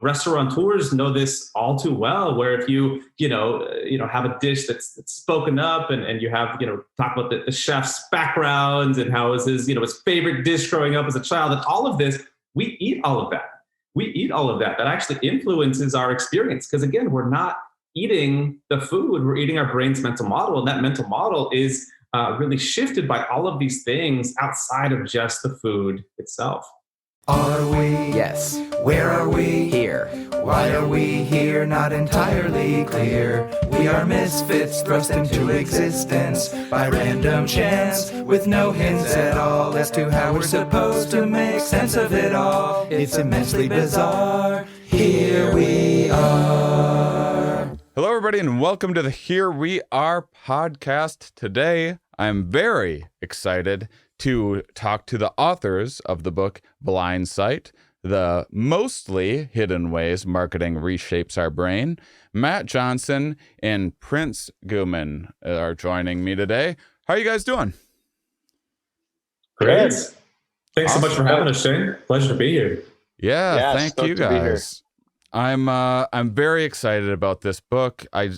restaurateurs know this all too well, where if have a dish that's spoken up, and you have, talk about the chef's backgrounds and how is his favorite dish growing up as a child, and all of this, we eat all of that. We eat all of that. That actually influences our experience, because again, we're not eating the food, we're eating our brain's mental model. And that mental model is really shifted by all of these things outside of just the food itself. Are we? Yes. Where are we? Here. Why are we here? Not entirely clear. We are misfits thrust into existence by random chance, with no hints at all as to how we're supposed to make sense of it all. It's immensely bizarre. Here we are. Hello, everybody, and welcome to the Here We Are podcast. Today, I'm very excited to talk to the authors of the book Blind Sight, The Mostly Hidden Ways Marketing Reshapes Our Brain. Matt Johnson and Prince Guman are joining me today. How are you guys doing? Great. Thanks so much for having us, Shane. Pleasure to be here. Yeah, thank you guys. I'm very excited about this book. I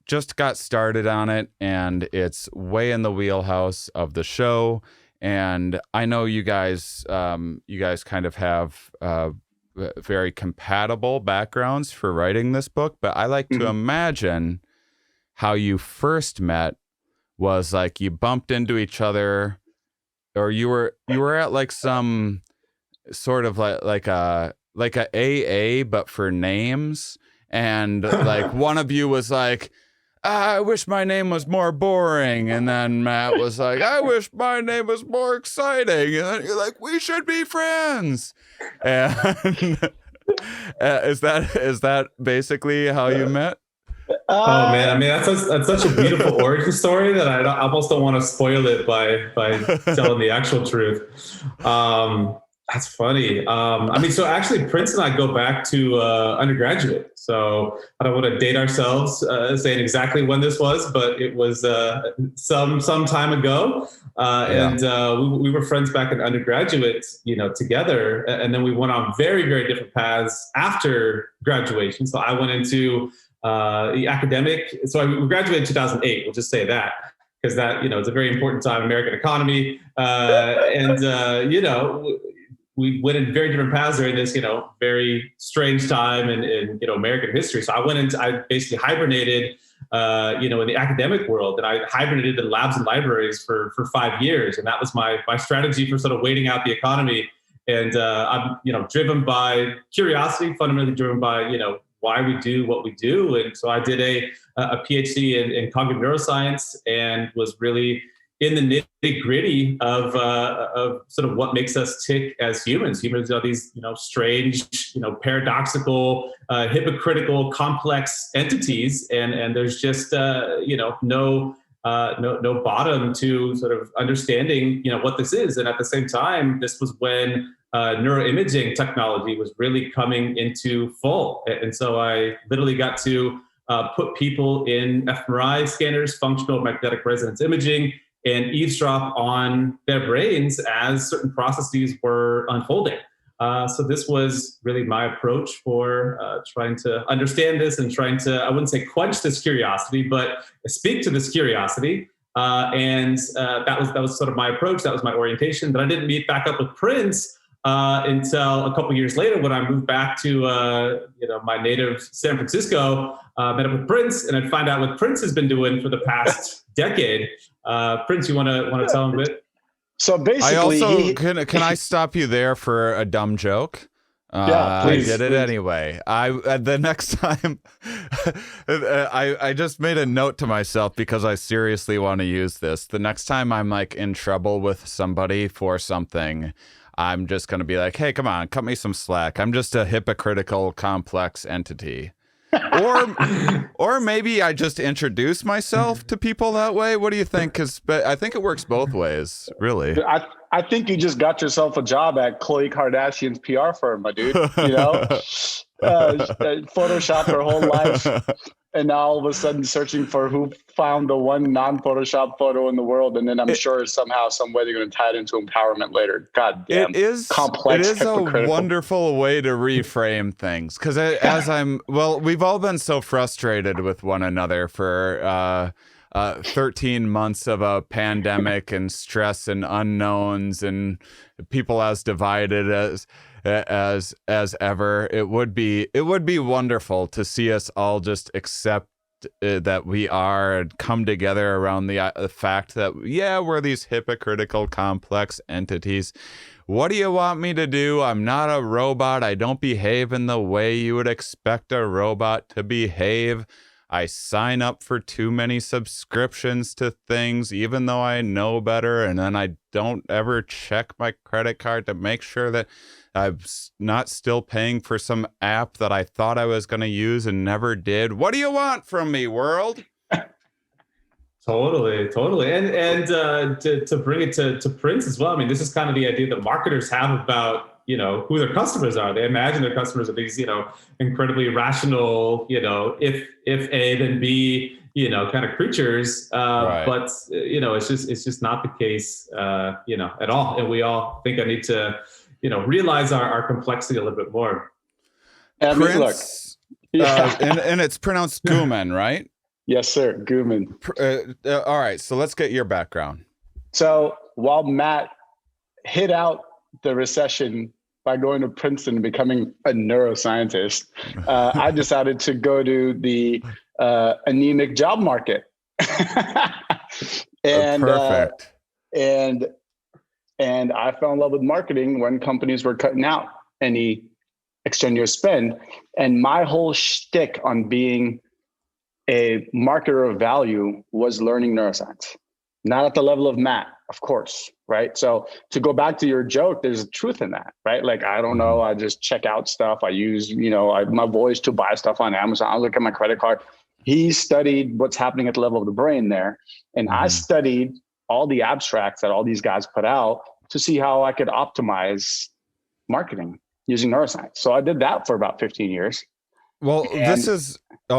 just got started on it, and it's way in the wheelhouse of the show. And I know you guys kind of have very compatible backgrounds for writing this book, but I like to imagine how you first met was like you bumped into each other, or you were at like some sort of like a AA, but for names. And like one of you was like, I wish my name was more boring. And then Matt was like, I wish my name was more exciting. And then you're like, we should be friends. And is that basically how you met? Oh man, I mean that's such a beautiful origin story that I almost don't want to spoil it by telling the actual truth. That's funny. So actually Prince and I go back to undergraduate. So I don't want to date ourselves saying exactly when this was, but it was some time ago. We were friends back in undergraduate, together. And then we went on very, very different paths after graduation. So I went into the academic. So we graduated in 2008. We'll just say that, because that, it's a very important time in American economy. We went in very different paths during this, very strange time in American history. So I basically hibernated, in the academic world, and I hibernated in labs and libraries for 5 years. And that was my strategy for sort of waiting out the economy. And I'm, driven by curiosity, fundamentally driven by, why we do what we do. And so I did a PhD in cognitive neuroscience, and was really in the nitty gritty of sort of what makes us tick as humans. Humans are these, strange, paradoxical, hypocritical, complex entities, and there's just, no bottom to sort of understanding, what this is. And at the same time, this was when neuroimaging technology was really coming into full, and so I literally got to put people in fMRI scanners, functional magnetic resonance imaging, and eavesdrop on their brains as certain processes were unfolding. So this was really my approach for trying to understand this and trying to, I wouldn't say quench this curiosity, but speak to this curiosity. That was sort of my approach. That was my orientation. But I didn't meet back up with Prince until a couple years later, when I moved back to my native San Francisco. Met up with Prince, and I'd find out what Prince has been doing for the past decade. Prince, you want to tell him a bit? So basically, I also can I stop you there for a dumb joke? Yeah, please. I did it anyway. The next time, I just made a note to myself because I seriously want to use this. The next time I'm like in trouble with somebody for something, I'm just going to be like, hey, come on, cut me some slack. I'm just a hypocritical, complex entity. Or maybe I just introduce myself to people that way. What do you think? Because I think it works both ways, really. I think you just got yourself a job at Khloe Kardashian's PR firm, my dude. Photoshop her whole life and now all of a sudden searching for who found the one non-Photoshop photo in the world, and then I'm sure somehow, some way they're going to tie it into empowerment later. God damn, complex, it is a wonderful way to reframe things, because we've all been so frustrated with one another for 13 months of a pandemic and stress and unknowns and people as divided as ever. It would be wonderful to see us all just accept that we are and come together around the fact that we're these hypocritical, complex entities. What do you want me to do? I'm not a robot. I don't behave in the way you would expect a robot to behave. I sign up for too many subscriptions to things, even though I know better, and then I don't ever check my credit card to make sure that I'm not still paying for some app that I thought I was going to use and never did. What do you want from me, world? Totally. And to bring it to Prince as well, I mean, this is kind of the idea that marketers have about, who their customers are. They imagine their customers are these, incredibly rational, if A, then B, kind of creatures. Right. But, it's just not the case, at all. And we all think I need to, realize our complexity a little bit more. Prince, and it's pronounced Gooman, right? Yes, sir. Gooman. All right. So let's get your background. So while Matt hit out the recession by going to Princeton and becoming a neuroscientist, I decided to go to the anemic job market. And perfect. And I fell in love with marketing when companies were cutting out any extraneous spend. And my whole shtick on being a marketer of value was learning neuroscience. Not at the level of Matt, of course, right? So to go back to your joke, there's a truth in that, right? Like, I don't know, I just check out stuff. I use, my voice to buy stuff on Amazon. I look at my credit card. He studied what's happening at the level of the brain there. And I studied all the abstracts that all these guys put out to see how I could optimize marketing using neuroscience. So I did that for about 15 years. Well, this is,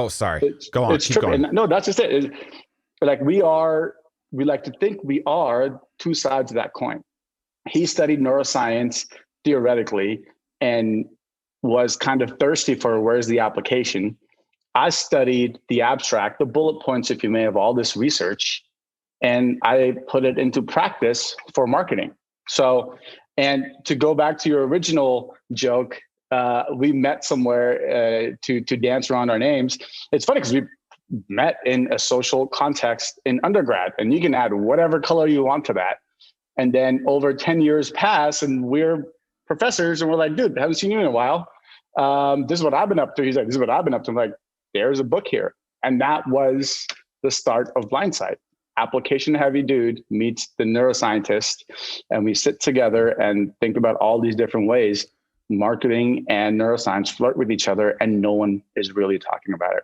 sorry. Go on, keep going. No, that's just it. We like to think we are two sides of that coin. He studied neuroscience theoretically and was kind of thirsty for where's the application. I studied the abstract, the bullet points, if you may, of all this research, and I put it into practice for marketing. So, and to go back to your original joke, we met somewhere to dance around our names. It's funny because we met in a social context in undergrad, and you can add whatever color you want to that. And then over 10 years pass and we're professors and we're like, dude, haven't seen you in a while. This is what I've been up to. He's like, this is what I've been up to. I'm like, there's a book here. And that was the start of Blindside. Application heavy dude meets the neuroscientist, and we sit together and think about all these different ways marketing and neuroscience flirt with each other, and no one is really talking about it.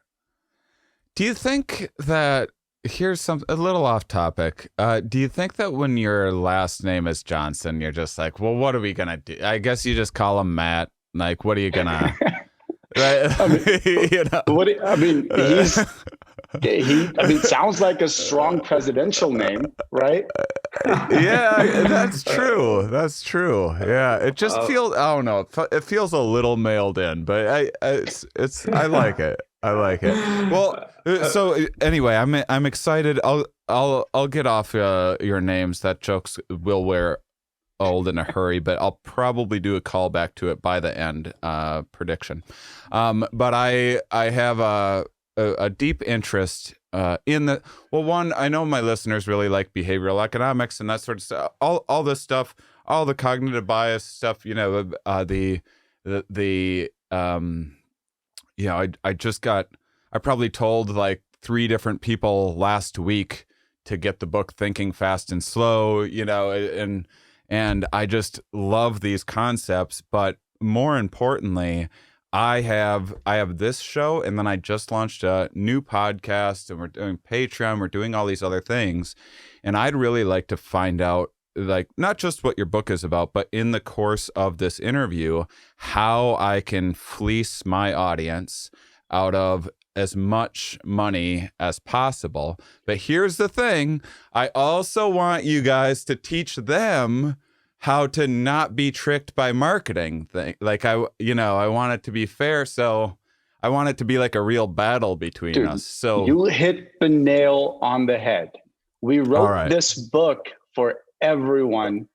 Do you think that, here's a little off topic. Do you think that when your last name is Johnson, you're just like, well, what are we going to do? I guess you just call him Matt. Like, what are you going to, right? He sounds like a strong presidential name, right? Yeah, that's true. That's true. Yeah, it just feels, I don't know, it feels a little mailed in, but I like it. I like it. Well, so anyway, I'm excited. I'll get off your names. That jokes will wear old in a hurry, but I'll probably do a callback to it by the end prediction. But I have a deep interest in the, well, one, I know my listeners really like behavioral economics and that sort of stuff, all this stuff, all the cognitive bias stuff, I probably told like 3 different people last week to get the book Thinking Fast and Slow, and I just love these concepts. But more importantly, I have this show, and then I just launched a new podcast, and we're doing Patreon, we're doing all these other things. And I'd really like to find out, like, not just what your book is about, but in the course of this interview, how I can fleece my audience out of as much money as possible. But here's the thing. I also want you guys to teach them how to not be tricked by marketing. Like I want it to be fair. So I want it to be like a real battle between us. So you hit the nail on the head. We wrote this book for everyone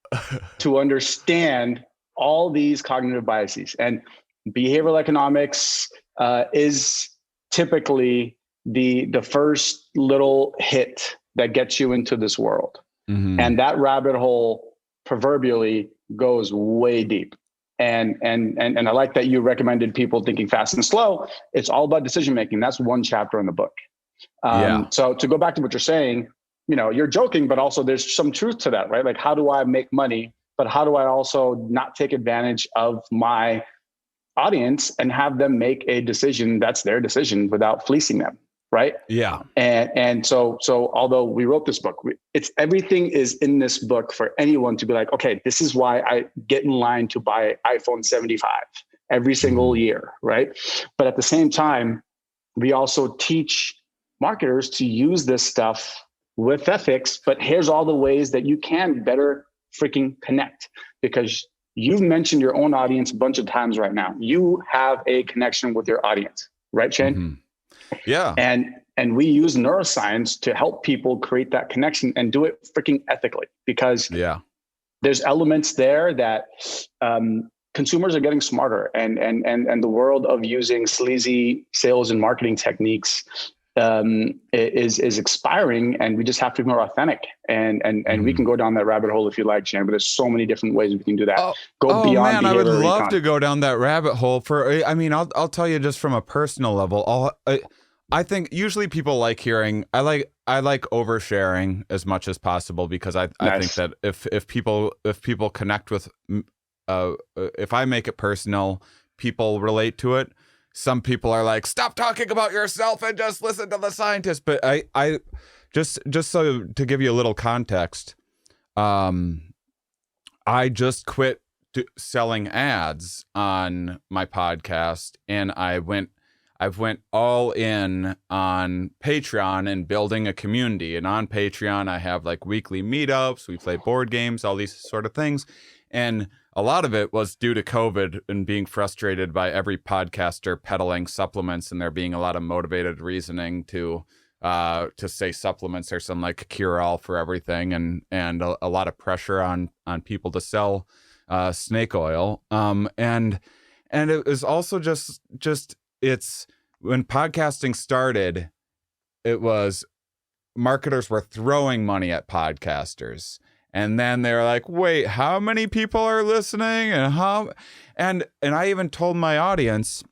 to understand all these cognitive biases, and behavioral economics is typically the first little hit that gets you into this world. Mm-hmm. And that rabbit hole proverbially goes way deep. And I like that you recommended people thinking fast and slow. It's all about decision making. That's one chapter in the book. So to go back to what you're saying, you're joking, but also there's some truth to that, right? Like, how do I make money, but how do I also not take advantage of my audience and have them make a decision that's their decision without fleecing them, right? Yeah. And so although we wrote this book, everything is in this book for anyone to be like, okay, this is why I get in line to buy iPhone 75 every single year, right? But at the same time, we also teach marketers to use this stuff with ethics, but here's all the ways that you can better freaking connect, because you've mentioned your own audience a bunch of times right now. You have a connection with your audience, right, Shane? Mm-hmm. Yeah. And we use neuroscience to help people create that connection and do it freaking ethically, because there's elements there that consumers are getting smarter, and the world of using sleazy sales and marketing techniques is expiring, and we just have to be more authentic. And we can go down that rabbit hole if you like, Shane, but there's so many different ways we can do that. Go beyond. Man, I would love to go down that rabbit hole. I'll tell you just from a personal level. I think usually people like hearing. I like oversharing as much as possible, because I think that if people connect with, if I make it personal, people relate to it. Some people are like, stop talking about yourself and just listen to the scientists. But I just so to give you a little context, I just quit selling ads on my podcast, and I've went all in on Patreon and building a community. And on Patreon, I have like weekly meetups. We play board games, all these sort of things. And a lot of it was due to COVID and being frustrated by every podcaster peddling supplements, and there being a lot of motivated reasoning to say supplements are some like cure-all for everything, and a lot of pressure on people to sell snake oil. And it was also just it's when podcasting started, it was marketers were throwing money at podcasters. And then they're like, wait, how many people are listening? And I even told my audience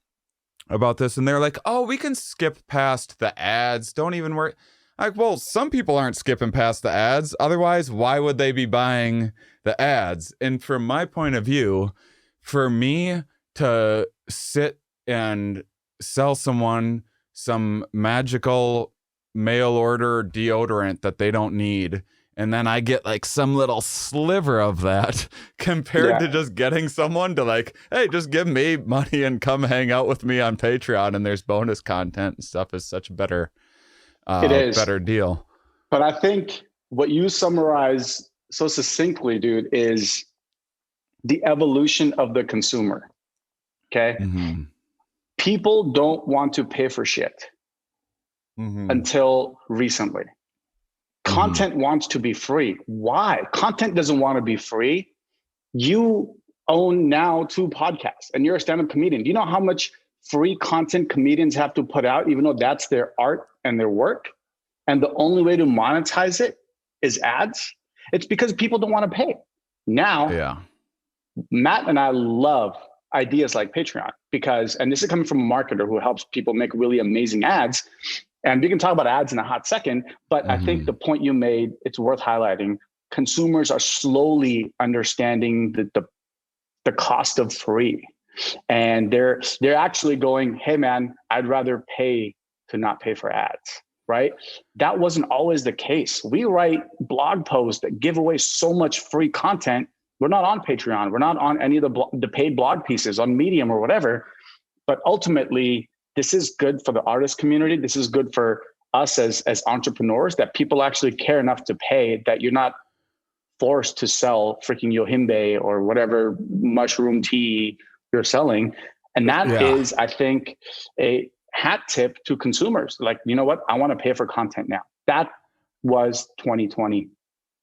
about this, and they're like, oh, we can skip past the ads. Don't even worry. Like, well, some people aren't skipping past the ads. Otherwise, why would they be buying the ads? And from my point of view, for me to sit and sell someone some magical mail order deodorant that they don't need, and then I get like some little sliver of that compared to just getting someone to like, hey, just give me money and come hang out with me on Patreon, and there's bonus content and stuff, is such a better deal. But I think what you summarize so succinctly, dude, is the evolution of the consumer. Okay. Mm-hmm. People don't want to pay for shit until recently. Content wants to be free. Why? Content doesn't want to be free. You own now 2 podcasts, and you're a stand-up comedian. Do you know how much free content comedians have to put out, even though that's their art and their work? And the only way to monetize it is ads. It's because people don't want to pay. Now, Matt and I love ideas like Patreon because, and this is coming from a marketer who helps people make really amazing ads. And we can talk about ads in a hot second, but I think the point you made, it's worth highlighting. Consumers are slowly understanding the cost of free. And they're actually going, hey man, I'd rather pay to not pay for ads, right? That wasn't always the case. We write blog posts that give away so much free content. We're not on Patreon. We're not on any of the paid blog pieces on Medium or whatever. But ultimately, this is good for the artist community. This is good for us as entrepreneurs, that people actually care enough to pay, that you're not forced to sell freaking yohimbe or whatever mushroom tea you're selling. And that is, I think, a hat tip to consumers. Like, you know what? I want to pay for content now. That was 2020.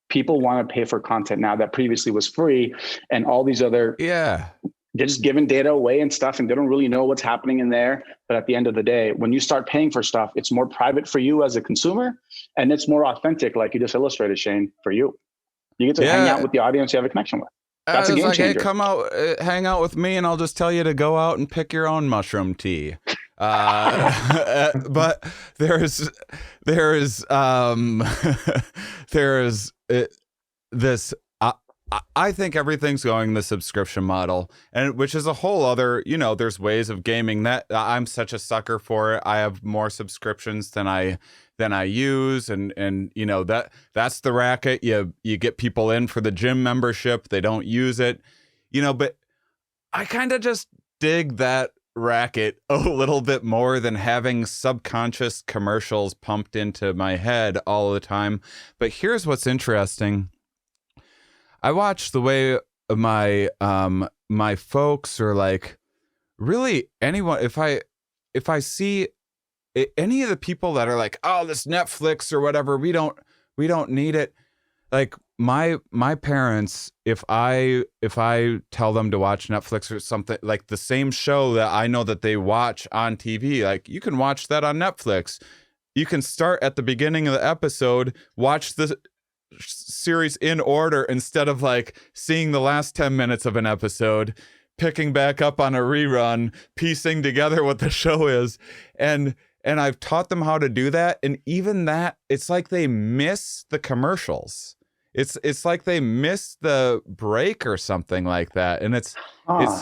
People want to pay for content now that previously was free, and all these other, they're just giving data away and stuff, and they don't really know what's happening in there. But at the end of the day, when you start paying for stuff, it's more private for you as a consumer, and it's more authentic, like you just illustrated, Shane, for you. You get to hang out with the audience you have a connection with. That's a game changer. Hey, come out, hang out with me, and I'll just tell you to go out and pick your own mushroom tea. But there's this. I think everything's going the subscription model, and which is a whole other. There's ways of gaming that. I'm such a sucker for it. I have more subscriptions than I use, and that's the racket. You get people in for the gym membership. They don't use it, but I kind of just dig that racket a little bit more than having subconscious commercials pumped into my head all the time. But here's what's interesting. I watch the way my my folks, or like really anyone, if I see any of the people that are like, oh, this Netflix or whatever, we don't need it. Like my parents, if I tell them to watch Netflix or something, like the same show that I know that they watch on TV, like you can watch that on Netflix. You can start at the beginning of the episode, watch the series in order instead of like seeing the last 10 minutes of an episode, picking back up on a rerun, piecing together what the show is. And I've taught them how to do that. And even that, it's like they miss the commercials. It's like they miss the break or something like that. And it's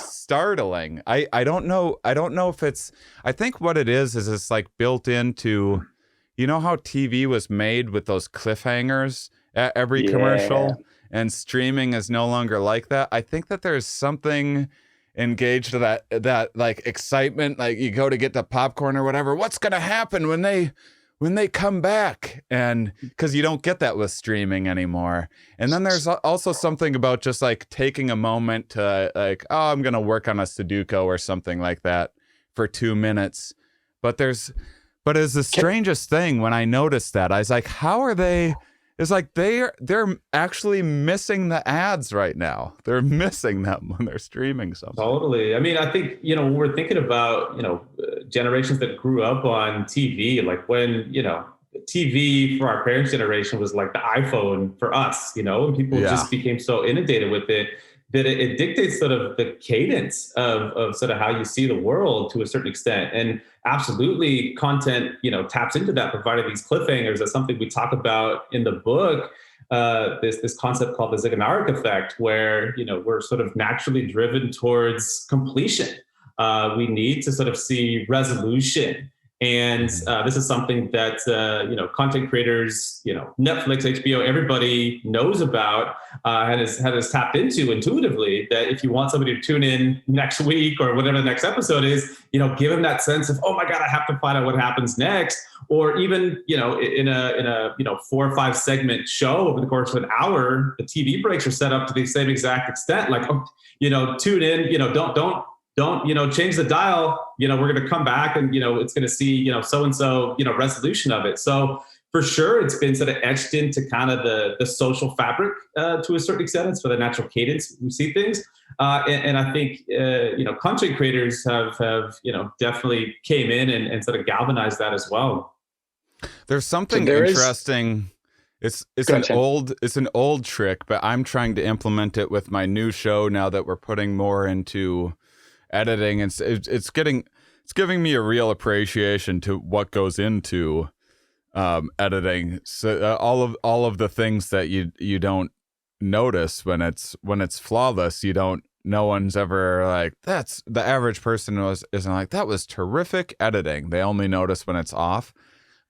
startling. I don't know if it's, I think what it is it's like built into, how TV was made with those cliffhangers at every commercial, and streaming is no longer like that. I think that there's something engaged to that like excitement, like you go to get the popcorn or whatever. What's going to happen when they come back? And because you don't get that with streaming anymore. And then there's also something about just like taking a moment to like, oh, I'm going to work on a Sudoku or something like that for 2 minutes. But it's the strangest thing when I noticed that. I was like, how are they? It's like they're actually missing the ads right now. They're missing them when they're streaming something. Totally. I mean, I think, when we're thinking about, generations that grew up on TV, like when, TV for our parents' generation was like the iPhone for us, and people just became so inundated with it that it dictates sort of the cadence of sort of how you see the world to a certain extent. And absolutely content, taps into that, provided these cliffhangers. That's something we talk about in the book. This concept called the Zeigarnik effect, where, we're sort of naturally driven towards completion. We need to sort of see resolution. And this is something that, content creators, Netflix, HBO, everybody knows about and has tapped into intuitively, that if you want somebody to tune in next week or whatever the next episode is, give them that sense of, oh my God, I have to find out what happens next. Or even, in a 4 or 5 segment show over the course of an hour, the TV breaks are set up to the same exact extent. Like, tune in, don't change the dial, we're going to come back and, it's going to see, so-and-so, resolution of it. So for sure, it's been sort of etched into kind of the social fabric to a certain extent. It's for the natural cadence we see things. And I think, content creators have definitely came in and sort of galvanized that as well. There's something interesting. It's an old trick, but I'm trying to implement it with my new show now that we're putting more into editing. It's giving me a real appreciation to what goes into editing. So all of the things that you don't notice when it's flawless, no one's ever like, that's the average person isn't like, that was terrific editing. They only notice when it's off.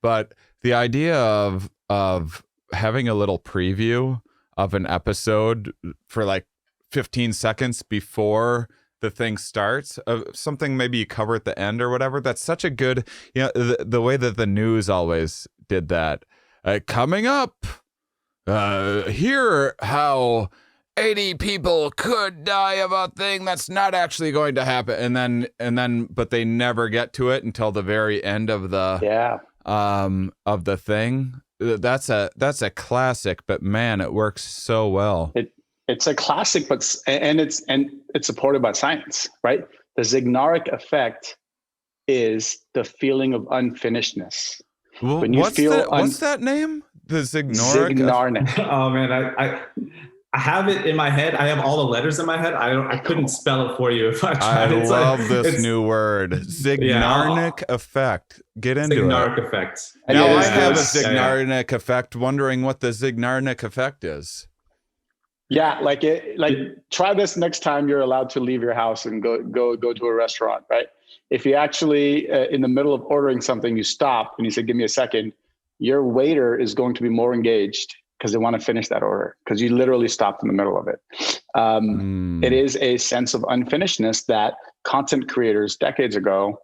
But the idea of having a little preview of an episode for like 15 seconds before the thing starts, something maybe you cover at the end or whatever. That's such a good, the way that the news always did that. Coming up, here how 80 people could die of a thing that's not actually going to happen, and then but they never get to it until the very end of the thing. That's a classic, but man, it works so well. It's a classic, but it's supported by science, right? The Zeigarnik effect is the feeling of unfinishedness. Well, when you what's that name? The Zeigarnik. Oh man, I have it in my head. I have all the letters in my head. I couldn't spell it for you if I tried. I love this new word, Zeigarnik effect. Get into Zeigarnik it. effect. Now I have a Zeigarnik effect. Wondering what the Zeigarnik effect is. Yeah, try this next time you're allowed to leave your house and go to a restaurant, right? If you actually in the middle of ordering something, you stop and you say, "Give me a second," your waiter is going to be more engaged because they want to finish that order because you literally stopped in the middle of it. It is a sense of unfinishedness that content creators decades ago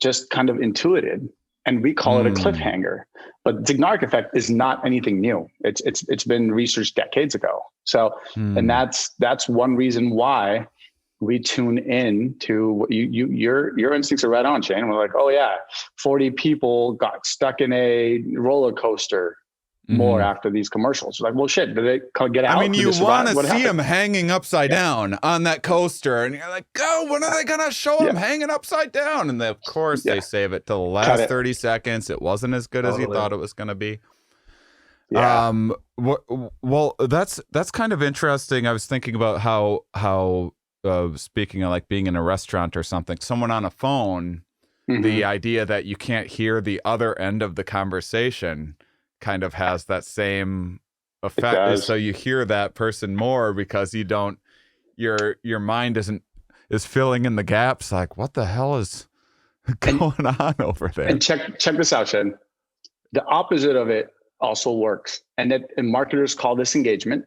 just kind of intuited, and we call it a cliffhanger. But Zeigarnik effect is not anything new. It's been researched decades ago. So, and that's one reason why we tune in to your instincts are right on, Shane. We're like, oh yeah, 40 people got stuck in a roller coaster more after these commercials. Like, well, shit, did they get out? I mean, you want to see him hanging upside down on that coaster, and you're like, oh, when are they going to show him hanging upside down? And of course, they save it to the last 30 seconds. It wasn't as good as you thought it was going to be. Yeah. Well, that's kind of interesting. I was thinking about how speaking of like being in a restaurant or something, someone on a phone, the idea that you can't hear the other end of the conversation kind of has that same effect. So you hear that person more because you don't, your mind is filling in the gaps. Like, what the hell is going on over there? And check this out, Shen. The opposite of it also works. And marketers call this engagement.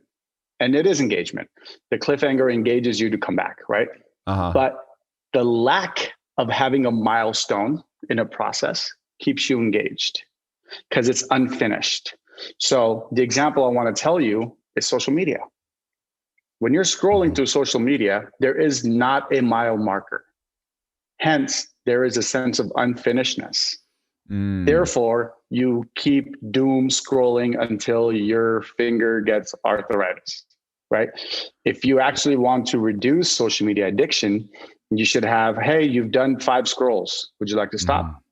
And it is engagement. The cliffhanger engages you to come back, right? But the lack of having a milestone in a process keeps you engaged because it's unfinished. So the example I want to tell you is social media. When you're scrolling through social media, there is not a mile marker. Hence, there is a sense of unfinishedness. Therefore, you keep doom scrolling until your finger gets arthritis, right? If you actually want to reduce social media addiction, you should have, hey, you've done 5 scrolls. Would you like to stop?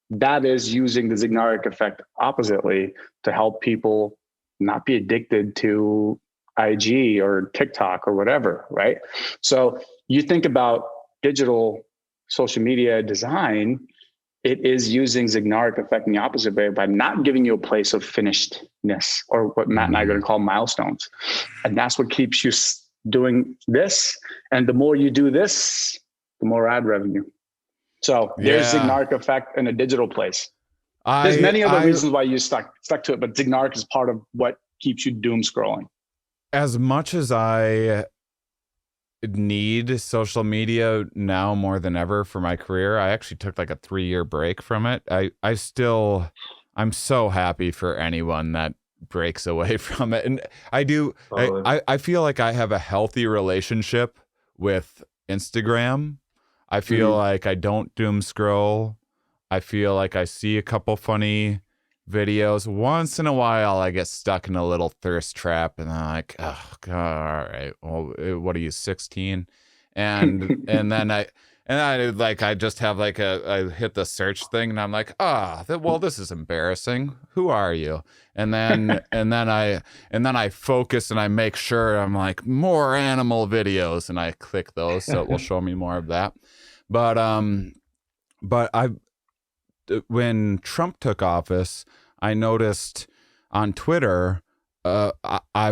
That is using the Zeigarnik effect oppositely to help people not be addicted to IG or TikTok or whatever, right? So you think about digital social media design, it is using Zeigarnik effect in the opposite way by not giving you a place of finishedness, or what Matt and I are going to call milestones. And that's what keeps you doing this. And the more you do this, the more ad revenue. So there's Zeigarnik effect in a digital place. There's many other reasons why you stuck to it, but Zeigarnik is part of what keeps you doom scrolling. As much as I need social media now more than ever for my career, I actually took like a 3-year break from it. I'm so happy for anyone that breaks away from it. And I do, I feel like I have a healthy relationship with Instagram. I feel like I don't doom scroll. I feel like I see a couple funny videos. Once in a while, I get stuck in a little thirst trap, and I'm like, oh, God, all right. Well, what are you, 16? And then I just have like I hit the search thing, and I'm like, well, this is embarrassing. Who are you? And then I focus and I make sure I'm like more animal videos, and I click those so it will show me more of that. But when Trump took office, I noticed on Twitter, I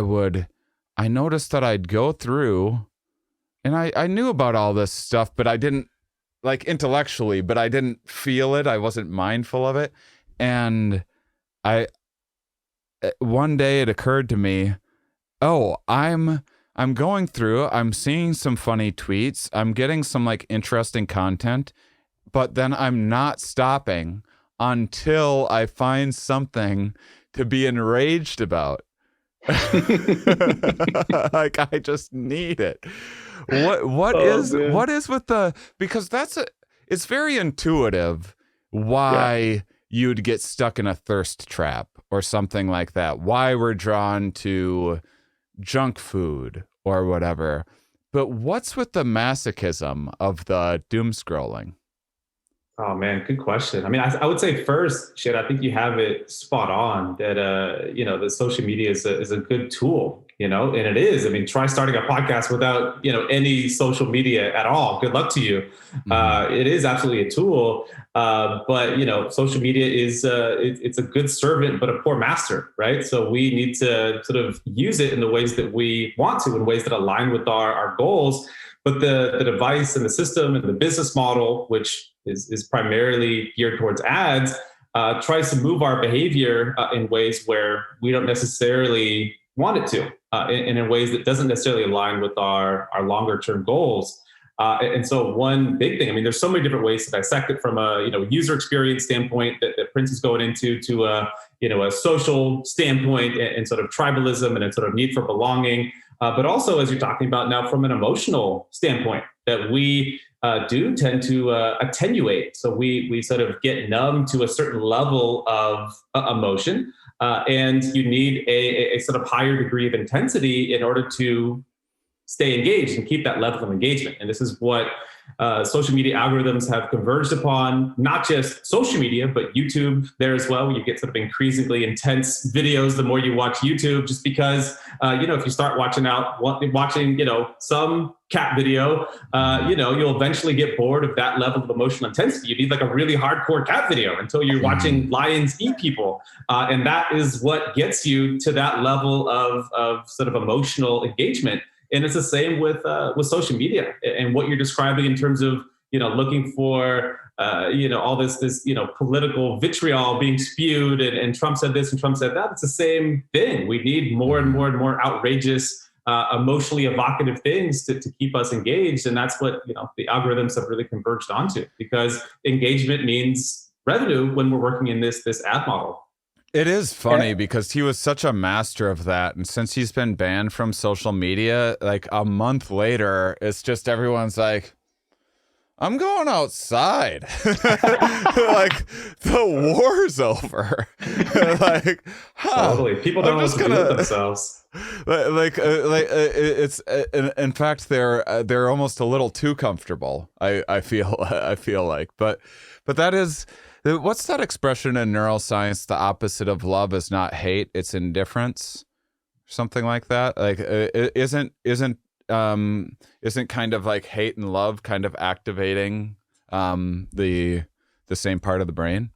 noticed that I'd go through, and I knew about all this stuff, but I didn't, like, intellectually, but I didn't feel it. I wasn't mindful of it. And one day it occurred to me, I'm I'm going through, I'm seeing some funny tweets, I'm getting some like interesting content, but then I'm not stopping until I find something to be enraged about. Like I just need it. What is with the, because it's very intuitive why you'd get stuck in a thirst trap or something like that. Why we're drawn to junk food or whatever. But what's with the masochism of the doom scrolling? Oh man, good question. I mean, I would say first, shit, I think you have it spot on that, you know, the social media is a good tool, you know, and it is. I mean, try starting a podcast without, you know, any social media at all. Good luck to you. It is absolutely a tool. But, you know, social media is, it's a good servant, but a poor master, right? So we need to sort of use it in the ways that we want to, in ways that align with our goals. But the device and the system and the business model, which is primarily geared towards ads, tries to move our behavior in ways where we don't necessarily want it to, and in ways that doesn't necessarily align with our longer term goals. And so one big thing, I mean, there's so many different ways to dissect it from a, you know, user experience standpoint that Prince is going into, to a, you know, a social standpoint and sort of tribalism and a sort of need for belonging. But also, as you're talking about now, from an emotional standpoint, that we do tend to attenuate. So we sort of get numb to a certain level of emotion, and you need a sort of higher degree of intensity in order to stay engaged and keep that level of engagement. And this is what social media algorithms have converged upon, not just social media, but YouTube there as well, where you get sort of increasingly intense videos the more you watch YouTube, just because, you know, if you start watching, you know, some cat video, you know, you'll eventually get bored of that level of emotional intensity. You need like a really hardcore cat video until you're watching lions eat people. And that is what gets you to that level of sort of emotional engagement. And it's the same with social media and what you're describing in terms of, you know, looking for, you know, all this, you know, political vitriol being spewed and Trump said this and Trump said that. It's the same thing. We need more and more and more outrageous, emotionally evocative things to keep us engaged. And that's what, you know, the algorithms have really converged onto, because engagement means revenue when we're working in this ad model. It is funny because he was such a master of that. And since he's been banned from social media, like a month later, it's just everyone's like, I'm going outside. Like the war's over. Like, totally. People don't know what to do with themselves. It's in fact they're almost a little too comfortable. I feel like, but that is. What's that expression in neuroscience? The opposite of love is not hate; it's indifference, something like that. Like, isn't kind of like hate and love kind of activating the same part of the brain?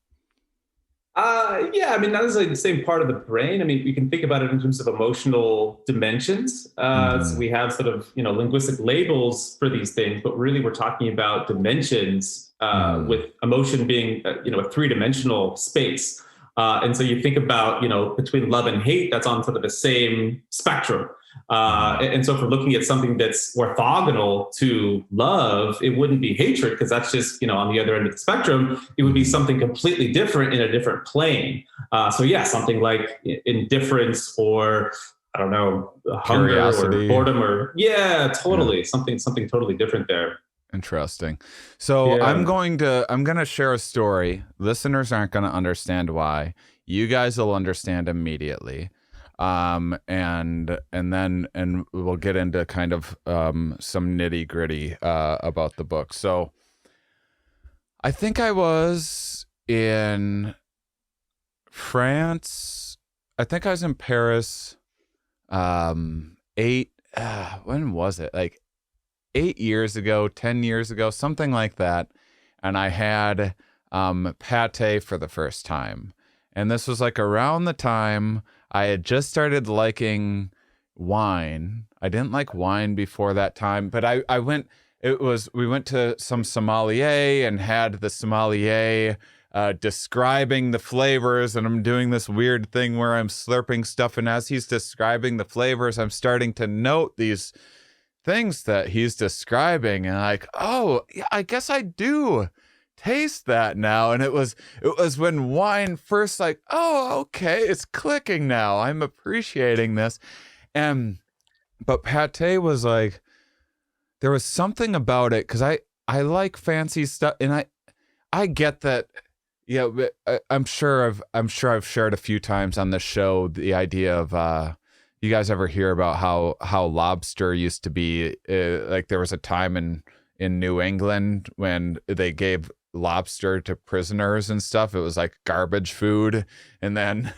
Yeah, I mean, not necessarily the same part of the brain. I mean, we can think about it in terms of emotional dimensions. So we have sort of, you know, linguistic labels for these things, but really we're talking about dimensions, with emotion being, you know, a three-dimensional space. And so you think about, you know, between love and hate, that's on sort of the same spectrum. And so if we're looking at something that's orthogonal to love, it wouldn't be hatred, because that's just, you know, on the other end of the spectrum. It would be something completely different in a different plane. So yeah, something like indifference, or I don't know, hunger, curiosity, or boredom, or totally. Something totally different there. Interesting. So I'm going to share a story. Listeners aren't going to understand why. You guys will understand immediately. And we'll get into kind of some nitty gritty about the book. So I think I was in France. I think I was in Paris. When was it? Like 8 years ago, 10 years ago, something like that. And I had pate for the first time. And this was like around the time I had just started liking wine. I didn't like wine before that time, but we went to some sommelier and had the sommelier describing the flavors, and I'm doing this weird thing where I'm slurping stuff, and as he's describing the flavors, I'm starting to note these things that he's describing, and like, oh, yeah, I guess I do taste that now. And it was when wine first, like, oh, okay, it's clicking now, I'm appreciating this. But pate was like, there was something about it, because I like fancy stuff, and I get that. Yeah, I'm sure I've shared a few times on the show the idea of you guys ever hear about how lobster used to be, like there was a time in New England when they gave lobster to prisoners and stuff. It was like garbage food, and then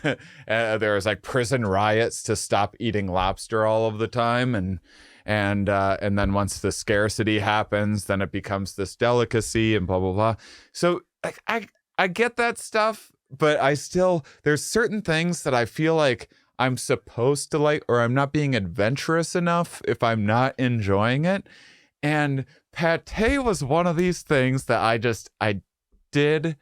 there was like prison riots to stop eating lobster all of the time, and then once the scarcity happens, then it becomes this delicacy and blah blah blah. So like I get that stuff, but there's certain things that I feel like I'm supposed to like, or I'm not being adventurous enough if I'm not enjoying it. And pate was one of these things that I did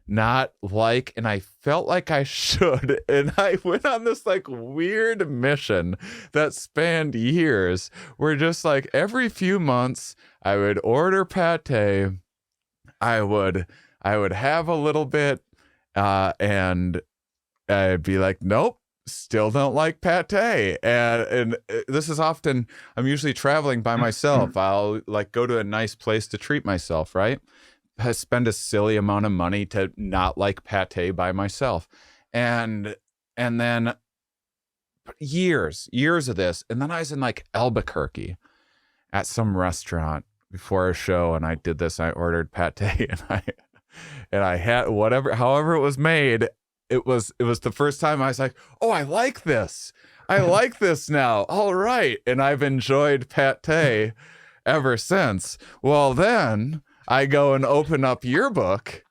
not like, and I felt like I should. And I went on this like weird mission that spanned years, where just like every few months I would order pate. I would have a little bit, and I'd be like, nope, still don't like pate. And this is often, I'm usually traveling by myself. I'll like go to a nice place to treat myself, right? I spend a silly amount of money to not like pate by myself. And then years of this. And then I was in like Albuquerque at some restaurant before a show, and I did this. I ordered pate, and I had however it was made. It was the first time I was like, oh, I like this. I like this now. All right. And I've enjoyed pate ever since. Well, then I go and open up your book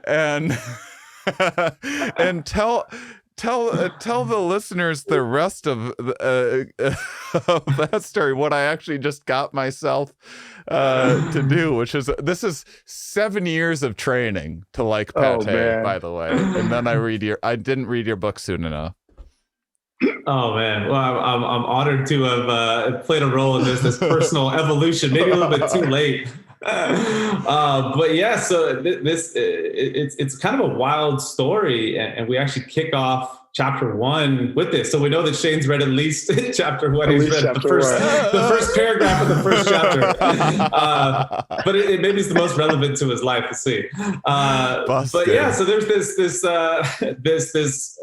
and and tell the listeners the rest of that story, what I actually just got myself to do, which is, this is 7 years of training to like pate, by the way. And then I didn't read your book soon enough. Oh man, well, I'm honored to have played a role in this personal evolution. Maybe a little bit too late, but yeah. So it's kind of a wild story, and we actually kick off chapter 1 with this. So we know that Shane's read at least chapter 1. He's read the first paragraph of the first chapter, but it maybe is the most relevant to his life. We'll see. But yeah, so there's this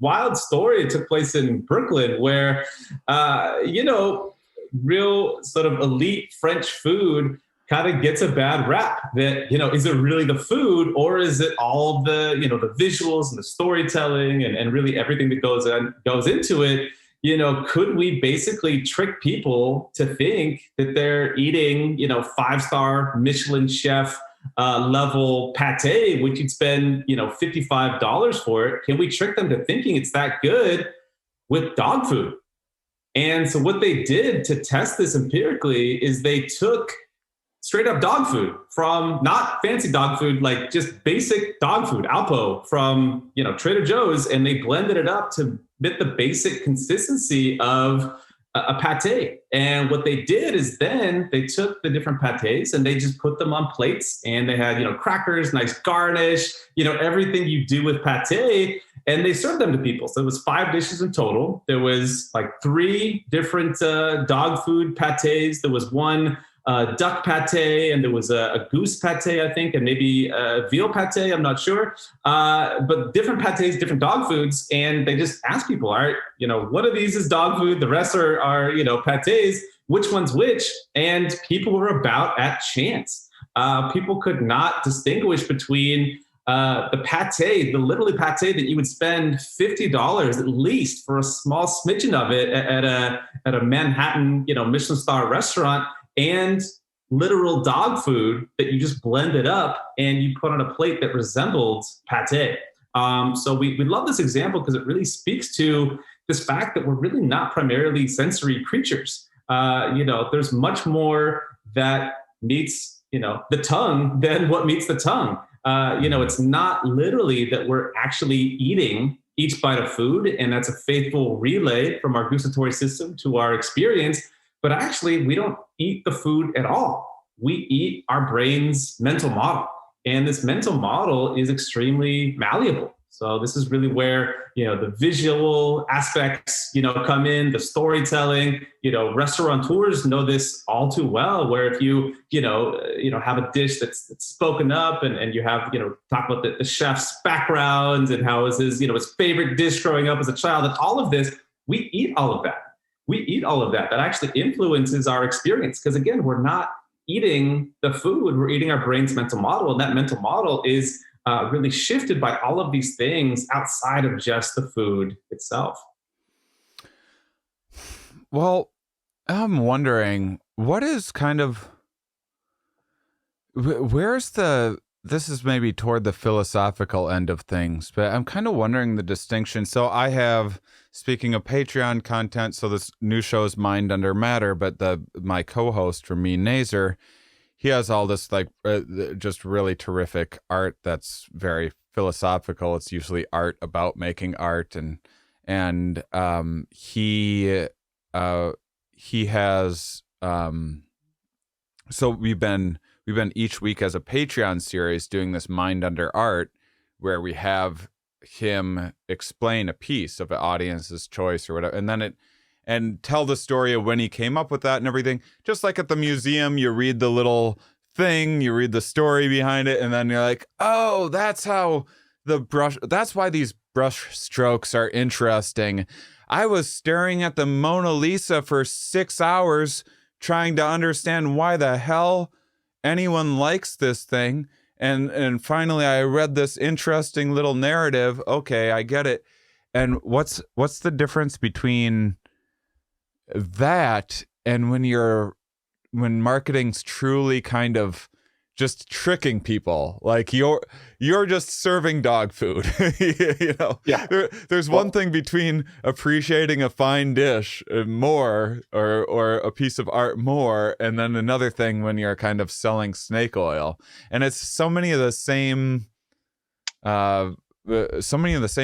wild story that took place in Brooklyn where, real sort of elite French food kind of gets a bad rap. That, is it really the food, or is it all the, the visuals and the storytelling and really everything that goes into it? Could we basically trick people to think that they're eating, 5-star Michelin chef level pate, which you'd spend, $55 for it? Can we trick them to thinking it's that good with dog food? And so what they did to test this empirically is they took straight up dog food from, not fancy dog food, like just basic dog food, Alpo from, Trader Joe's, and they blended it up to get the basic consistency of a pate. And what they did is then they took the different pates and they just put them on plates, and they had, crackers, nice garnish, everything you do with pate, and they served them to people. So it was 5 dishes in total. There was like 3 different dog food pates. There was one duck pate, and there was a goose pate, I think, and maybe a veal pate, I'm not sure. But different pates, different dog foods. And they just asked people, all right, one of these is dog food, the rest are pates, which one's which? And people were about at chance. People could not distinguish between the pate, the literally pate that you would spend $50 at least for a small smidgen of it at a Manhattan, Michelin star restaurant, and literal dog food that you just blended up and you put on a plate that resembled pate. So we love this example because it really speaks to this fact that we're really not primarily sensory creatures. There's much more that meets, the tongue than what meets the tongue. it's not literally that we're actually eating each bite of food, and that's a faithful relay from our gustatory system to our experience. But actually, we don't eat the food at all. We eat our brain's mental model. And this mental model is extremely malleable. So this is really where, the visual aspects, come in, the storytelling, restaurateurs know this all too well, where if you have a dish that's spoken up and you have, talk about the chef's background and how is his favorite dish growing up as a child, and all of this, we eat all of that. We eat all of that. That actually influences our experience. Because again, we're not eating the food, we're eating our brain's mental model. And that mental model is really shifted by all of these things outside of just the food itself. Well, I'm wondering, what is kind of, this is maybe toward the philosophical end of things, but I'm kind of wondering the distinction. So I have, speaking of Patreon content, so this new show is Mind Under Matter, but my co-host Ramin Nazer, he has all this just really terrific art that's very philosophical. It's usually art about making art, and he has so we've been each week as a Patreon series doing this Mind Under Art, where we have him explain a piece of an audience's choice or whatever, and tell the story of when he came up with that and everything. Just like at the museum, you read the little thing, you read the story behind it, and then you're like, oh, that's why these brush strokes are interesting. I was staring at the Mona Lisa for 6 hours trying to understand why the hell anyone likes this thing. And finally I read this interesting little narrative. Okay, I get it. And what's the difference between that and when marketing's truly kind of just tricking people, like you're just serving dog food? Yeah. There's one thing between appreciating a fine dish more or a piece of art more, and then another thing when you're kind of selling snake oil. And it's so many of the same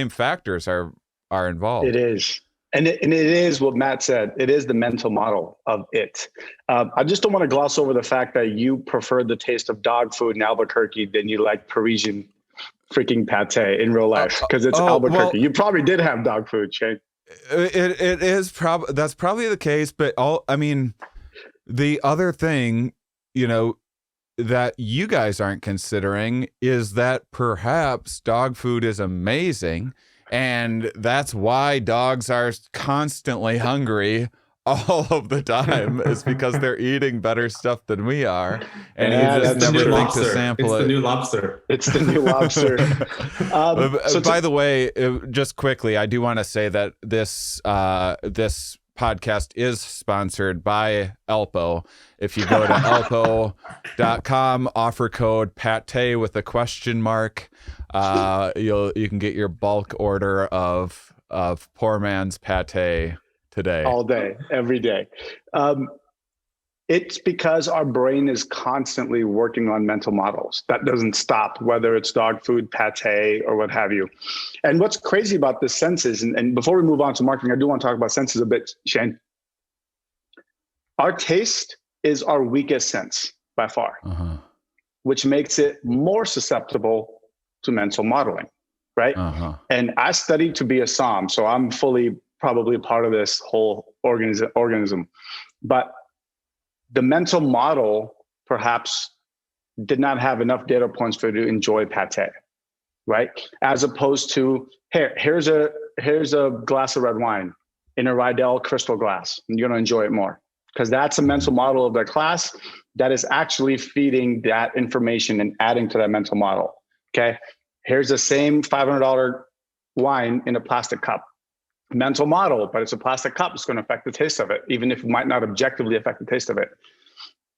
factors are involved. It is. And it is what Matt said. It is the mental model of it. I just don't want to gloss over the fact that you prefer the taste of dog food in Albuquerque than you like Parisian freaking pate in real life, because it's Albuquerque. Well, you probably did have dog food, Shane. It is that's probably the case, but the other thing, that you guys aren't considering is that perhaps dog food is amazing. And that's why dogs are constantly hungry all of the time, is because they're eating better stuff than we are. And you just never think to sample it. It's the new lobster. It's the new lobster. By the way, just quickly, I do want to say that this podcast is sponsored by Alpo. If you go to alpo.com, offer code PATE with a question mark, you can get your bulk order of poor man's pate today. All day, every day. It's because our brain is constantly working on mental models. That doesn't stop, whether it's dog food, pate, or what have you. And what's crazy about the senses, and before we move on to marketing, I do want to talk about senses a bit, Shane. Our taste is our weakest sense by far, which makes it more susceptible to mental modeling, right? And I studied to be a SOM, so I'm fully probably part of this whole organism. But the mental model perhaps did not have enough data points for you to enjoy pate, right? As opposed to, here's a glass of red wine in a Riedel crystal glass, and you're gonna enjoy it more. Because that's a mental model of the class that is actually feeding that information and adding to that mental model, okay? Here's the same $500 wine in a plastic cup. Mental model, but it's a plastic cup. It's going to affect the taste of it, even if it might not objectively affect the taste of it.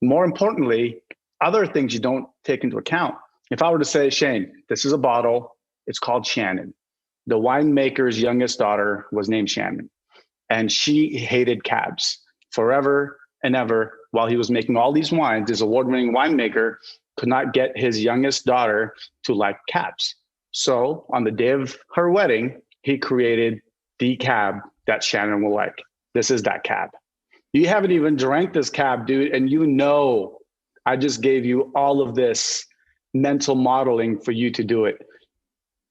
More importantly, other things you don't take into account. If I were to say, Shane, this is a bottle, it's called Shannon. The winemaker's youngest daughter was named Shannon, and she hated cabs forever and ever while he was making all these wines, his award-winning winemaker could not get his youngest daughter to like cabs. So on the day of her wedding, he created the cab that Shannon will like. This is that cab. You haven't even drank this cab, dude, and you know I just gave you all of this mental modeling for you to do it.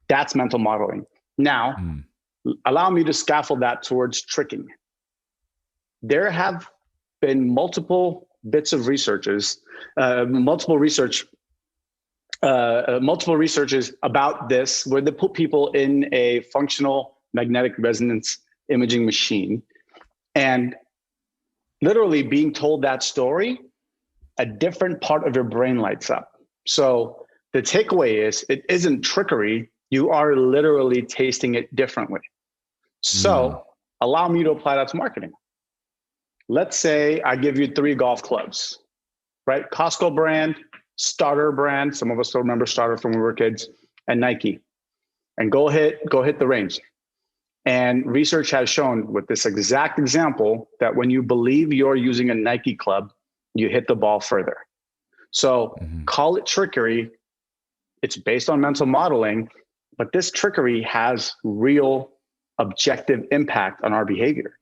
That's mental modeling. Now, allow me to scaffold that towards tricking. There have been multiple bits of researches, multiple researches about this, where they put people in a functional magnetic resonance imaging machine, and literally being told that story, a different part of your brain lights up. So the takeaway is, it isn't trickery. You are literally tasting it differently. So allow me to apply that to marketing. Let's say I give you 3 golf clubs, right? Costco brand, Starter brand. Some of us still remember Starter from when we were kids, and Nike. And go hit the range. And research has shown with this exact example that when you believe you're using a Nike club, you hit the ball further. So call it trickery. It's based on mental modeling, but this trickery has real objective impact on our behavior.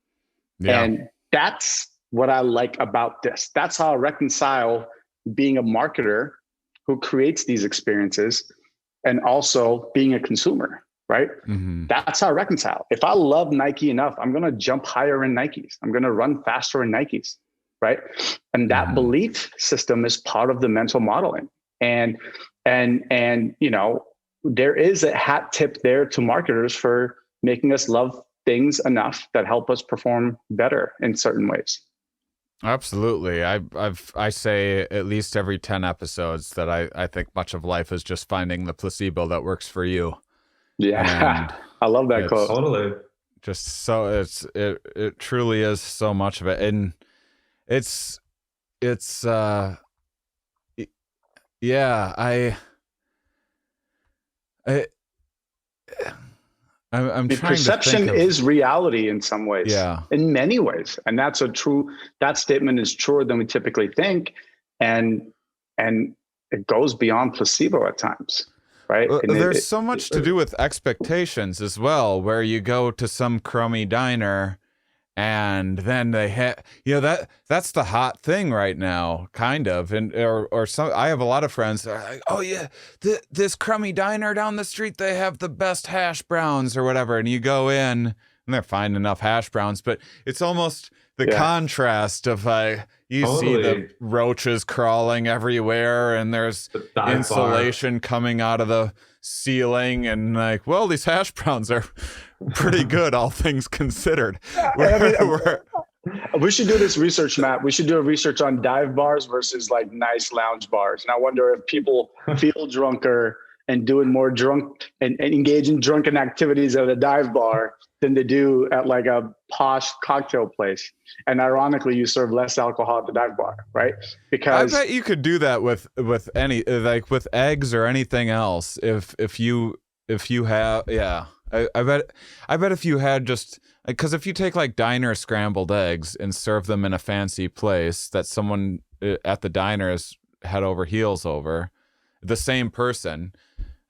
Yeah. And that's what I like about this. That's how I reconcile being a marketer who creates these experiences and also being a consumer, right? That's how I reconcile. If I love Nike enough, I'm going to jump higher in Nikes. I'm going to run faster in Nikes, right? And that belief system is part of the mental modeling. And you know, there is a hat tip there to marketers for making us love things enough that help us perform better in certain ways. Absolutely. I say at least every 10 episodes that I think much of life is just finding the placebo that works for you. Yeah. And I love that quote. Totally. Just so it truly is so much of it. And I'm trying perception to think is reality in some ways. Yeah. In many ways. And that statement is truer than we typically think. And it goes beyond placebo at times. Right? There's so much to do with expectations as well, where you go to some crummy diner and then they that's the hot thing right now, kind of. And or some, I have a lot of friends that are like, oh yeah, this crummy diner down the street, they have the best hash browns or whatever. And you go in and they're fine enough hash browns, but it's almost the contrast of you see the roaches crawling everywhere and there's insulation coming out of the ceiling and like, well, these hash browns are pretty good, all things considered. We should do this research, Matt. We should do a research on dive bars versus like nice lounge bars. And I wonder if people feel drunker and doing more drunk and engage in drunken activities at a dive bar than they do at like a posh cocktail place. And ironically, you serve less alcohol at the dive bar, right? Because I bet you could do that with any, like with eggs or anything else. If you have, I bet if you had just, because if you take like diner scrambled eggs and serve them in a fancy place that someone at the diner is head over heels over, the same person,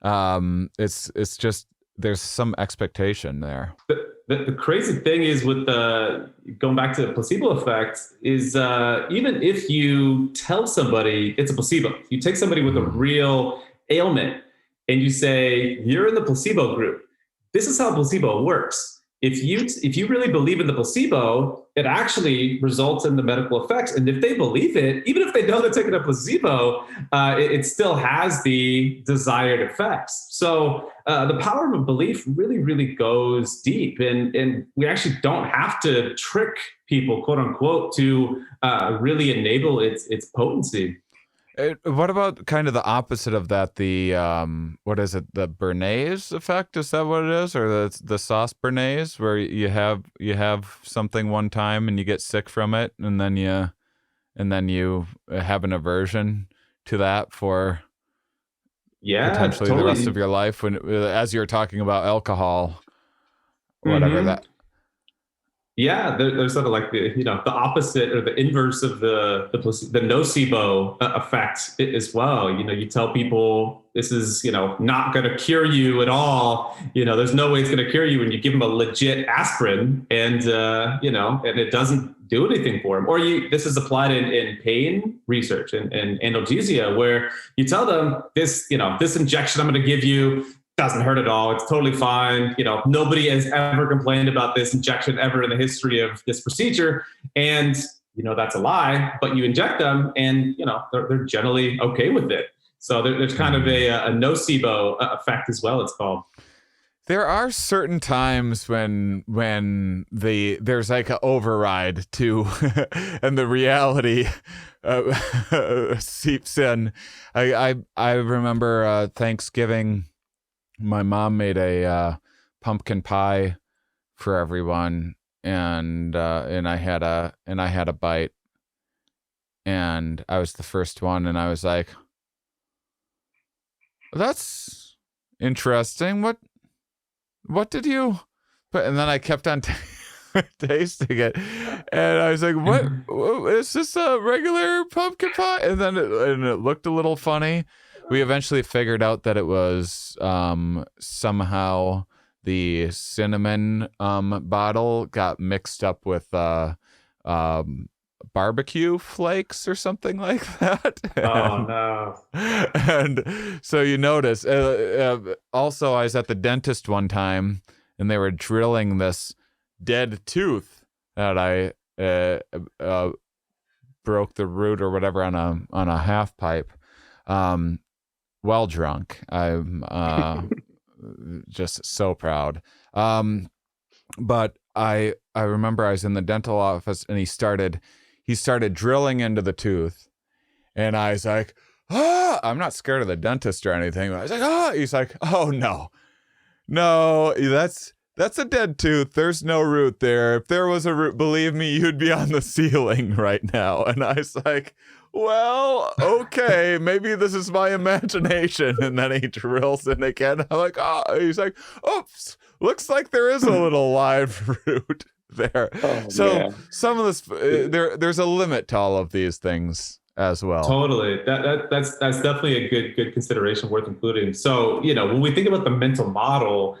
it's just, there's some expectation there. The crazy thing is with going back to the placebo effect is even if you tell somebody it's a placebo, you take somebody with a real ailment and you say, you're in the placebo group. This is how placebo works. If you really believe in the placebo, it actually results in the medical effects. And if they believe it, even if they know they're taking a placebo, it still has the desired effects. So the power of belief really, really goes deep. And we actually don't have to trick people, quote unquote, to really enable its potency. What about kind of the opposite of that? The what is it? The Bernays effect? Is that what it is, or the sauce Bernays, where you have something one time and you get sick from it, and then you have an aversion to that for potentially totally. The rest of your life. When, as you're talking about alcohol, whatever that. Yeah, there's sort of like the opposite or the inverse of the nocebo effect as well. You tell people this is not going to cure you at all. There's no way it's going to cure you, and you give them a legit aspirin, and and it doesn't do anything for them. Or this is applied in pain research and analgesia, where you tell them this injection I'm going to give you doesn't hurt at all. It's totally fine. Nobody has ever complained about this injection ever in the history of this procedure. And, that's a lie, but you inject them and, they're generally okay with it. So there's kind of a nocebo effect as well, it's called. There are certain times when there's like an override to, and the reality seeps in. I remember Thanksgiving. My mom made a pumpkin pie for everyone, and I had a bite, and I was the first one, and I was like, "That's interesting. What did you?" But and then I kept on tasting it, and I was like, "What? Is this a regular pumpkin pie?" And then it looked a little funny. We eventually figured out that it was somehow the cinnamon bottle got mixed up with barbecue flakes or something like that. Oh, no. And so you notice. Also, I was at the dentist one time, and they were drilling this dead tooth that I broke the root or whatever on a half pipe. Well drunk. I'm just so proud. But I remember I was in the dental office, and he started drilling into the tooth, and I was like, "Ah!" I'm not scared of the dentist or anything. But I was like, "Ah!" He's like, "Oh no, that's a dead tooth. There's no root there. If there was a root, believe me, you'd be on the ceiling right now." And I was like, "Well, okay, maybe this is my imagination." And then he drills in again. I'm like, "Oh," he's like, "Oops, looks like there is a little live root there." Oh, so man. some of this, there's a limit to all of these things as well. Totally. That's definitely a good consideration worth including. So, when we think about the mental model,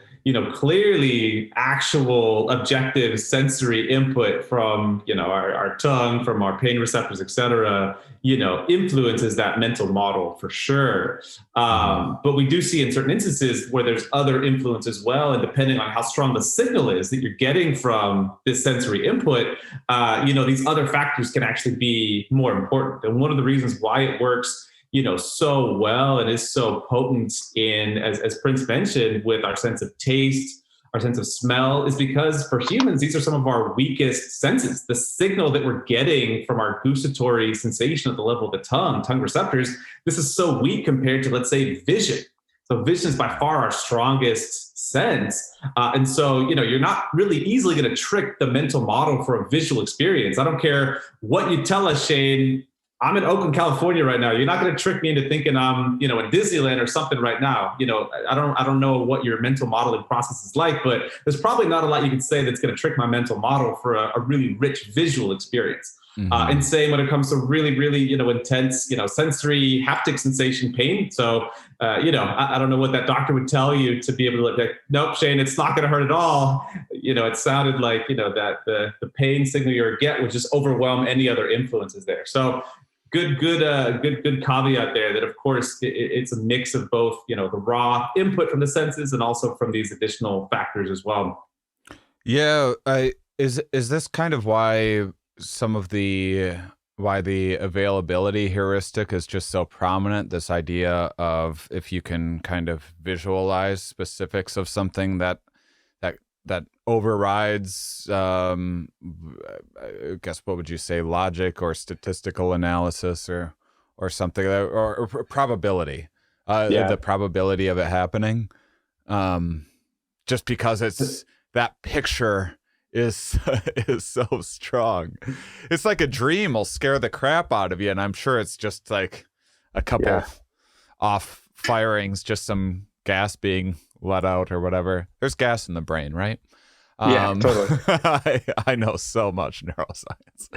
clearly actual objective sensory input from, our tongue, from our pain receptors, et cetera, influences that mental model for sure. But we do see in certain instances where there's other influence as well. And depending on how strong the signal is that you're getting from this sensory input, these other factors can actually be more important. And one of the reasons why it works so well and is so potent in, as Prince mentioned, with our sense of taste, our sense of smell, is because for humans, these are some of our weakest senses. The signal that we're getting from our gustatory sensation at the level of the tongue receptors, this is so weak compared to, let's say, vision. So vision is by far our strongest sense. And so, you're not really easily going to trick the mental model for a visual experience. I don't care what you tell us, Shane. I'm in Oakland, California right now. You're not going to trick me into thinking I'm, in Disneyland or something right now. I don't know what your mental modeling process is like, but there's probably not a lot you can say that's going to trick my mental model for a really rich visual experience. Mm-hmm. And same when it comes to really, really, intense, sensory haptic sensation pain. So, I don't know what that doctor would tell you to be able to look like, nope, Shane, it's not going to hurt at all. It sounded like, that the pain signal you get would just overwhelm any other influences there. So good caveat there that, of course, it's a mix of both, the raw input from the senses and also from these additional factors as well. Yeah. Is this kind of why the availability heuristic is just so prominent? This idea of if you can kind of visualize specifics of something that overrides, I guess, what would you say, logic or statistical analysis or something, or probability, the probability of it happening, just because it's that picture is so strong. It's like a dream will scare the crap out of you, and I'm sure it's just like a couple off firings, just some gas being let out or whatever. There's gas in the brain, right? Yeah, totally. I know so much neuroscience.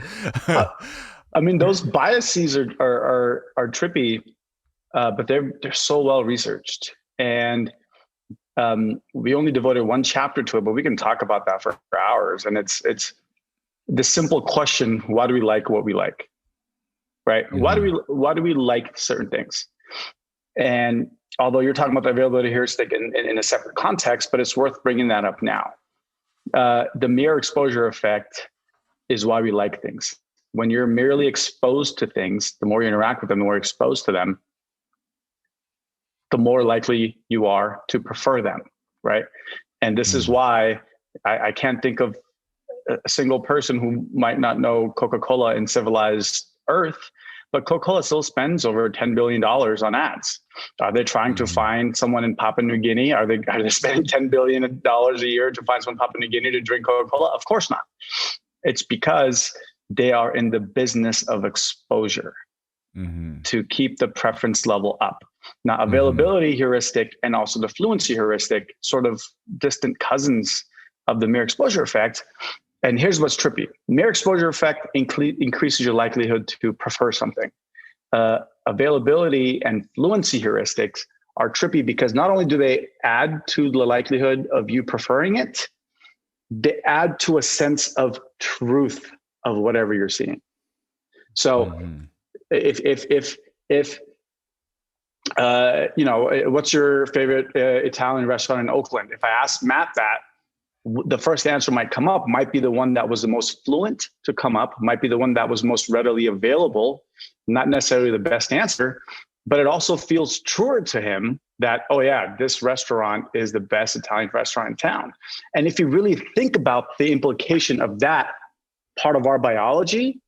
I mean, those biases are trippy, but they're so well researched, and we only devoted one chapter to it, but we can talk about that for hours. And it's the simple question: why do we like what we like? Right? Mm-hmm. Why do we like certain things? And although you're talking about the availability heuristic in a separate context, but it's worth bringing that up now. The mere exposure effect is why we like things. When you're merely exposed to things, the more you interact with them, the more exposed to them, the more likely you are to prefer them, right? And this is why I can't think of a single person who might not know Coca-Cola in civilized Earth, but Coca-Cola still spends over $10 billion on ads. Are they trying to find someone in Papua New Guinea? Are they spending $10 billion a year to find someone in Papua New Guinea to drink Coca-Cola? Of course not. It's because they are in the business of exposure to keep the preference level up. Now, availability heuristic and also the fluency heuristic, sort of distant cousins of the mere exposure effect. And here's what's trippy. Mere exposure effect increases your likelihood to prefer something. Availability and fluency heuristics are trippy because not only do they add to the likelihood of you preferring it, they add to a sense of truth of whatever you're seeing. So if what's your favorite Italian restaurant in Oakland? If I ask Matt that, the first answer might come up, might be the one that was the most fluent to come up, might be the one that was most readily available, not necessarily the best answer, but it also feels truer to him that, oh yeah, this restaurant is the best Italian restaurant in town. And if you really think about the implication of that part of our biology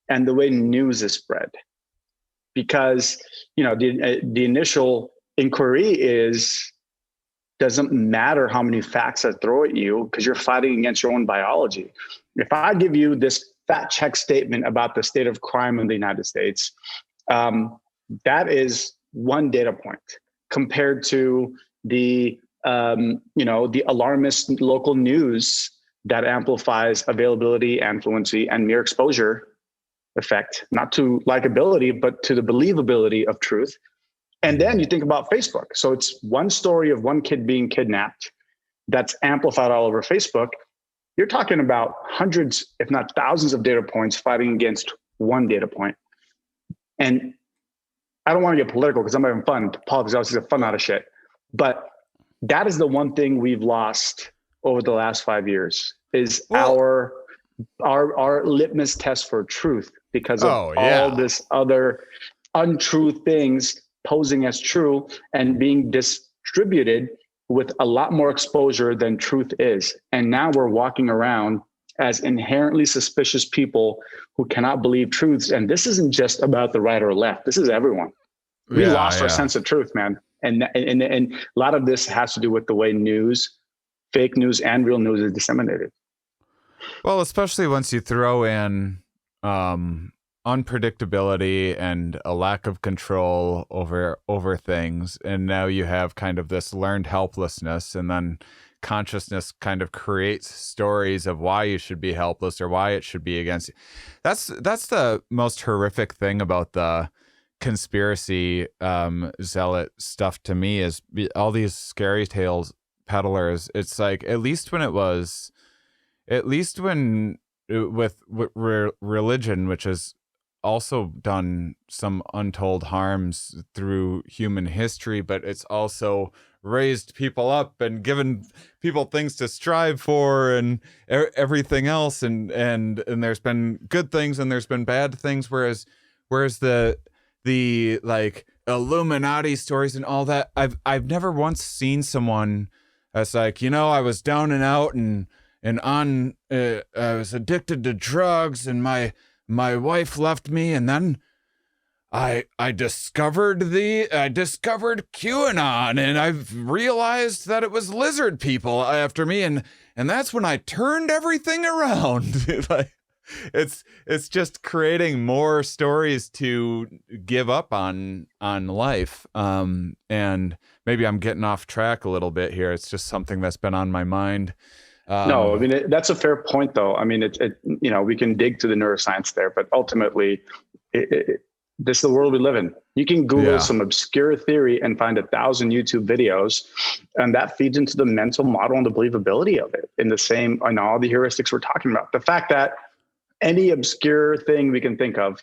and the way news is spread, because, the initial inquiry is, doesn't matter how many facts I throw at you because you're fighting against your own biology. If I give you this fact check statement about the state of crime in the United States, that is one data point compared to the alarmist local news that amplifies availability and fluency and mere exposure effect, not to likability, but to the believability of truth. And then you think about Facebook. So it's one story of one kid being kidnapped that's amplified all over Facebook. You're talking about hundreds, if not thousands of data points fighting against one data point. And I don't want to get political because I'm having fun. Politics obviously is a fun out of shit. But that is the one thing we've lost over the last 5 years is our litmus test for truth because of all this other untrue things posing as true and being distributed with a lot more exposure than truth is. And now we're walking around as inherently suspicious people who cannot believe truths. And this isn't just about the right or left. This is everyone. We lost our sense of truth, man. And a lot of this has to do with the way news, fake news and real news is disseminated. Well, especially once you throw in unpredictability and a lack of control over things, and now you have kind of this learned helplessness, and then consciousness kind of creates stories of why you should be helpless or why it should be against you. That's the most horrific thing about the conspiracy zealot stuff to me is all these scary tales peddlers. It's like at least when with religion, which has also done some untold harms through human history, but it's also raised people up and given people things to strive for and everything else, and there's been good things and there's been bad things, whereas the like Illuminati stories and all that, I've never once seen someone that's like, I was down and out and on I was addicted to drugs and my wife left me, and then I discovered QAnon, and I've realized that it was lizard people after me, and that's when I turned everything around. Like, it's just creating more stories to give up on life. And maybe I'm getting off track a little bit here. It's just something that's been on my mind. No, I mean, that's a fair point, though. I mean, we can dig to the neuroscience there, but ultimately, this is the world we live in. You can Google some obscure theory and find 1,000 YouTube videos, and that feeds into the mental model and the believability of it in all the heuristics we're talking about. The fact that any obscure thing we can think of,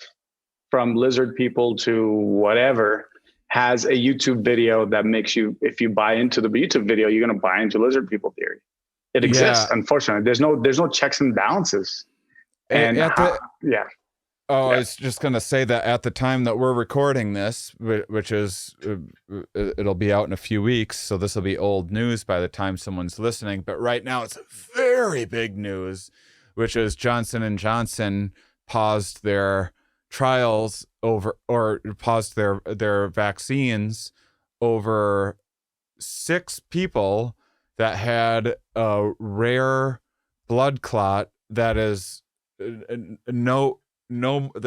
from lizard people to whatever, has a YouTube video that makes you, if you buy into the YouTube video, you're going to buy into lizard people theory. It exists, unfortunately. There's no checks and balances. And I was just going to say that at the time that we're recording this, which is, it'll be out in a few weeks, so this will be old news by the time someone's listening. But right now it's very big news, which is Johnson & Johnson paused their trials paused their vaccines over 6 people that had a rare blood clot that is the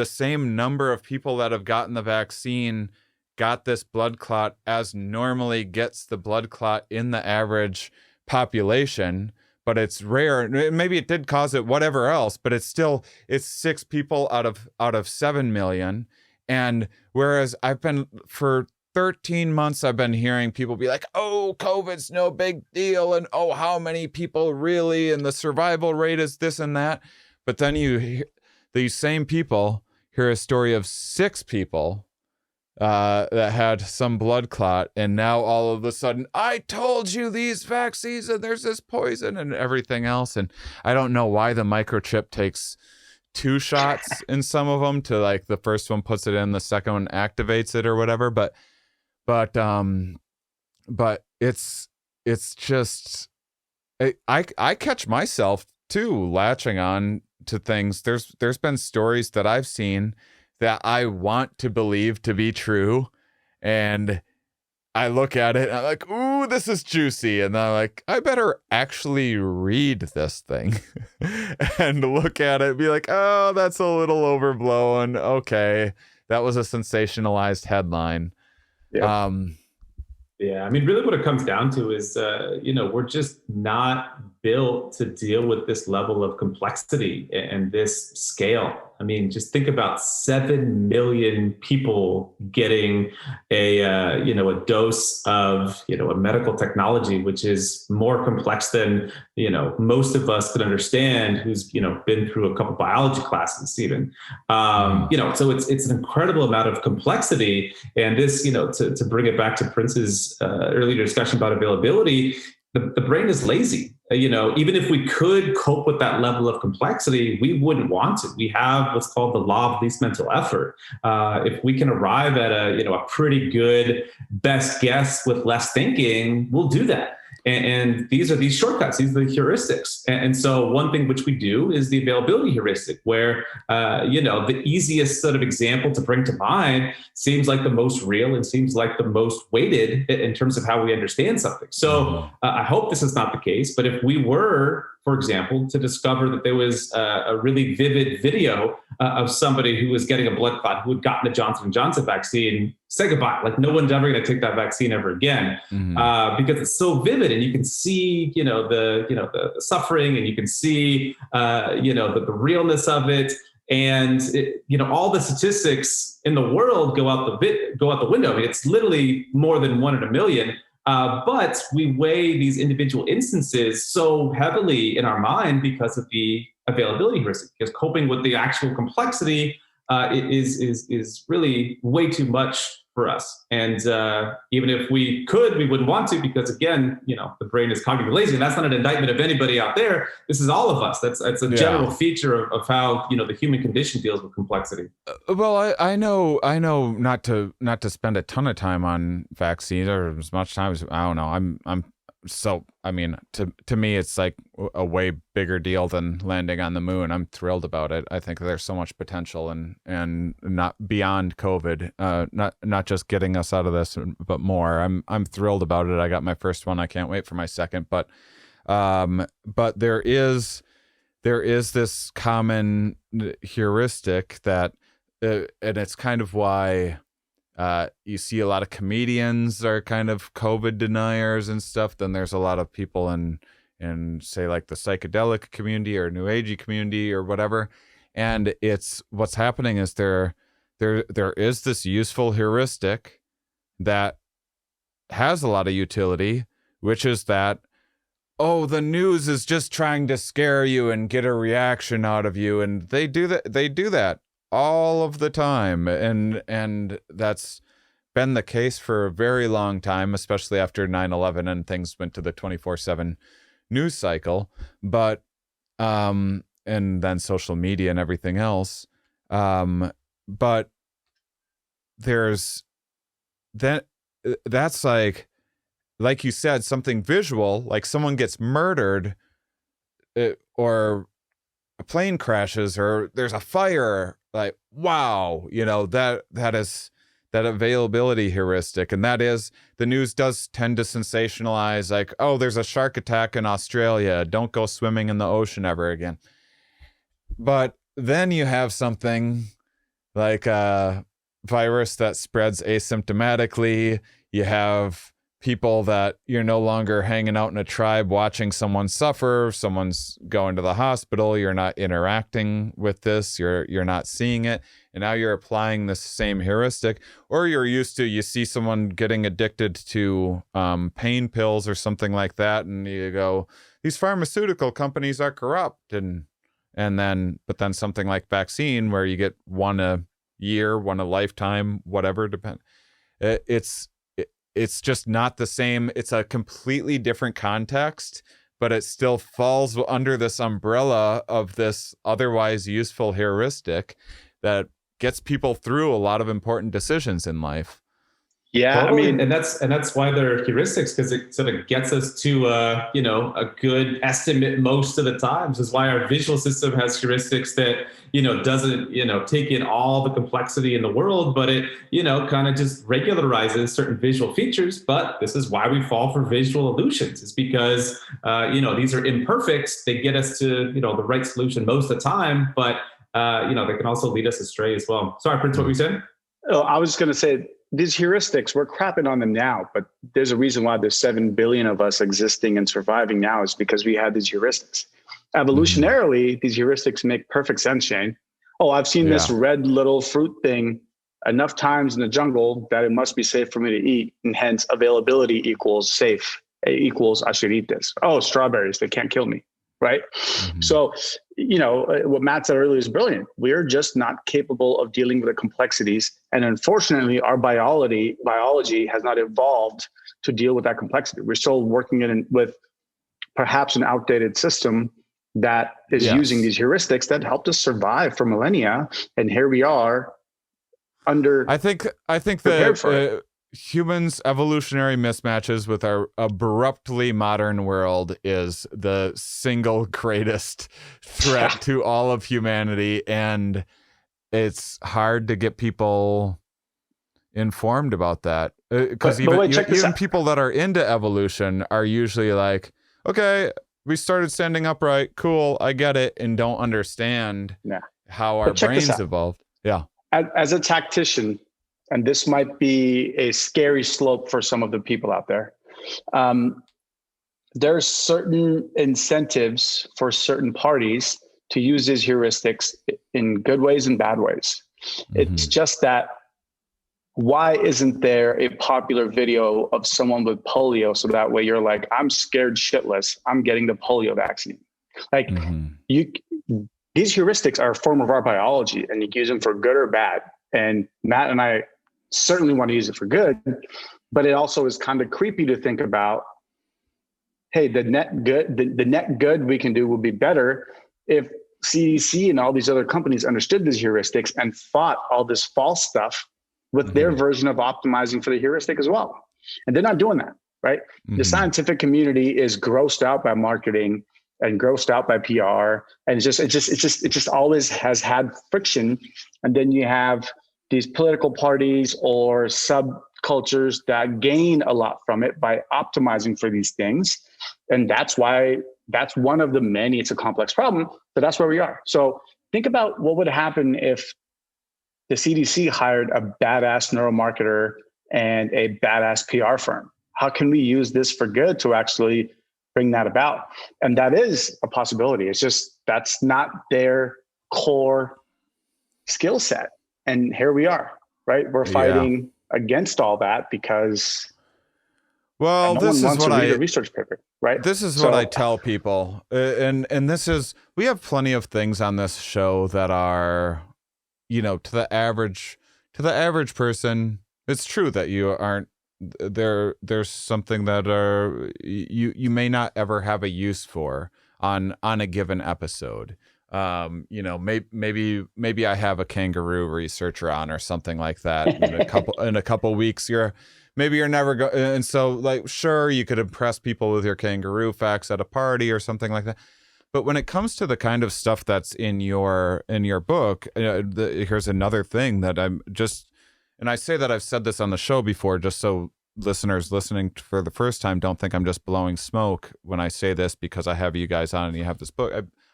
same number of people that have gotten the vaccine got this blood clot as normally gets the blood clot in the average population, but it's rare. Maybe it did cause it, whatever else, but it's 6 people out of 7 million. And whereas for 13 months, I've been hearing people be like, oh, COVID's no big deal. And oh, how many people really? And the survival rate is this and that. But then these same people hear a story of 6 people that had some blood clot. And now all of a sudden, I told you these vaccines and there's this poison and everything else. And I don't know why the microchip takes 2 shots in some of them to, like, the first one puts it in, the second one activates it or whatever. But it's just, I catch myself too latching on to things. There's been stories that I've seen that I want to believe to be true, and I look at it and I'm like, ooh, this is juicy, and then I'm like, I better actually read this thing and look at it and be like, oh, that's a little overblown. Okay, that was a sensationalized headline. Yep. Yeah, I mean, really what it comes down to is, we're just not built to deal with this level of complexity and this scale. I mean, just think about 7 million people getting a dose of, a medical technology, which is more complex than, most of us could understand, who's, been through a couple biology classes even. So it's an incredible amount of complexity. And this, to bring it back to Prince's earlier discussion about availability, the brain is lazy. Even if we could cope with that level of complexity, we wouldn't want to. We have what's called the law of least mental effort. If we can arrive at a pretty good best guess with less thinking, we'll do that. And these are these shortcuts, these are the heuristics. And so one thing which we do is the availability heuristic, where, the easiest sort of example to bring to mind seems like the most real and seems like the most weighted in terms of how we understand something. So I hope this is not the case, but if we were, for example, to discover that there was a really vivid video of somebody who was getting a blood clot, who had gotten the Johnson & Johnson vaccine, say goodbye. Like, no one's ever going to take that vaccine ever again, because it's so vivid, and you can see, the suffering, and you can see, the realness of it, and all the statistics in the world go out the window. I mean, it's literally more than 1 in a million. But we weigh these individual instances so heavily in our mind because of the availability heuristic, because coping with the actual complexity is really way too much for us. And even if we could, we wouldn't want to, because again, the brain is cognitively lazy, and that's not an indictment of anybody out there. This is all of us. That's a general feature of how the human condition deals with complexity. Well, I know not to spend a ton of time on vaccines, or as much time as, I don't know. So, I mean, to me, it's like a way bigger deal than landing on the moon. I'm thrilled about it. I think there's so much potential, and not beyond COVID, not just getting us out of this, but more. I'm thrilled about it. I got my first one. I can't wait for my second. But there is this common heuristic that, and it's kind of why. You see a lot of comedians are kind of COVID deniers and stuff. Then there's a lot of people in in say like the psychedelic community or new agey community or whatever. And it's what's happening is there is this useful heuristic that has a lot of utility, which is that, oh, the news is just trying to scare you and get a reaction out of you. And they do that all of the time. And that's been the case for a very long time, especially after 9/11 and things went to the 24/7 news cycle. But, and then social media and everything else. But there's that's like you said, something visual, like someone gets murdered, or a plane crashes, or there's a fire. Like, wow, that is that availability heuristic, and that is the news does tend to sensationalize, like, oh, there's a shark attack in Australia, don't go swimming in the ocean ever again. But then you have something like a virus that spreads asymptomatically. You have people that you're no longer hanging out in a tribe watching someone suffer. Someone's going to the hospital. You're not interacting with this. You're not seeing it. And now you're applying this same heuristic. Or you see someone getting addicted to pain pills or something like that. And you go, these pharmaceutical companies are corrupt. But then something like vaccine, where you get one a year, one a lifetime, whatever, it's just not the same. It's a completely different context, but it still falls under this umbrella of this otherwise useful heuristic that gets people through a lot of important decisions in life. Yeah, totally. I mean, and that's why they're heuristics, because it sort of gets us to a good estimate most of the times. This is why our visual system has heuristics that doesn't take in all the complexity in the world, but it kind of just regularizes certain visual features. But this is why we fall for visual illusions. It's because these are imperfect. They get us to the right solution most of the time, but they can also lead us astray as well. Sorry, Prince, what were you saying? Oh, I was just going to say, these heuristics, we're crapping on them now, but there's a reason why there's 7 billion of us existing and surviving now, is because we had these heuristics. Evolutionarily, these heuristics make perfect sense, Shane. Oh, I've seen this red little fruit thing enough times in the jungle that it must be safe for me to eat. And hence availability equals safe, equals I should eat this. Oh, strawberries, they can't kill me. Right. Mm-hmm. So, what Matt said earlier is brilliant. We're just not capable of dealing with the complexities. And unfortunately, our biology has not evolved to deal with that complexity. We're still working with perhaps an outdated system that is using these heuristics that helped us survive for millennia. And here we are I think that humans' evolutionary mismatches with our abruptly modern world is the single greatest threat to all of humanity, and it's hard to get people informed about that, because even people that are into evolution are usually like, okay, we started standing upright, cool, I get it, and don't understand how our brains evolved. As a tactician, and this might be a scary slope for some of the people out there, there's certain incentives for certain parties to use these heuristics in good ways and bad ways. Mm-hmm. It's just that, why isn't there a popular video of someone with polio, so that way you're like, I'm scared shitless, I'm getting the polio vaccine? Like, these heuristics are a form of our biology, and you can use them for good or bad. And Matt and I certainly want to use it for good, but it also is kind of creepy to think about, hey, the net good we can do will be better if CDC and all these other companies understood these heuristics and fought all this false stuff with their version of optimizing for the heuristic as well. And they're not doing that, right? Mm-hmm. The scientific community is grossed out by marketing and grossed out by PR. And it just always has had friction. And then you have these political parties or subcultures that gain a lot from it by optimizing for these things. And that's one of the many, it's a complex problem, but that's where we are. So think about what would happen if the CDC hired a badass neuromarketer and a badass PR firm. How can we use this for good to actually bring that about. And that is a possibility. It's just, that's not their core skill set. And here we are, right? We're fighting against all that because well, no this one is wants what to read a research paper, right? This is what I tell people. And this is, we have plenty of things on this show that are, you know, to the average person, it's true that you aren't there's something that you may not ever have a use for on a given episode. You know, maybe I have a kangaroo researcher on or something like that. In a couple weeks, you're never and so, like, sure, you could impress people with your kangaroo facts at a party or something like that. But when it comes to the kind of stuff that's in your book, here's another thing that I'm just, and I say that I've said this on the show before, just so listeners listening for the first time don't think I'm just blowing smoke when I say this, because I have you guys on and you have this book.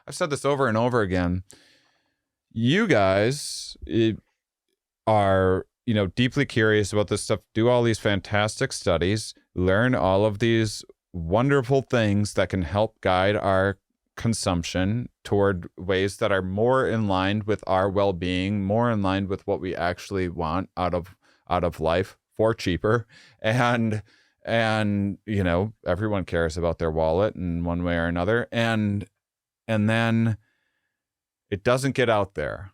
I've said this over and over again. You guys are, you know, deeply curious about this stuff, do all these fantastic studies, learn all of these wonderful things that can help guide our consumption toward ways that are more in line with our well-being, more in line with what we actually want out of life for cheaper. And you know, everyone cares about their wallet in one way or another. And then it doesn't get out there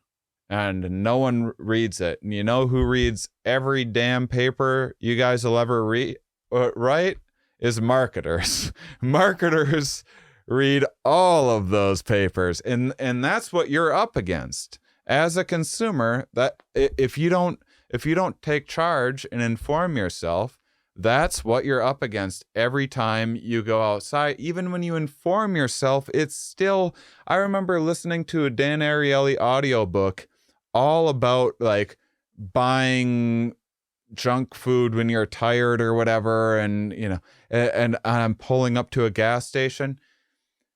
and no one reads it. And you know who reads every damn paper you guys will ever read, right? Is marketers. Marketers read all of those papers. And that's what you're up against as a consumer, that if you don't take charge and inform yourself, that's what you're up against every time you go outside. Even when you inform yourself, it's still, I remember listening to a Dan Ariely audiobook all about, like, buying junk food when you're tired or whatever. And, you know, and I'm pulling up to a gas station.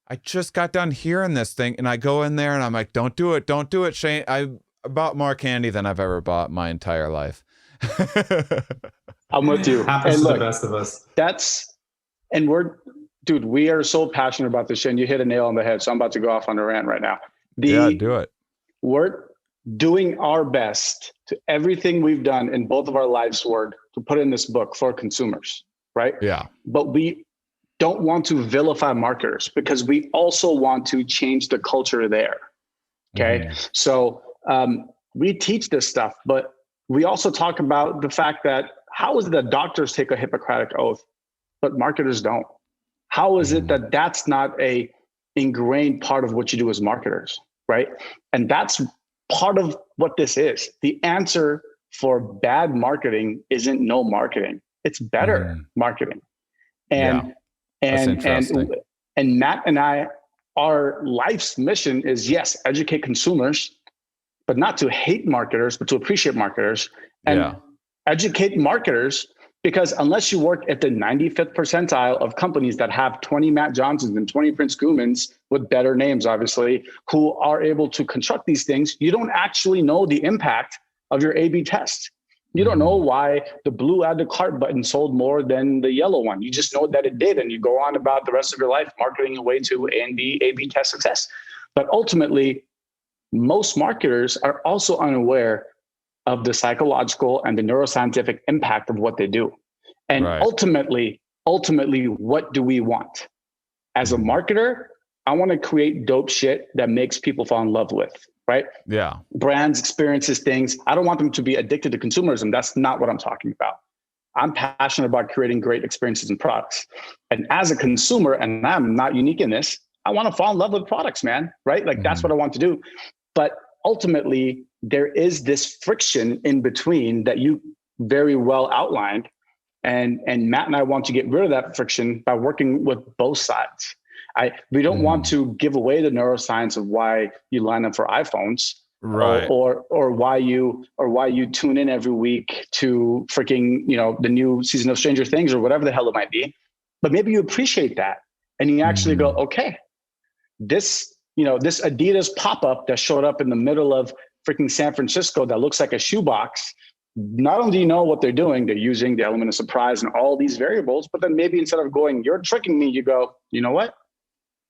I just got done hearing this thing, and I go in there and I'm like, don't do it, Shane. I bought more candy than I've ever bought my entire life. I'm with you. Happens to the best of us. We are so passionate about this shit, and you hit a nail on the head. So I'm about to go off on a rant right now. Yeah, do it. We're doing our best to everything we've done in both of our lives' work to put in this book for consumers, right? Yeah. But we don't want to vilify marketers, because we also want to change the culture there. Okay. Mm-hmm. So we teach this stuff, but we also talk about the fact that how is it that doctors take a Hippocratic oath, but marketers don't? How is it that that's not a ingrained part of what you do as marketers, right? And that's part of what this is. The answer for bad marketing isn't no marketing. It's better marketing. And Matt and I, our life's mission is, yes, educate consumers, but not to hate marketers, but to appreciate marketers. And educate marketers, because unless you work at the 95th percentile of companies that have 20 Matt Johnsons and 20 Prince Kumans with better names, obviously, who are able to construct these things, you don't actually know the impact of your A/B test. You don't know why the blue add to cart button sold more than the yellow one. You just know that it did, and you go on about the rest of your life marketing your way to A and B A/B test success. But ultimately, most marketers are also unaware of the psychological and the neuroscientific impact of what they do. And ultimately, what do we want? As a marketer, I want to create dope shit that makes people fall in love with, right? Yeah. Brands, experiences, things. I don't want them to be addicted to consumerism. That's not what I'm talking about. I'm passionate about creating great experiences and products. And as a consumer, and I'm not unique in this, I want to fall in love with products, man, right? Like that's what I want to do. But ultimately, there is this friction in between that you very well outlined. And Matt and I want to get rid of that friction by working with both sides. We don't want to give away the neuroscience of why you line up for iPhones, right? Or why you tune in every week to freaking, you know, the new season of Stranger Things or whatever the hell it might be. But maybe you appreciate that, and you actually go, okay, this Adidas pop-up that showed up in the middle of freaking San Francisco that looks like a shoebox not only do you know what they're doing, they're using the element of surprise and all these variables, but then maybe instead of going, you're tricking me, you go, you know what?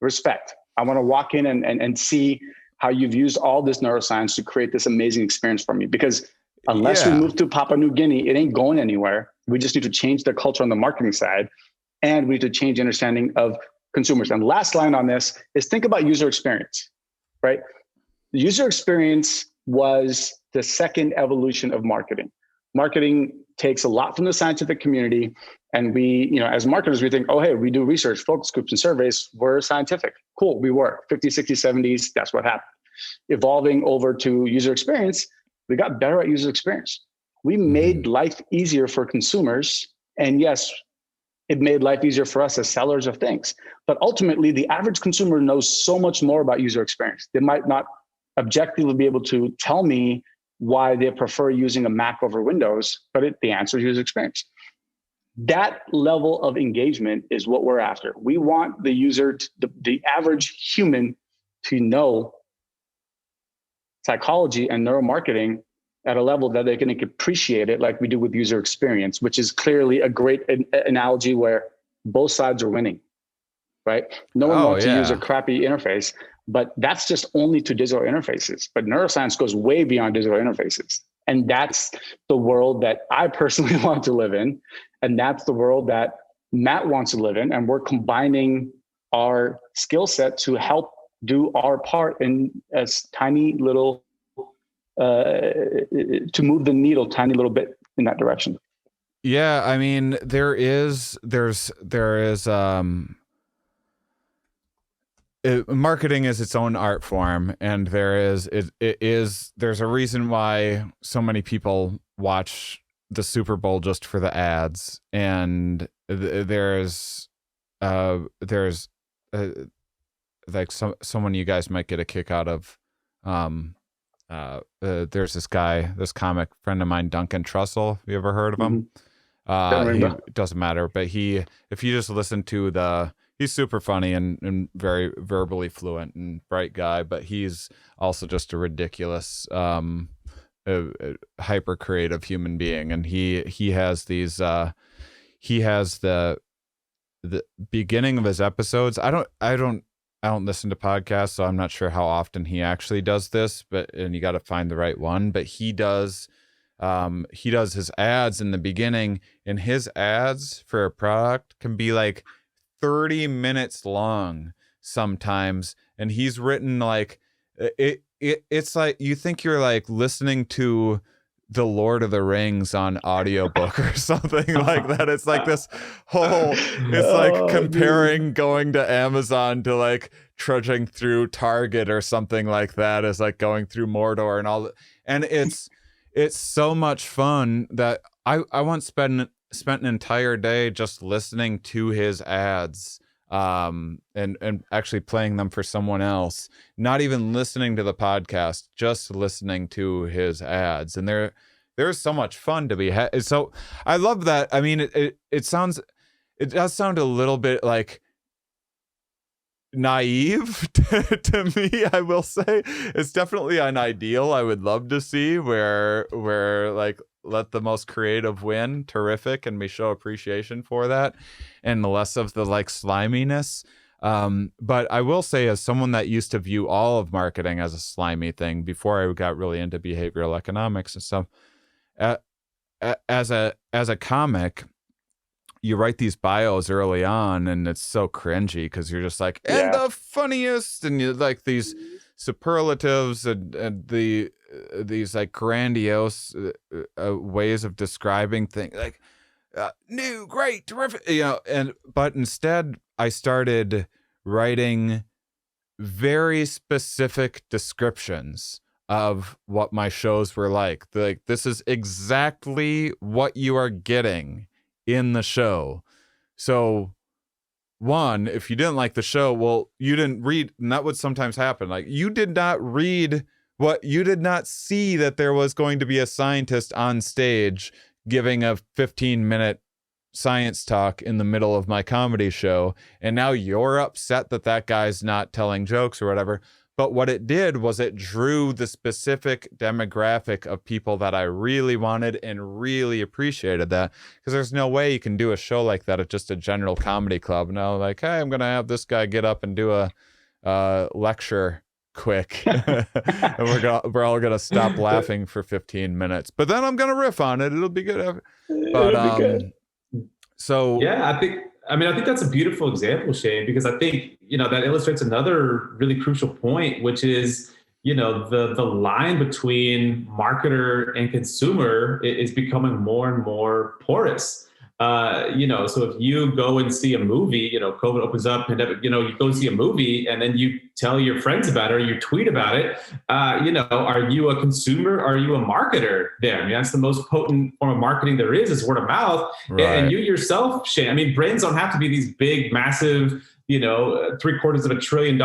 Respect. I want to walk in and see how you've used all this neuroscience to create this amazing experience for me. Because unless we move to Papua New Guinea, it ain't going anywhere. We just need to change the culture on the marketing side, and we need to change the understanding of consumers. And last line on this is think about user experience, right? The user experience was the second evolution of marketing. Marketing takes a lot from the scientific community. And we, as marketers, we think, oh, hey, we do research, focus groups, and surveys. We're scientific. Cool, we were. 50s, 60s, 70s, that's what happened. Evolving over to user experience, we got better at user experience. We made life easier for consumers. And yes, it made life easier for us as sellers of things. But ultimately, the average consumer knows so much more about user experience. They might not objectively be able to tell me why they prefer using a Mac over Windows, but the answer is user experience. That level of engagement is what we're after. We want the user, the average human, to know psychology and neuromarketing at a level that they can appreciate it like we do with user experience, which is clearly a great analogy where both sides are winning, right? No one wants to use a crappy interface, but that's just only to digital interfaces. But neuroscience goes way beyond digital interfaces. And that's the world that I personally want to live in. And that's the world that Matt wants to live in. And we're combining our skill set to help do our part in a tiny little, to move the needle tiny little bit in that direction. Yeah, I mean, marketing is its own art form, and there's a reason why so many people watch the Super Bowl just for the ads, and there's like someone you guys might get a kick out of. There's this comic friend of mine, Duncan Trussell. Have you ever heard of him? It doesn't matter, but if you just listen to he's super funny and very verbally fluent and bright guy, but he's also just a ridiculous, hyper creative human being. And he has these, he has the beginning of his episodes. I don't listen to podcasts, so I'm not sure how often he actually does this, and you got to find the right one, but he does his ads in the beginning, and his ads for a product can be like 30 minutes long sometimes, and he's written like it's like you think you're like listening to the Lord of the Rings on audiobook or something like that. It's like this whole, it's like comparing going to Amazon to like trudging through Target or something like that, as like going through Mordor and all. And it's so much fun that I once spent an entire day just listening to his ads, and actually playing them for someone else, not even listening to the podcast, just listening to his ads. And there's so much fun to be had. So I love that. I mean, it does sound a little bit like naive to me, I will say. It's definitely an ideal I would love to see where like, let the most creative win. Terrific. And we show appreciation for that, and less of the like sliminess. But I will say, as someone that used to view all of marketing as a slimy thing before I got really into behavioral economics and stuff, as a comic, you write these bios early on, and it's so cringy because you're just like, and the funniest, and you like these superlatives and these like grandiose ways of describing things, like new, great, terrific, but instead I started writing very specific descriptions of what my shows were like. This is exactly what you are getting in the show. So one, if you didn't like the show, well, you didn't read, and that would sometimes happen. Like, you did not read you did not see that there was going to be a scientist on stage giving a 15-minute science talk in the middle of my comedy show. And now you're upset that guy's not telling jokes or whatever. But what it did was it drew the specific demographic of people that I really wanted and really appreciated that. Because there's no way you can do a show like that at just a general comedy club. No, like, hey, I'm going to have this guy get up and do a lecture quick. And we're all going to stop laughing for 15 minutes. But then I'm going to riff on it. It'll be good. But, It'll be good. So yeah, I think that's a beautiful example, Shane, because I think, that illustrates another really crucial point, which is, the line between marketer and consumer is becoming more and more porous. So if you go and see a movie, COVID opens up, pandemic, you go see a movie and then you tell your friends about it or you tweet about it, are you a consumer? Or are you a marketer there? I mean, that's the most potent form of marketing there is word of mouth. Right. And you yourself, Shane, I mean, brands don't have to be these big, massive, $750 billion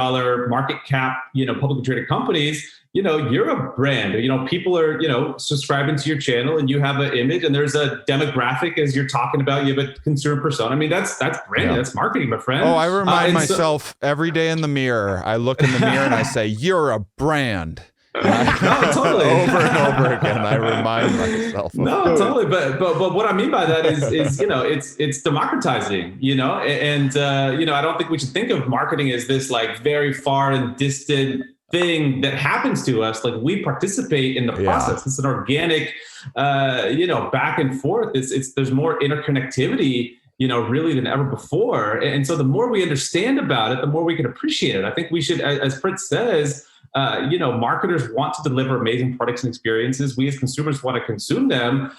market cap, publicly traded companies. You're a brand, people are, subscribing to your channel and you have an image and there's a demographic as you're talking about, you have a consumer persona. I mean, that's branding, that's marketing, my friend. Oh, I remind myself every day in the mirror. I look in the mirror and I say, you're a brand. No, totally. Over and over again, I remind myself. No, totally. But what I mean by that is it's democratizing, and I don't think we should think of marketing as this like very far and distant thing that happens to us. Like we participate in the process. It's an organic, back and forth. There's more interconnectivity, really than ever before. And so the more we understand about it, the more we can appreciate it. I think we should, as Fritz says, marketers want to deliver amazing products and experiences. We as consumers want to consume them.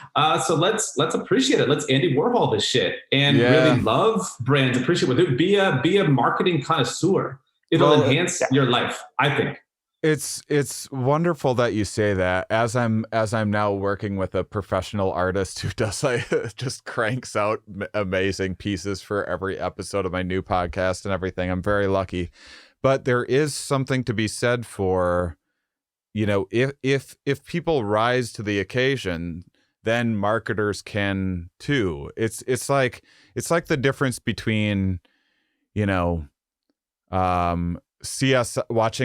So let's appreciate it. Let's Andy Warhol this shit and really love brands. Appreciate it. Be a marketing connoisseur. It'll enhance your life, I think. It's wonderful that you say that. As I'm now working with a professional artist who does just cranks out amazing pieces for every episode of my new podcast and everything. I'm very lucky. But there is something to be said for, if people rise to the occasion, then marketers can too. It's like the difference between, watching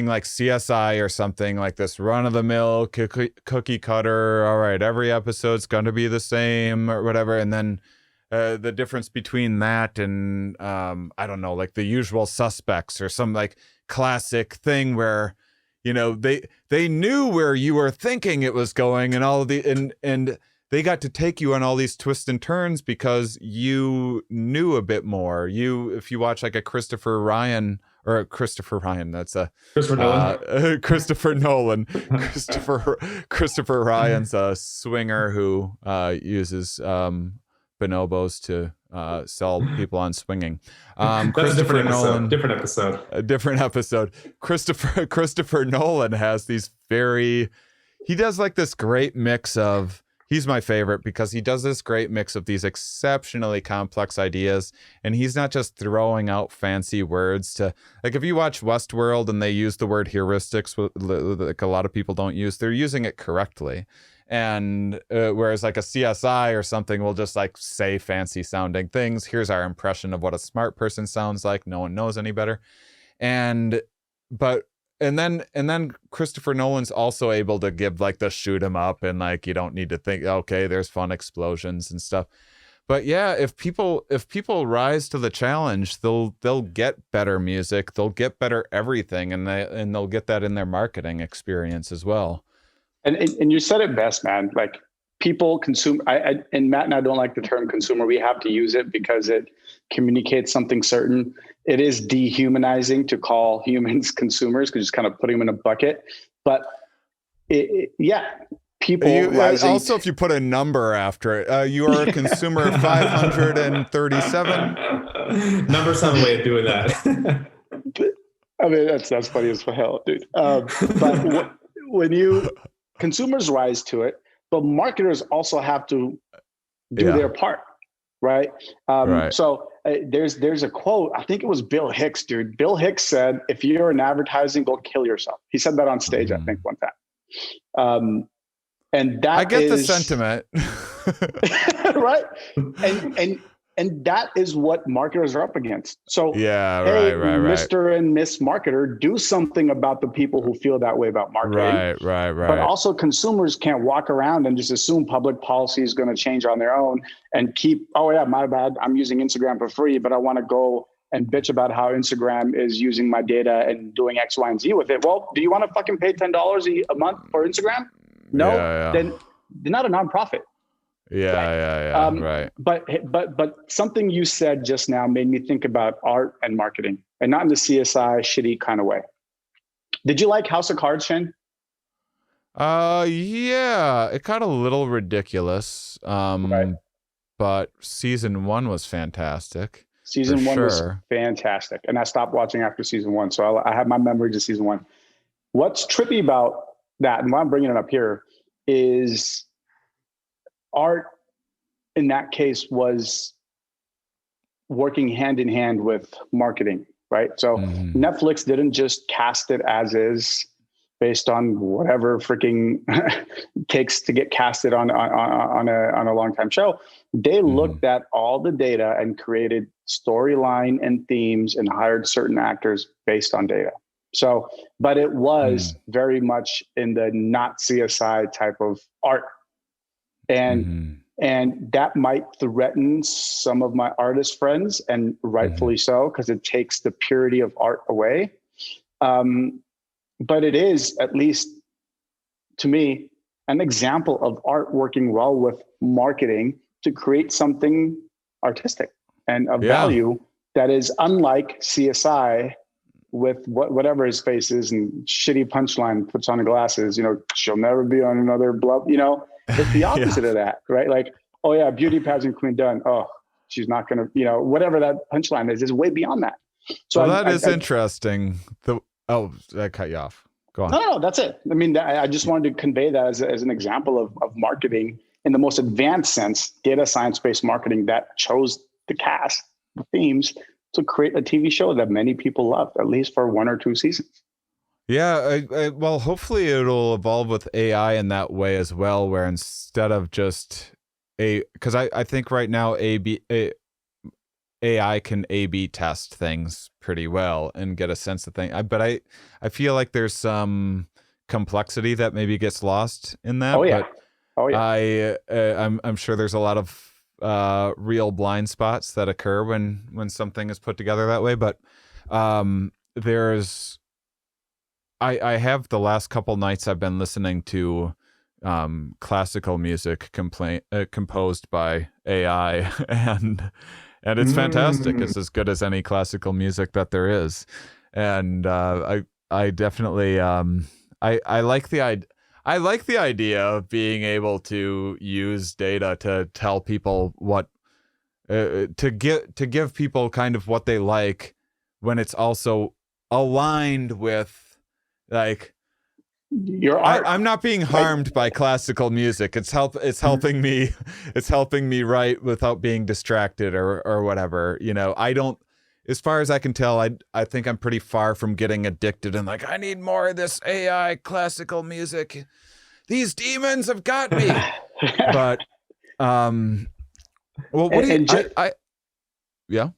like CSI or something like this run of the mill cookie cutter. All right, every episode's going to be the same or whatever, and then. The difference between that and I don't know, like The Usual Suspects or some like classic thing where they knew where you were thinking it was going and all of the and they got to take you on all these twists and turns because you knew a bit more. If you watch like a Christopher Nolan. Christopher Nolan. Christopher Ryan's a swinger who uses bonobos to sell people on swinging. Christopher Nolan, different episode. A different episode. Christopher Nolan has these he does like this great mix of, he's my favorite because he does this great mix of these exceptionally complex ideas. And he's not just throwing out fancy words to, like if you watch Westworld and they use the word heuristics, like a lot of people don't use, they're using it correctly. And whereas like a CSI or something will just like say fancy sounding things. Here's our impression of what a smart person sounds like. No one knows any better. And then Christopher Nolan's also able to give like the shoot 'em up and like you don't need to think, okay, there's fun explosions and stuff. But yeah, if people rise to the challenge, they'll get better music, they'll get better everything, and they'll get that in their marketing experience as well. And you said it best, man. Like people consume. And Matt and I don't like the term consumer. We have to use it because it communicates something certain. It is dehumanizing to call humans consumers because it's kind of putting them in a bucket. But people. Also, if you put a number after it, you are a consumer of 537. Numbers have a way of doing that. I mean, that's funny as hell, dude. But when consumers rise to it, but marketers also have to do their part, right? Right. So there's a quote. I think it was Bill Hicks, dude. Bill Hicks said, "If you're in advertising, go kill yourself." He said that on stage, I think, one time. And that I get the sentiment, right? And that is what marketers are up against. So, yeah, hey, right. Mr. and Miss Marketer, do something about the people who feel that way about marketing. Right. But also, consumers can't walk around and just assume public policy is going to change on their own and keep, oh, yeah, my bad, I'm using Instagram for free, but I want to go and bitch about how Instagram is using my data and doing X, Y, and Z with it. Well, do you want to fucking pay $10 a month for Instagram? No, then they're not a nonprofit. Right. But something you said just now made me think about art and marketing, and not in the CSI shitty kind of way. Did you like House of Cards, Shane? Yeah, it got a little ridiculous. Right. But season 1 was fantastic. Season 1 was fantastic, and I stopped watching after season 1, so I have my memories of season 1. What's trippy about that, and why I'm bringing it up here, is art in that case was working hand in hand with marketing, right? So Netflix didn't just cast it as is based on whatever freaking takes to get casted on a long time show. They looked at all the data and created storyline and themes and hired certain actors based on data. So, but it was very much in the not CSI type of art. And that might threaten some of my artist friends, and rightfully so, because it takes the purity of art away. But it is, at least to me, an example of art working well with marketing to create something artistic and of value that is unlike CSI with whatever his face is and shitty punchline, puts on the glasses, she'll never be on another blub, it's the opposite of that, right? Like, oh yeah, beauty pageant queen done. Oh, she's not going to, whatever that punchline is way beyond that. So that is interesting. I cut you off. Go on. No, that's it. I mean, I just wanted to convey that as an example of marketing in the most advanced sense, data science-based marketing that chose the cast, the themes, to create a TV show that many people loved, at least for 1 or 2 seasons. Yeah, well, hopefully it'll evolve with AI in that way as well, where instead of just because I think right now AI can A/B test things pretty well and get a sense of things. But I feel like there's some complexity that maybe gets lost in that. I'm sure there's a lot of real blind spots that occur when something is put together that way. But I have the last couple nights I've been listening to classical music composed by AI, and it's fantastic. It's as good as any classical music that there is, and I definitely I like the idea of being able to use data to tell people what to give people kind of what they like when it's also aligned with. Like, your art. I'm not being harmed by classical music. It's helping me. It's helping me write without being distracted or whatever. I don't. As far as I can tell, I think I'm pretty far from getting addicted and like I need more of this AI classical music. These demons have got me. But well, what do you? Yeah.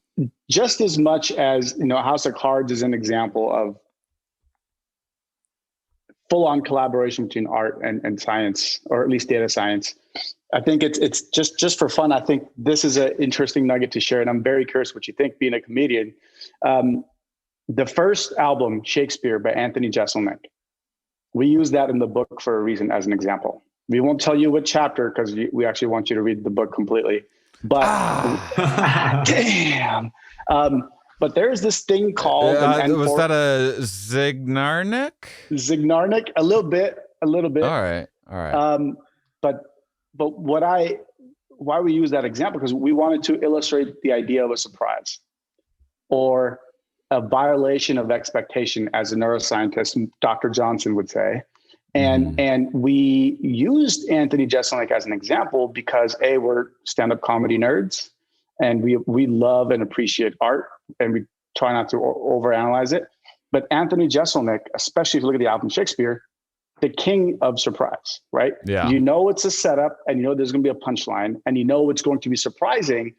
Just as much as House of Cards is an example of full-on collaboration between art and science, or at least data science. I think it's just for fun. I think this is an interesting nugget to share, and I'm very curious what you think, being a comedian. The first album, Shakespeare, by Anthony Jeselnik, we use that in the book for a reason as an example. We won't tell you what chapter because we actually want you to read the book completely. But damn. But there's this thing called was that a Zygarnik? Zygarnik, a little bit. All right. But why we use that example, because we wanted to illustrate the idea of a surprise or a violation of expectation, as a neuroscientist, Dr. Johnson would say. And we used Anthony Jeselnik as an example because we're stand-up comedy nerds, and we love and appreciate art, and we try not to overanalyze it. But Anthony Jeselnik, especially if you look at the album Shakespeare, the king of surprise, right? Yeah. It's a setup, and there's going to be a punchline, and it's going to be surprising.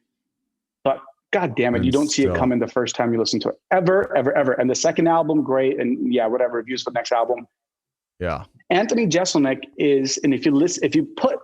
God damn it, you don't see it coming the first time you listen to it. Ever, ever, ever. And the second album, great. And yeah, whatever, reviews for the next album. Yeah. Anthony Jeselnik is, and if you put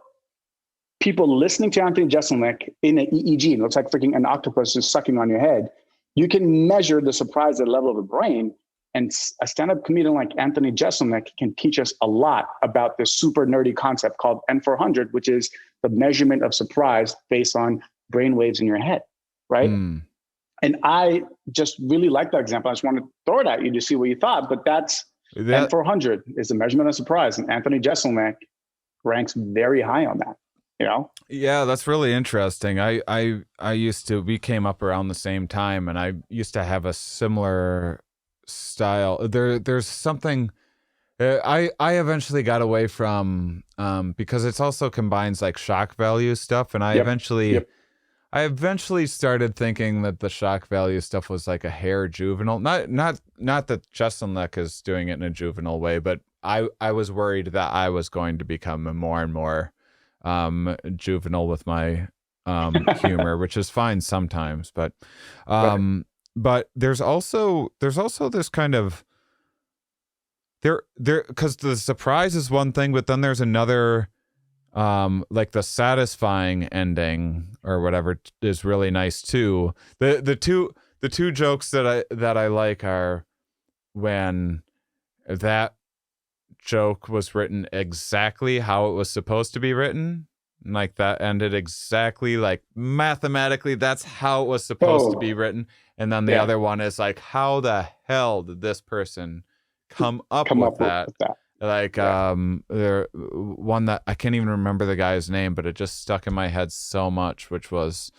people listening to Anthony Jeselnik in an EEG, it looks like freaking an octopus is sucking on your head, you can measure the surprise at the level of the brain. And a stand-up comedian like Anthony Jeselnik can teach us a lot about this super nerdy concept called N400, which is the measurement of surprise based on brain waves in your head. Right. And I just really like that example. I just want to throw it at you to see what you thought. But that's N400 is the measurement of surprise. And Anthony Jeselnik ranks very high on that, you know? Yeah, that's really interesting. We came up around the same time, and I used to have a similar style. There's something I eventually got away from because it's also combines like shock value stuff. And I eventually started thinking that the shock value stuff was like a hair juvenile. Not that Jeselnik is doing it in a juvenile way, but I was worried that I was going to become more and more juvenile with my humor, which is fine sometimes. But but there's also this kind of there because the surprise is one thing, but then there's another. Like the satisfying ending or whatever is really nice too. The two jokes that I like are when that joke was written exactly how it was supposed to be written, like that ended exactly like mathematically that's how it was supposed to be written, and then the other one is like, how the hell did this person come up with that? Like there one that I can't even remember the guy's name, but it just stuck in my head so much, which was,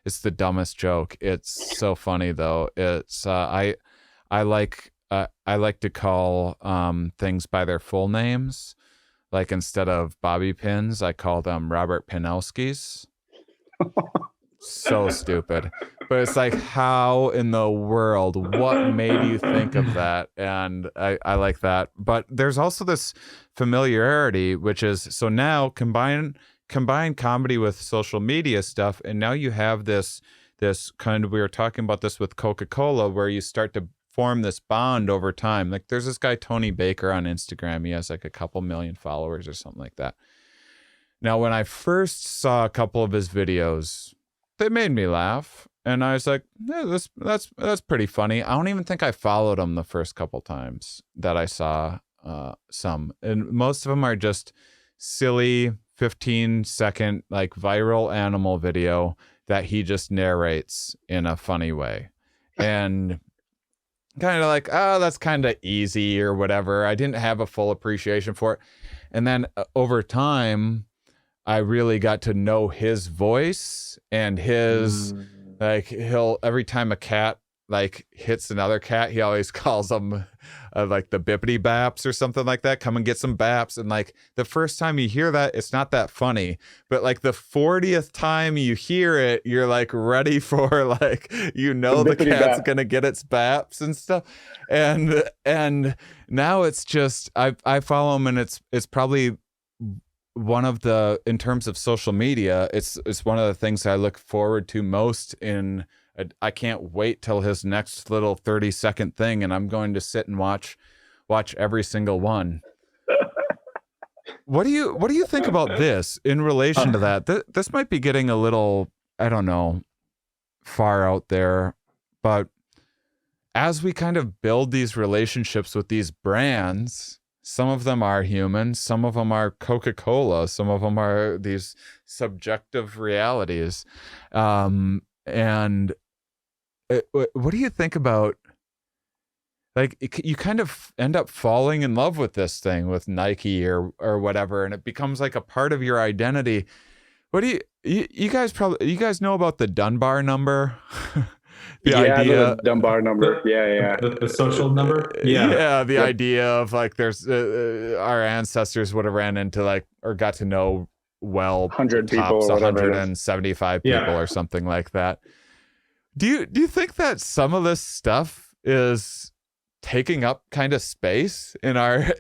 it's the dumbest joke. It's so funny though. It's I like to call things by their full names. Like instead of bobby pins, I call them Robert Pinowskis. So stupid. But it's like, how in the world, what made you think of that? And I like that. But there's also this familiarity, which is, so now combine comedy with social media stuff, and now you have this kind of, we were talking about this with Coca-Cola, where you start to form this bond over time. Like there's this guy Tony Baker on Instagram. He has like a couple million followers or something like that. Now, when I first saw a couple of his videos, they made me laugh, and I was like, yeah, that's pretty funny. I don't even think I followed him the first couple times that I saw some, and most of them are just silly 15-second like viral animal video that he just narrates in a funny way, and kind of like, oh, that's kind of easy or whatever. I didn't have a full appreciation for it, and then over time, I really got to know his voice and his like, he'll, every time a cat like hits another cat, he always calls them like the bippity baps or something like that. Come and get some baps. And like the first time you hear that, it's not that funny, but like the 40th time you hear it, you're like ready for like, you know, the cat's gonna get its baps and stuff. And now it's just, I follow him, and it's probably one of the, in terms of social media, it's one of the things I look forward to most. I can't wait till his next little 30-second thing, and I'm going to sit and watch every single one. What do you think about this in relation to that? This might be getting a little, I don't know, far out there, but as we kind of build these relationships with these brands, some of them are human, some of them are Coca-Cola, some of them are these subjective realities. And what do you think about, like, you kind of end up falling in love with this thing, with Nike or whatever, and it becomes like a part of your identity. What do you guys know about the Dunbar number? The idea, the Dunbar number. Yeah. The social number. The idea of like, there's our ancestors would have ran into like, or got to know 100 people, 175 people or something like that. Do you think that some of this stuff is taking up kind of space in our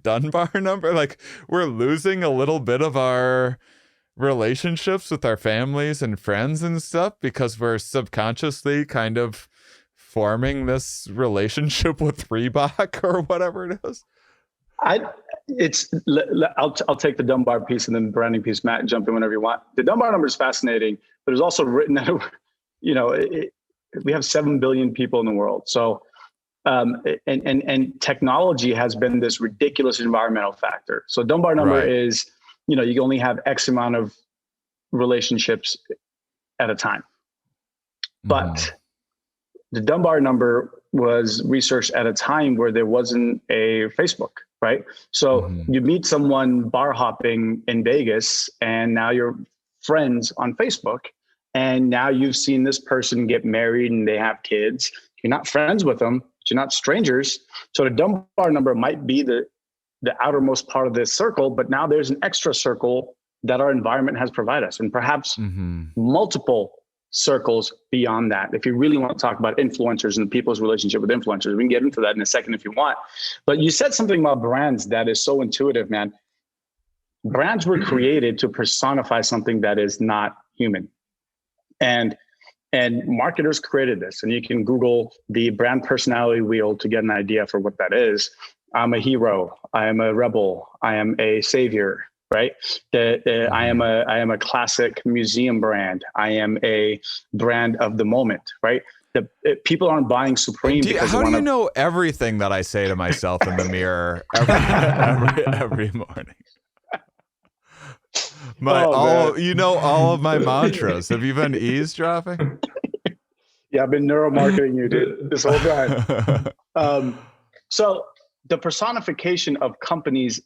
Dunbar number? Like, we're losing a little bit of our relationships with our families and friends and stuff because we're subconsciously kind of forming this relationship with Reebok or whatever it is? I'll take the Dunbar piece and then the branding piece. Matt, jump in whenever you want. The Dunbar number is fascinating, but it's also written that, we have 7 billion people in the world. So, and technology has been this ridiculous environmental factor. So Dunbar number is, you only have X amount of relationships at a time. But the Dunbar number was researched at a time where there wasn't a Facebook, right? So you meet someone bar hopping in Vegas and now you're friends on Facebook. And now you've seen this person get married and they have kids. You're not friends with them, but you're not strangers. So the Dunbar number might be the outermost part of this circle, but now there's an extra circle that our environment has provided us, and perhaps multiple circles beyond that. If you really want to talk about influencers and people's relationship with influencers, we can get into that in a second if you want. But you said something about brands that is so intuitive, man. Brands were created to personify something that is not human. And marketers created this, and you can Google the brand personality wheel to get an idea for what that is. I'm a hero. I am a rebel. I am a savior, right? I am a classic museum brand. I am a brand of the moment, right? People aren't buying Supreme. How do you know everything that I say to myself in the mirror every morning? All of my mantras. Have you been eavesdropping? Yeah, I've been neuromarketing you, dude, this whole time. So the personification of companies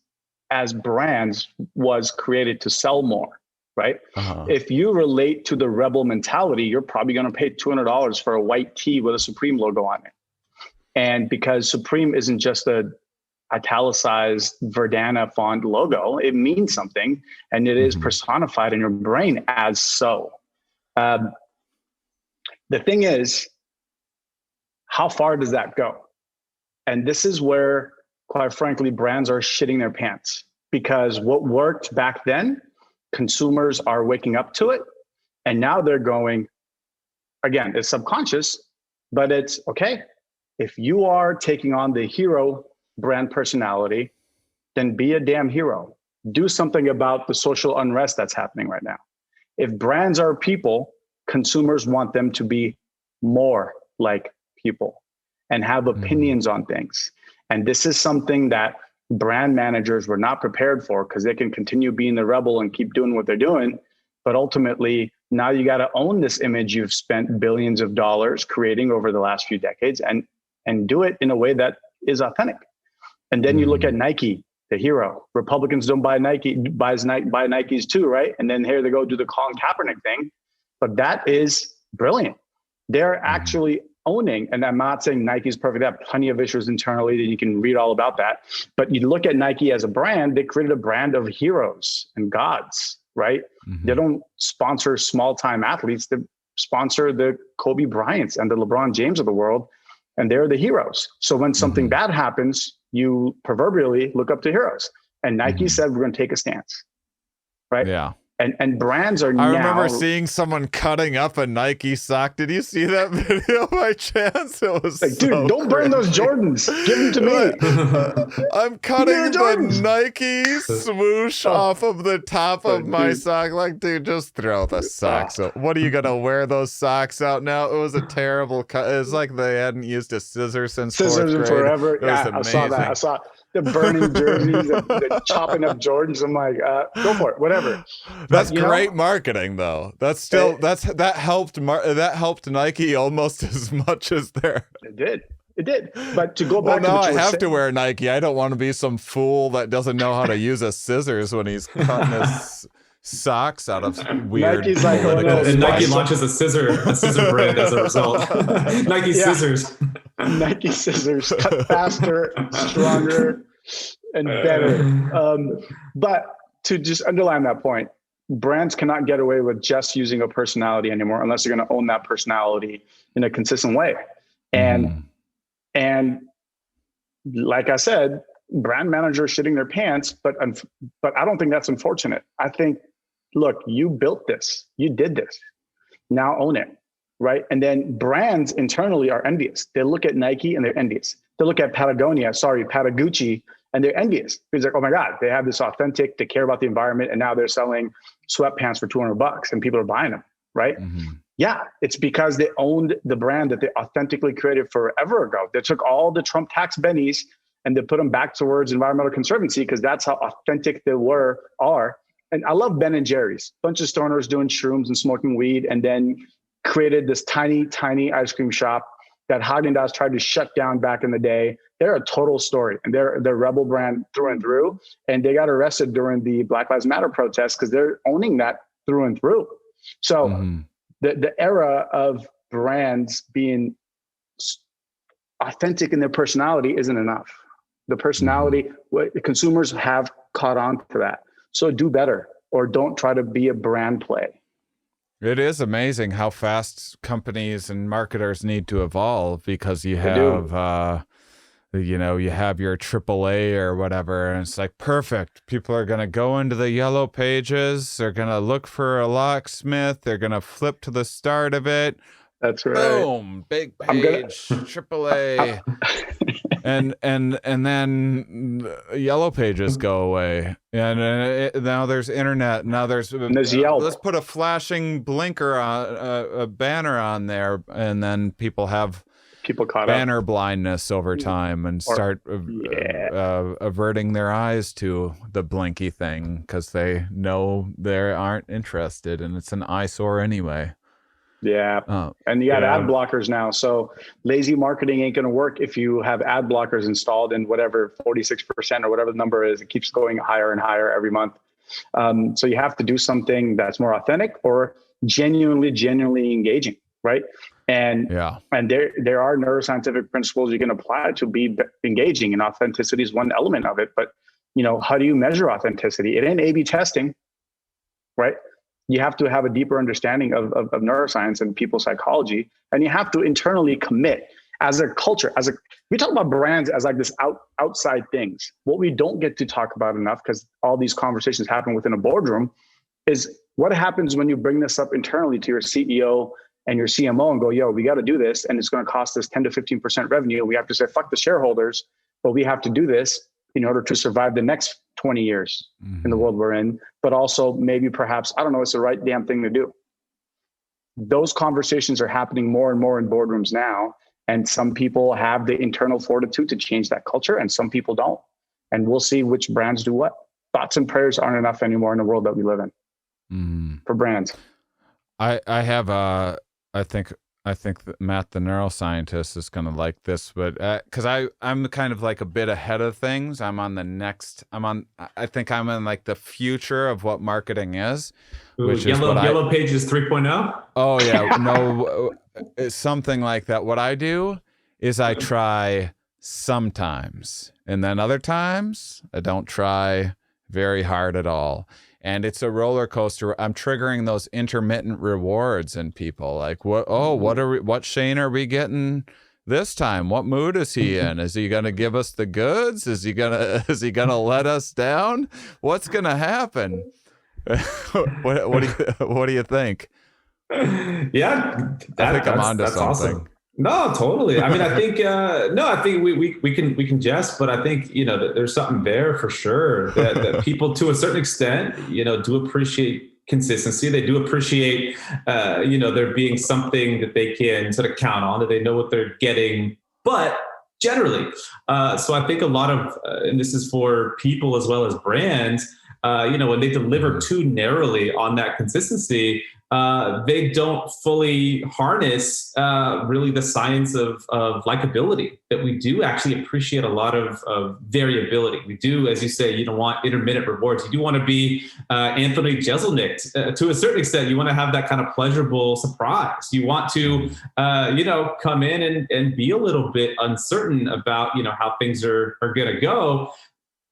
as brands was created to sell more, right? If you relate to the rebel mentality, you're probably going to pay $200 for a white tee with a Supreme logo on it. And because Supreme isn't just a italicized Verdana font logo, it means something, and it is personified in your brain as so. The thing is, how far does that go? And this is where, quite frankly, brands are shitting their pants, because what worked back then, consumers are waking up to it. And now they're going, again, it's subconscious, but it's okay. If you are taking on the hero brand personality, then be a damn hero. Do something about the social unrest that's happening right now. If brands are people, consumers want them to be more like people and have opinions on things. And this is something that brand managers were not prepared for, because they can continue being the rebel and keep doing what they're doing. But ultimately, now you got to own this image you've spent billions of dollars creating over the last few decades, and do it in a way that is authentic. And then you look at Nike, the hero. Republicans don't buy Nike, buy Nikes too, right? And then here they go do the Colin Kaepernick thing. But that is brilliant. They're actually owning, and I'm not saying Nike's perfect. They have plenty of issues internally that you can read all about that. But you look at Nike as a brand, they created a brand of heroes and gods, right? They don't sponsor small-time athletes. They sponsor the Kobe Bryants and the LeBron James of the world, and they're the heroes. So when something bad happens, you proverbially look up to heroes. And Nike said, we're going to take a stance, right? Yeah. And brands are I remember seeing someone cutting up a Nike sock. Did you see that video by chance? It was like, dude, don't burn those Jordans. Give them to me. I'm cutting the Nike swoosh off of the top of my sock. Like, dude, just throw the socks. So what are you going to wear those socks out now? It was a terrible cut. It was like they hadn't used a scissor since fourth grade. Forever. It was amazing. I saw that. I saw the burning jerseys, the chopping up Jordans. I'm like, go for it, whatever. That's great marketing, though. That's still that helped Nike almost as much as their. It did. But to go back, now I have to wear Nike. I don't want to be some fool that doesn't know how to use a scissors when he's cutting his socks out of weird Nike's like, and Nike launches a scissor brand as a result. Nike scissors. Nike scissors, cut faster, stronger, and better. But to just underline that point, brands cannot get away with just using a personality anymore unless they're going to own that personality in a consistent way. And like I said, brand managers shitting their pants, but I don't think that's unfortunate. I think look, you built this, you did this, now own it, right? And then brands internally are envious. They look at Nike and they're envious. They look at Patagucci, and they're envious. It's like, oh my God, they have this authentic, they care about the environment, and now they're selling sweatpants for $200 and people are buying them, right? Mm-hmm. Yeah, it's because they owned the brand that they authentically created forever ago. They took all the Trump tax bennies and they put them back towards environmental conservancy because that's how authentic they are. And I love Ben and Jerry's, bunch of stoners doing shrooms and smoking weed, and then created this tiny, tiny ice cream shop that Haagen-Dazs tried to shut down back in the day. They're a total story, and they're rebel brand through and through. And they got arrested during the Black Lives Matter protests because they're owning that through and through. So the era of brands being authentic in their personality isn't enough. The personality, the consumers have caught on to that. So do better, or don't try to be a brand play. It is amazing how fast companies and marketers need to evolve, because you have, you have your AAA or whatever, and it's like, perfect. People are going to go into the yellow pages. They're going to look for a locksmith. They're going to flip to the start of it. That's right. Boom, big page, AAA. And then yellow pages go away, and now there's internet. Now there's Yelp. Let's put a flashing blinker on a banner on there, and then people caught banner blindness over time and start averting their eyes to the blinky thing because they know they aren't interested, and it's an eyesore anyway. Yeah. And you got ad blockers now. So lazy marketing ain't going to work if you have ad blockers installed in whatever 46% or whatever the number is. It keeps going higher and higher every month. So you have to do something that's more authentic or genuinely engaging, right? And there are neuroscientific principles you can apply to be engaging, and authenticity is one element of it. But, how do you measure authenticity? It ain't A/B testing, right? You have to have a deeper understanding of neuroscience and people's psychology, and you have to internally commit as a culture. We talk about brands as like this outside things. What we don't get to talk about enough, because all these conversations happen within a boardroom, is what happens when you bring this up internally to your CEO and your CMO and go, yo, we got to do this, and it's going to cost us 10 to 15% revenue. We have to say, fuck the shareholders, but we have to do this in order to survive the next 20 years in the world we're in, but also maybe perhaps, I don't know, it's the right damn thing to do. Those conversations are happening more and more in boardrooms now. And some people have the internal fortitude to change that culture, and some people don't. And we'll see which brands do what. Thoughts and prayers aren't enough anymore in the world that we live in for brands. I think that Matt, the neuroscientist, is going to like this, but because I'm kind of like a bit ahead of things. I think I'm in like the future of what marketing is. Which Yellow Pages 3.0? Oh yeah, no, it's something like that. What I do is I try sometimes, and then other times I don't try very hard at all. And it's a roller coaster. I'm triggering those intermittent rewards in people. Like, what Shane are we getting this time? What mood is he in? Is he going to give us the goods? Is he going to let us down? What's going to happen? What do you think? Yeah, I think I'm onto something. Awesome. No, totally. I mean, I think I think we can jest, but I think there's something there for sure that people, to a certain extent, do appreciate consistency. They do appreciate there being something that they can sort of count on, that they know what they're getting. But generally, so I think a lot of and this is for people as well as brands. When they deliver too narrowly on that consistency, they don't fully harness really the science of likability, that we do actually appreciate a lot of variability. We do, as you say, you don't want intermittent rewards. You do want to be Anthony Jeselnik to a certain extent. You want to have that kind of pleasurable surprise. You want to, come in and be a little bit uncertain about, how things are going to go.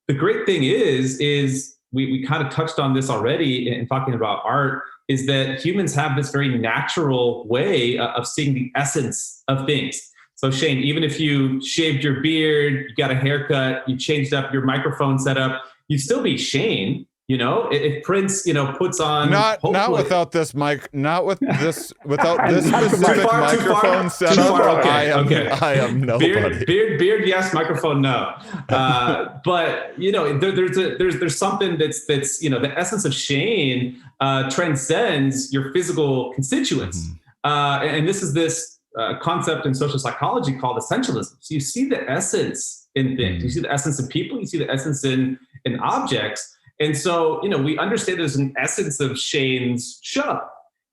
The great thing is we kind of touched on this already in talking about art, is that humans have this very natural way of seeing the essence of things. So Shane, even if you shaved your beard, you got a haircut, you changed up your microphone setup, you'd still be Shane. If Prince, puts on not without this mic, without this specific microphone setup. Okay. I am nobody. Beard, yes. Microphone, no. But there's something that's the essence of Shane transcends your physical constituents, and this is this concept in social psychology called essentialism. So you see the essence in things, you see the essence in people, you see the essence in objects. And so, we understand there's an essence of Shane's show,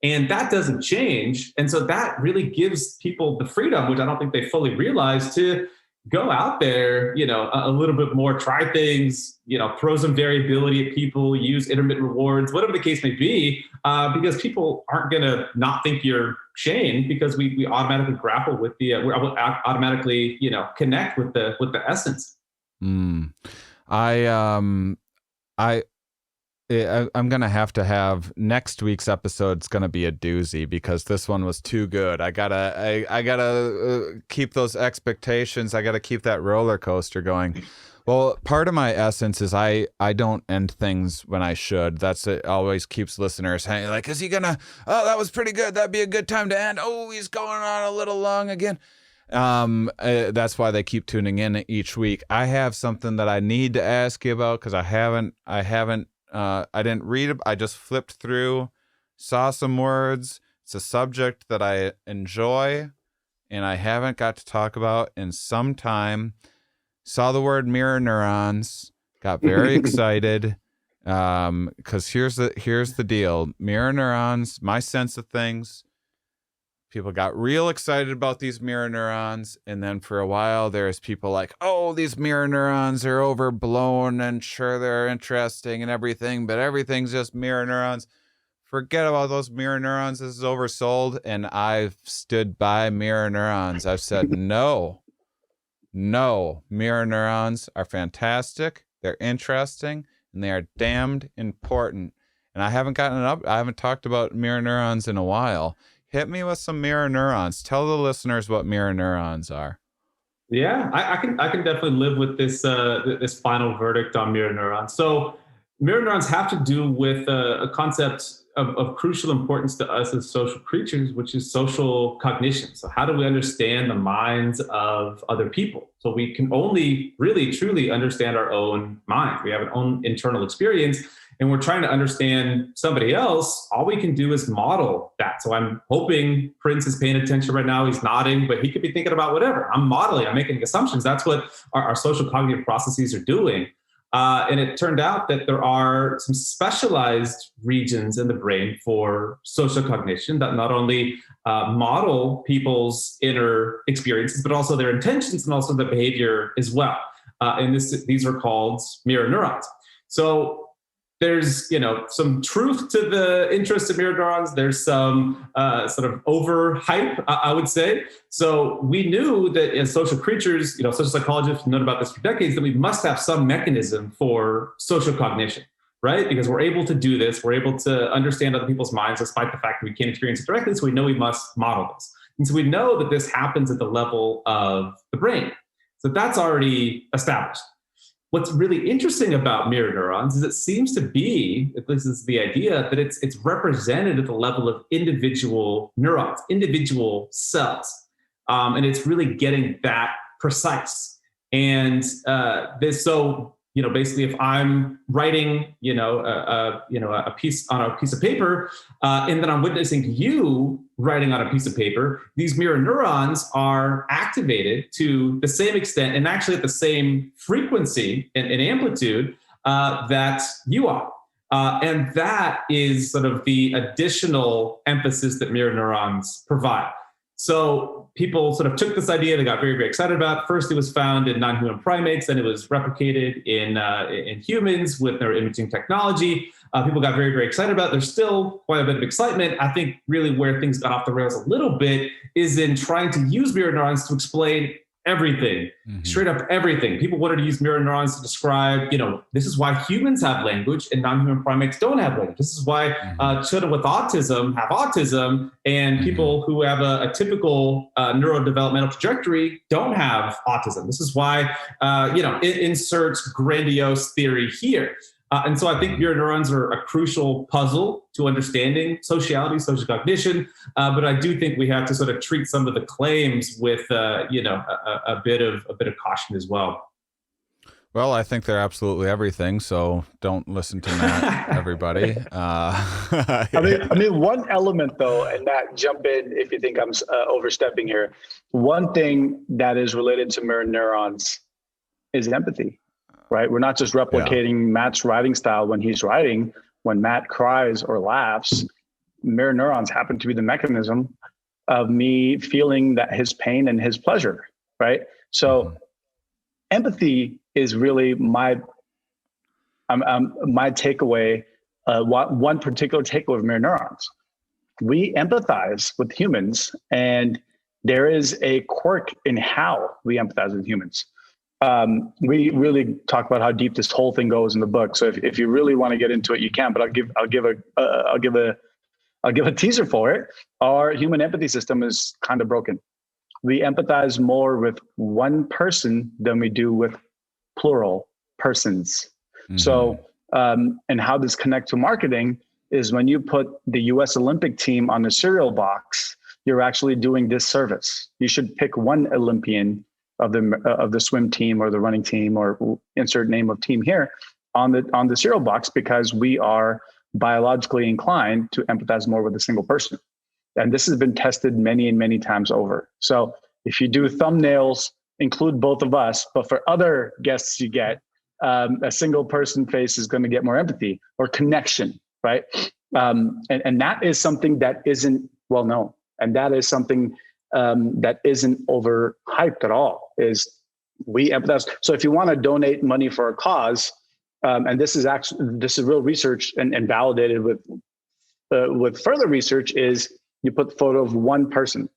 and that doesn't change. And so that really gives people the freedom, which I don't think they fully realize, to go out there, a little bit more, try things, throw some variability at people, use intermittent rewards, whatever the case may be, because people aren't going to not think you're Shane, because we automatically grapple with we automatically, connect with the essence. I'm gonna have next week's episode's gonna be a doozy, because this one was too good. I gotta keep those expectations. I gotta keep that roller coaster going. Well, part of my essence is I don't end things when I should. It always keeps listeners hanging. Like, is he gonna? Oh, that was pretty good. That'd be a good time to end. Oh, he's going on a little long again. That's why they keep tuning in each week. I have something that I need to ask you about, because I didn't read it. I just flipped through, saw some words. It's a subject that I enjoy and I haven't got to talk about in some time. Saw the word mirror neurons, got very excited. Because here's the deal. Mirror neurons, my sense of things. People got real excited about these mirror neurons, and then for a while there's people like, oh, these mirror neurons are overblown, and sure, they're interesting and everything, but everything's just mirror neurons. Forget about those mirror neurons. This is oversold. And I've stood by mirror neurons. I've said no, mirror neurons are fantastic. They're interesting, and they are damned important. And I haven't talked about mirror neurons in a while. Hit me with some mirror neurons. Tell the listeners what mirror neurons are. Yeah, I can definitely live with this this final verdict on mirror neurons. So mirror neurons have to do with a concept of crucial importance to us as social creatures, which is social cognition. So how do we understand the minds of other people? So we can only really, truly understand our own minds. We have an own internal experience, and we're trying to understand somebody else. All we can do is model that. So I'm hoping Prince is paying attention right now. He's nodding, but he could be thinking about whatever. I'm modeling, I'm making assumptions. That's what our social cognitive processes are doing. And it turned out that there are some specialized regions in the brain for social cognition that not only model people's inner experiences, but also their intentions and also the behavior as well. And these are called mirror neurons. So there's, some truth to the interest in mirror neurons. There's some sort of overhype, I would say. So we knew that as social creatures, social psychologists have known about this for decades, that we must have some mechanism for social cognition, right? Because we're able to do this. We're able to understand other people's minds, despite the fact that we can't experience it directly. So we know we must model this. And so we know that this happens at the level of the brain. So that's already established. What's really interesting about mirror neurons is it seems to be, at least this is the idea, that it's represented at the level of individual neurons, individual cells. And it's really getting that precise. And basically if I'm writing, a piece on a piece of paper, and then I'm witnessing you writing on a piece of paper, these mirror neurons are activated to the same extent and actually at the same frequency and amplitude that you are. And that is sort of the additional emphasis that mirror neurons provide. So people sort of took this idea, they got very, very excited about it. First, it was found in non-human primates, then it was replicated in humans with neuroimaging technology. People got very, very excited about it. There's still quite a bit of excitement. I think really where things got off the rails a little bit is in trying to use mirror neurons to explain everything, straight up everything. People wanted to use mirror neurons to describe, this is why humans have language and non-human primates don't have language. This is why children with autism have autism, and people who have a typical neurodevelopmental trajectory don't have autism. This is why, it inserts grandiose theory here. And so I think mirror neurons are a crucial puzzle to understanding sociality, social cognition. But I do think we have to sort of treat some of the claims with, a bit of caution as well. Well, I think they're absolutely everything. So don't listen to Matt, everybody. I mean, one element though, and Matt, jump in if you think I'm overstepping here. One thing that is related to mirror neurons is empathy, right? We're not just replicating Matt's writing style when he's writing. When Matt cries or laughs, mirror neurons happen to be the mechanism of me feeling that his pain and his pleasure, right? So empathy is really my takeaway. One particular takeaway of mirror neurons. We empathize with humans, and there is a quirk in how we empathize with humans. We really talk about how deep this whole thing goes in the book. So if you really want to get into it, you can. But I'll give a teaser for it. Our human empathy system is kind of broken. We empathize more with one person than we do with plural persons. Mm-hmm. So, and how this connects to marketing is when you put the U.S. Olympic team on the cereal box, you're actually doing disservice. You should pick one Olympian of the swim team or the running team or insert name of team here on the cereal box, because we are biologically inclined to empathize more with a single person. And this has been tested many and many times over. So if you do thumbnails, include both of us, but for other guests you get, a single person face is going to get more empathy or connection, right? And that is something that isn't well known. And that is something that isn't overhyped at all, is we empathize. So if you want to donate money for a cause, and this is real research and validated with further research, is you put the photo of one person.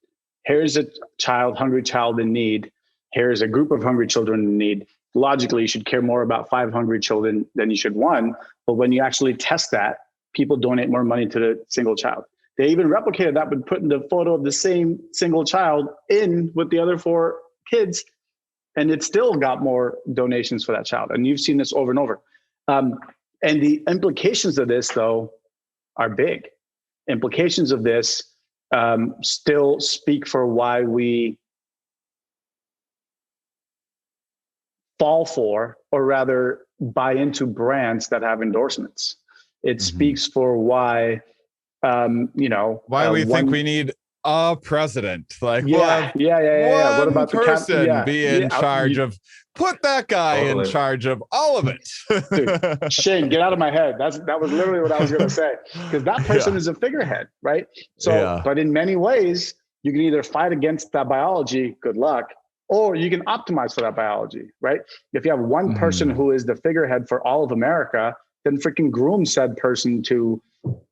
Here's a hungry child in need. Here's a group of hungry children in need. Logically, you should care more about 5 hungry children than you should one. But when you actually test that, people donate more money to the single child. They even replicated that by putting the photo of the same single child in with the other 4 kids, and it still got more donations for that child. And you've seen this over and over. And the implications of this, though, are big. Implications of this still speak for why we fall for, or rather buy into, brands that have endorsements. It speaks for why, why we think we need a president. Like, yeah. What about person be in charge of? Put that guy in charge of all of it. Dude, Shane, get out of my head. That was literally what I was going to say, because that person is a figurehead, right? So, but in many ways, you can either fight against that biology, good luck, or you can optimize for that biology, right? If you have one person who is the figurehead for all of America, then freaking groom said person to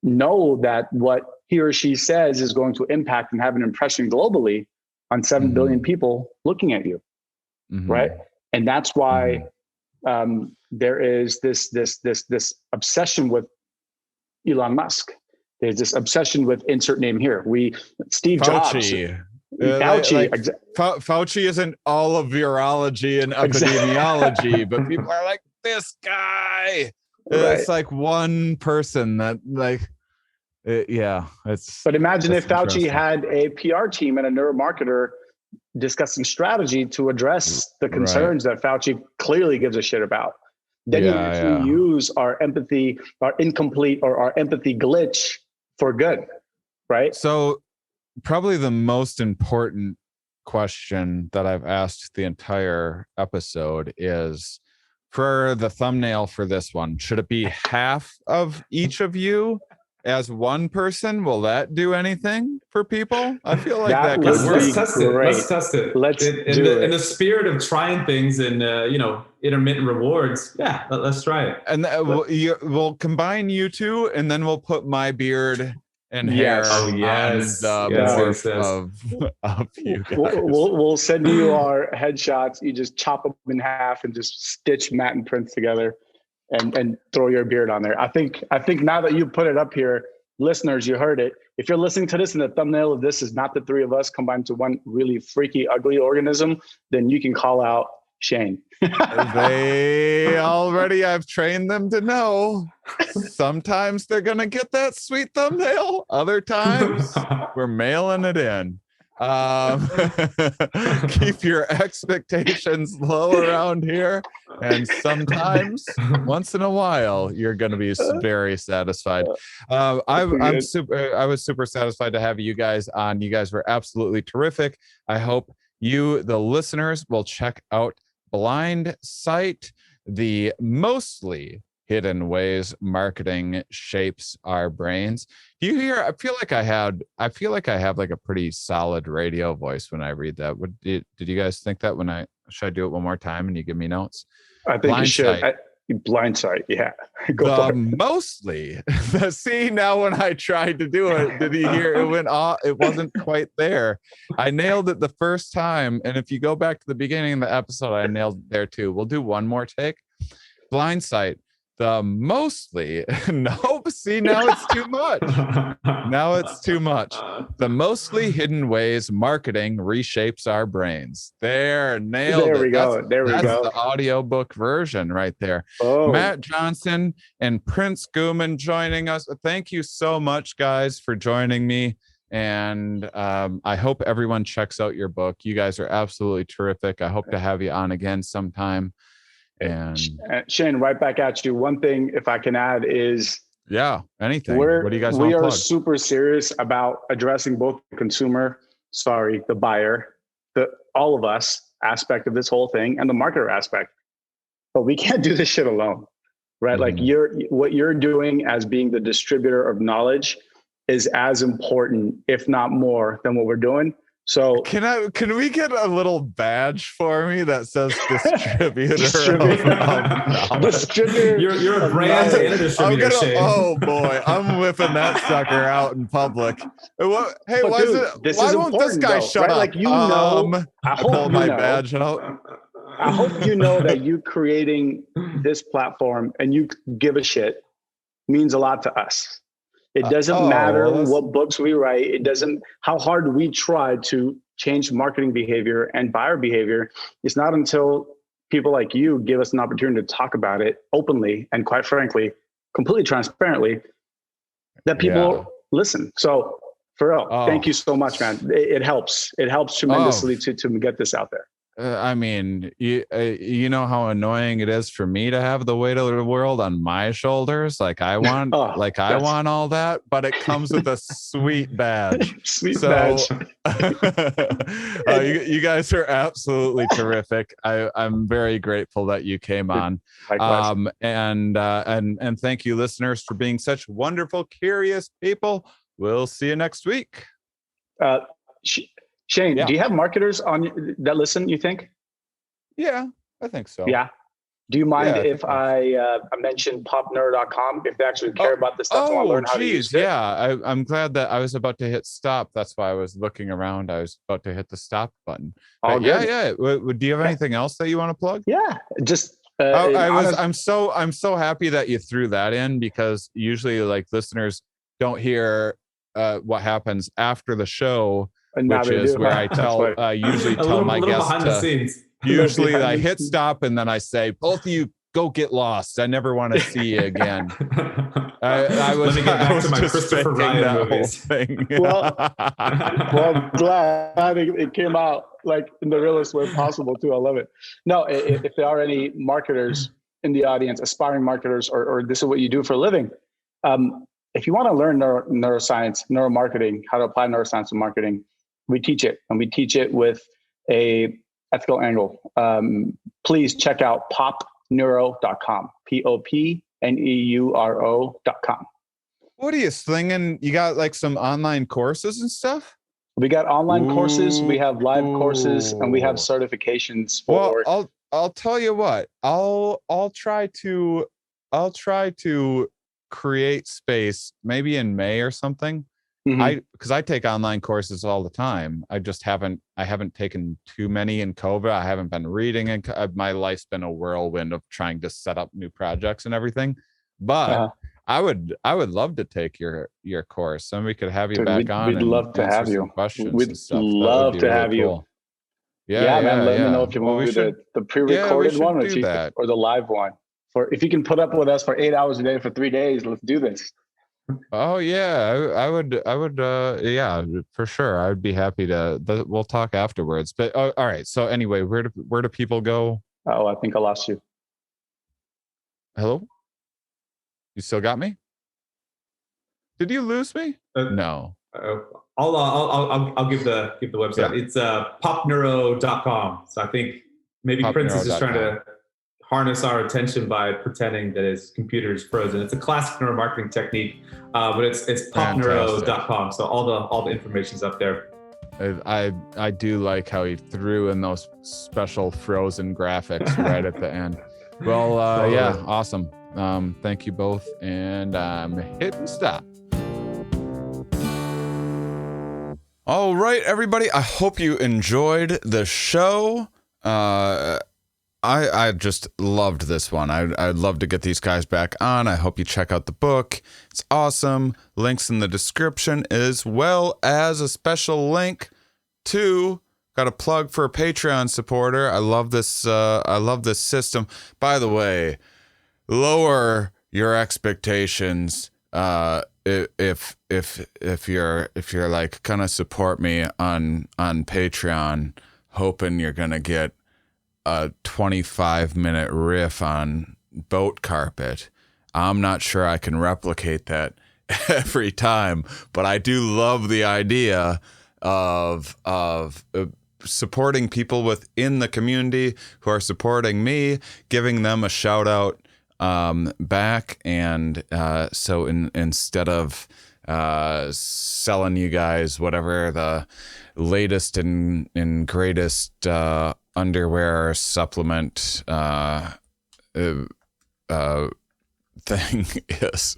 know that what he or she says is going to impact and have an impression globally on 7 billion people looking at you, right? And that's why there is this obsession with Elon Musk. There's this obsession with insert name here. Steve Fauci. Jobs. Fauci. Fauci isn't all of virology and epidemiology, but people are like, this guy. Right. It's like one person that it's. But imagine if Fauci had a PR team and a neuromarketer discussing strategy to address the concerns that Fauci clearly gives a shit about. Then you actually use our empathy, our incomplete or our empathy glitch for good, right? So probably the most important question that I've asked the entire episode is, for the thumbnail for this one, should it be half of each of you as one person? Will that do anything for people? I feel like that could work. Let's test it. In the spirit of trying things and intermittent rewards, let's try it. And we'll combine you two, and then we'll put my beard and hair of you guys. We'll send you our headshots. You just chop them in half and just stitch Matt and Prince together and throw your beard on there. I think now that you put it up here, listeners, you heard it. If you're listening to this and the thumbnail of this is not the 3 of us combined to one really freaky, ugly organism, then you can call out Shane. I've trained them to know. Sometimes they're going to get that sweet thumbnail. Other times we're mailing it in. Keep your expectations low around here. And sometimes, once in a while, you're going to be very satisfied. I was super satisfied to have you guys on. You guys were absolutely terrific. I hope you, the listeners, will check out Blind Sight, the mostly hidden ways marketing shapes our brains. Do you hear? I feel like I have like a pretty solid radio voice when I read that. Did you guys think that should I do it one more time and you give me notes? I think you should. Blind Sight, yeah. Mostly. See, now when I tried to do it, did you hear it went off? It wasn't quite there. I nailed it the first time. And if you go back to the beginning of the episode, I nailed it there too. We'll do one more take. Blind Sight. The mostly, nope, see, now it's too much. Now it's too much. The mostly hidden ways marketing reshapes our brains. Nailed it. There we go. That's the audiobook version right there. Oh. Matt Johnson and Prince Gooman joining us. Thank you so much, guys, for joining me. And I hope everyone checks out your book. You guys are absolutely terrific. I hope to have you on again sometime. And Shane, right back at you. One thing, if I can add, is anything. What do you guys want to plug? We are super serious about addressing both the buyer, all of us aspect of this whole thing, and the marketer aspect. But we can't do this shit alone, right? Mm-hmm. Like what you're doing as being the distributor of knowledge is as important, if not more, than what we're doing. So can we get a little badge for me that says distributor? Distributor. You're a brand and a distributor. Oh boy, I'm whipping that sucker out in public. Why won't this guy shut up? Like I pulled my badge out. I hope you know that you creating this platform and you give a shit means a lot to us. It doesn't matter what books we write. It doesn't how hard we try to change marketing behavior and buyer behavior. It's not until people like you give us an opportunity to talk about it openly and, quite frankly, completely transparently, that people listen. So, for real, thank you so much, man. It helps. It helps tremendously to get this out there. I mean, you know how annoying it is for me to have the weight of the world on my shoulders. Like I want, I want all that, but it comes with a sweet badge. Badge. You guys are absolutely terrific. I'm very grateful that you came on. And thank you, listeners, for being such wonderful, curious people. We'll see you next week. Shane, do you have marketers on that listen, you think? Yeah, I think so. Yeah. Do you mind if I mention popnerd.com if they actually care about this stuff and want to learn how to use it? Yeah, I'm glad that I was about to hit stop. That's why I was looking around. I was about to hit the stop button. Yeah. Do you have anything else that you want to plug? Yeah, just I'm so happy that you threw that in, because usually like listeners don't hear what happens after the show. Which is where I usually tell my guests usually I hit stop and then I say, both of you go get lost. I never want to see you again. I was to my Christopher Ryan movies. Well, I'm glad it came out like in the realest way possible too. I love it. No, if there are any marketers in the audience, aspiring marketers, or this is what you do for a living, if you want to learn neuroscience, neuromarketing, how to apply neuroscience to marketing, we teach it, and we teach it with a ethical angle. Please check out popneuro.com, popneuro.com. What are you slinging? You got like some online courses and stuff? We got online courses, we have live courses, and we have certifications for. Well, I'll tell you what. I'll try to create space maybe in May or something. Because I take online courses all the time. I haven't taken too many in COVID. I haven't been reading, and my life's been a whirlwind of trying to set up new projects and everything. But I would love to take your course, and we could have you back on. We'd love to have you. Questions. We'd love to have you. Man. Let me know if you want to do the pre-recorded one or or the live one. If you can put up with us for 8 hours a day for 3 days, let's do this. Oh yeah, I would, yeah, for sure. I'd be happy to. We'll talk afterwards. But all right. So anyway, where do people go? Oh, I think I lost you. Hello? You still got me? Did you lose me? No. I'll give the website. Yeah. It's popneuro.com. So I think maybe Prince is just trying to harness our attention by pretending that his computer is frozen. It's a classic neuromarketing technique, but it's popneuro.com. So all the information's up there. I do like how he threw in those special frozen graphics right at the end. Well, yeah, awesome. Thank you both, and I'm hitting stop. All right, everybody. I hope you enjoyed the show. I just loved this one. I'd love to get these guys back on. I hope you check out the book. It's awesome. Links in the description, as well as a special link to, got a plug for a Patreon supporter. I love this system. By the way, lower your expectations. If you're like gonna support me on Patreon, hoping you're gonna get a 25-minute riff on Boat Carpet, I'm not sure I can replicate that every time, but I do love the idea of supporting people within the community who are supporting me, giving them a shout out back. And so instead of selling you guys whatever the latest and greatest underwear supplement thing is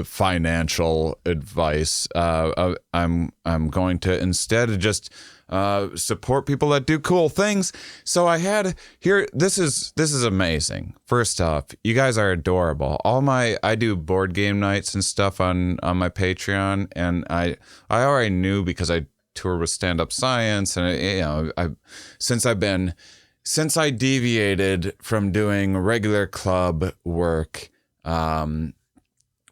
financial advice, I'm going to instead just support people that do cool things. So I had here, this is amazing. First off, you guys are adorable. I do board game nights and stuff on my Patreon, and I already knew because I tour with Stand Up Science, and since I deviated from doing regular club work,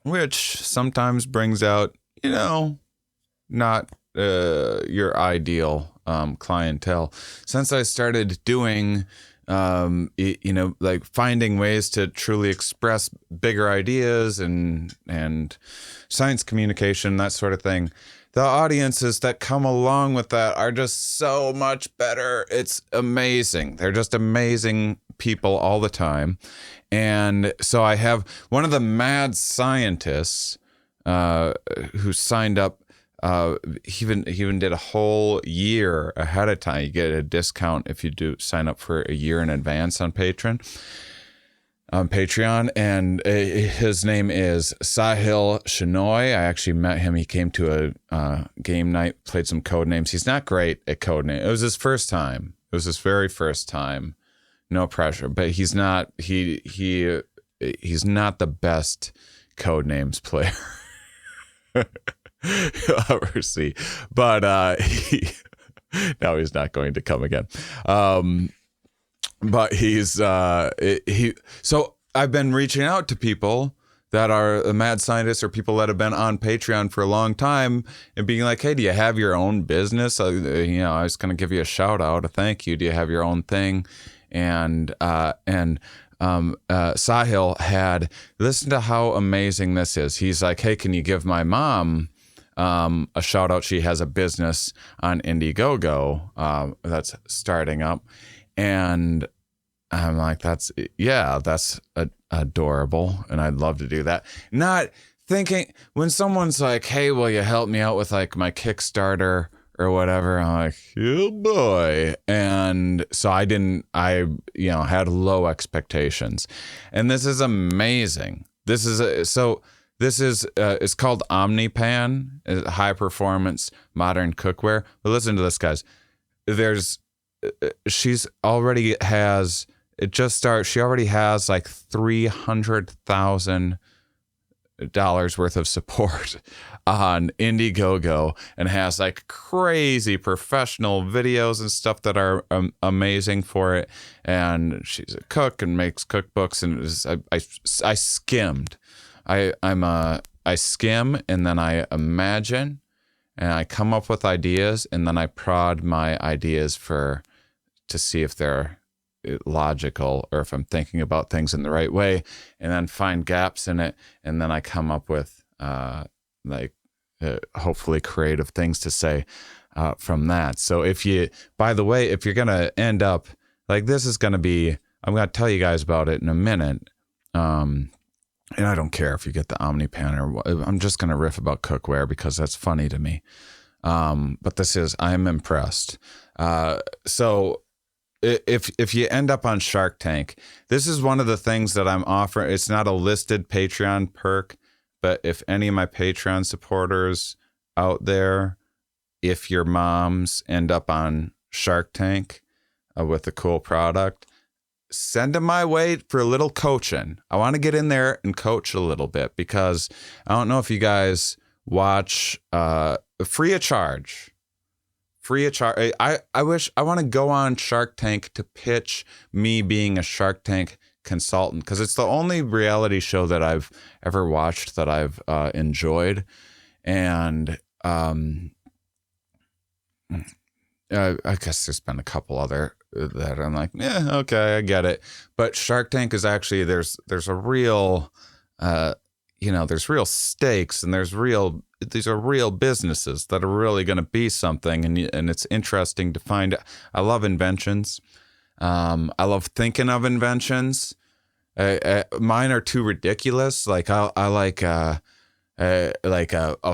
which sometimes brings out, not your ideal clientele. Since I started doing, like finding ways to truly express bigger ideas and science communication, that sort of thing, the audiences that come along with that are just so much better. It's amazing. They're just amazing people all the time. And so I have one of the mad scientists who signed up. He even did a whole year ahead of time. You get a discount if you do sign up for a year in advance on Patreon. And his name is Sahil Shenoy. I actually met him. He came to a game night, played some code names. He's not great at code names. It was his first time. It was his very first time. No pressure, but he's not he's not the best code names player you'll ever see. But now he's not going to come again. But so I've been reaching out to people that are mad scientists or people that have been on Patreon for a long time and being like, hey, do you have your own business? I was going to give you a shout out, a thank you. Do you have your own thing? And Sahil had listened to how amazing this is. He's like, hey, can you give my mom a shout out? She has a business on Indiegogo that's starting up. And I'm like, that's adorable. And I'd love to do that. Not thinking when someone's like, hey, will you help me out with like my Kickstarter or whatever? I'm like, oh boy. And so I had low expectations. And this is amazing. It's called Omnipan, high performance modern cookware. But listen to this, guys. She already has like 300,000 worth of support on Indiegogo and has like crazy professional videos and stuff that are amazing for it. And she's a cook and makes cookbooks. And I skimmed. I skim and then I imagine and I come up with ideas and then I prod my ideas to see if they're logical or if I'm thinking about things in the right way, and then find gaps in it, and then I come up with hopefully creative things to say from that. So if you're gonna end up like this is gonna be, I'm gonna tell you guys about it in a minute, and I don't care if you get the OmniPan or what, I'm just gonna riff about cookware because that's funny to me. But I'm impressed. So if you end up on Shark Tank, this is one of the things that I'm offering. It's not a listed Patreon perk, but if any of my Patreon supporters out there, if your moms end up on Shark Tank with a cool product, send them my way for a little coaching. I want to get in there and coach a little bit because I don't know if you guys watch free of charge. I want to go on Shark Tank to pitch me being a Shark Tank consultant because it's the only reality show that I've ever watched that I've enjoyed. And I guess there's been a couple other that I'm like, yeah, okay, I get it. But Shark Tank is actually, there's a real, there's real stakes and these are real businesses that are really going to be something. And it's interesting to find. I love inventions. I love thinking of inventions. Mine are too ridiculous. Like I like a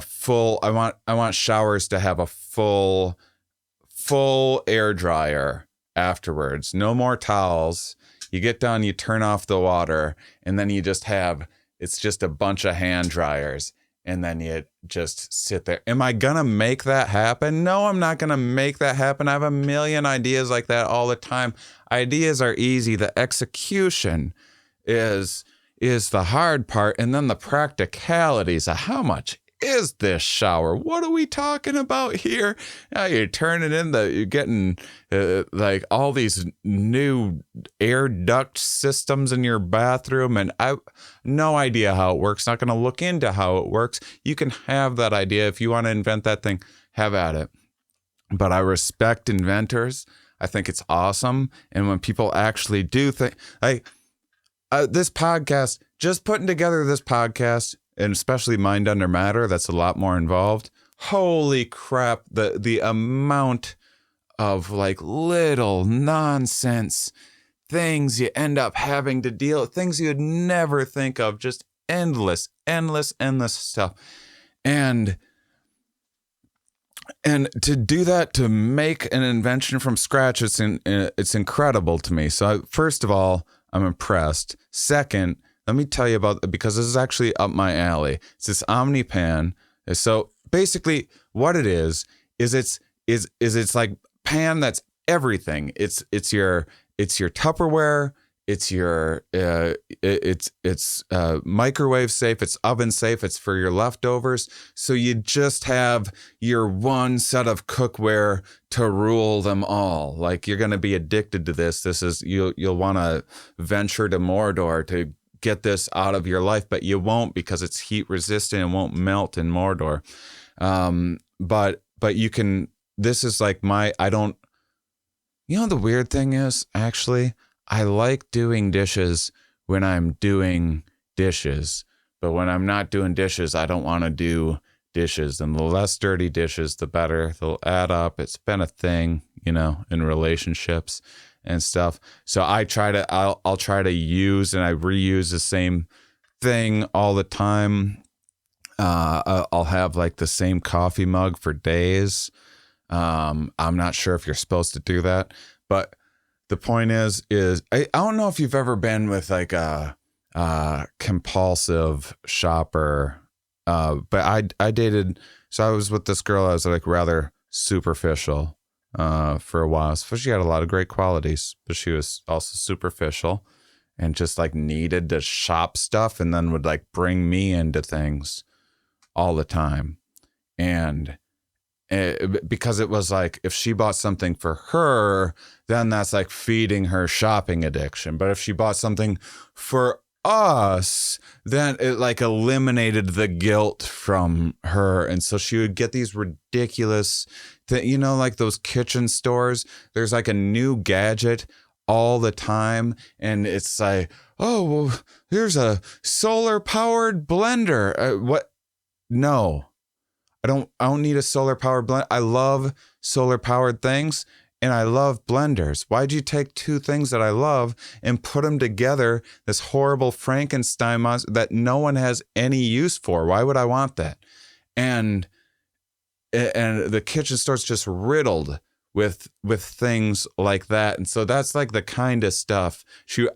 full, I want showers to have a full air dryer afterwards. No more towels. You get done, you turn off the water, and then it's just a bunch of hand dryers. And then you just sit there. Am I going to make that happen? No, I'm not going to make that happen. I have a million ideas like that all the time. Ideas are easy. The execution is the hard part. And then the practicalities of how much is this shower? What are we talking about here? Now you're you're getting like all these new air duct systems in your bathroom, and I no idea how it works. Not going to look into how it works. You can have that idea if you want to invent that thing. Have at it. But I respect inventors. I think it's awesome, and when people actually do things like this podcast, just putting together this podcast. And especially Mind Under Matter, that's a lot more involved. Holy crap, the amount of like little nonsense things you end up having to deal with, things you'd never think of, just endless stuff. And to do that, to make an invention from scratch, it's incredible to me. So first of all, I'm impressed. Second, let me tell you about, because this is actually up my alley. It's this OmniPan. So basically what it is it's like pan that's everything. It's your Tupperware. It's your it's microwave safe. It's oven safe. It's for your leftovers. So you just have your one set of cookware to rule them all. Like you're going to be addicted to this. This is you'll want to venture to Mordor to get this out of your life, but you won't because it's heat resistant and won't melt in Mordor. But you can, this is like the weird thing is actually, I like doing dishes when I'm doing dishes, but when I'm not doing dishes, I don't want to do dishes. And the less dirty dishes, the better. They'll add up. It's been a thing, in relationships and stuff. So I'll try to use and I reuse the same thing all the time. I'll have like the same coffee mug for days. I'm not sure if you're supposed to do that, but the point is I don't know if you've ever been with like a compulsive shopper. But I dated, so I was with this girl. I was like rather superficial for a while. So she had a lot of great qualities, but she was also superficial. and just like needed to shop stuff and then would like bring me into things all the time. And because it was like, if she bought something for her, then that's like feeding her shopping addiction. But if she bought something for us, then it like eliminated the guilt from her. And so she would get these ridiculous like those kitchen stores, there's like a new gadget all the time, and it's like, oh, well, here's a solar powered blender. What? No, I don't need a solar powered blender. I love solar powered things and I love blenders. Why'd you take two things that I love and put them together, this horrible Frankenstein monster that no one has any use for? Why would I want that? And the kitchen store's just riddled with things like that. And so that's like the kind of stuff.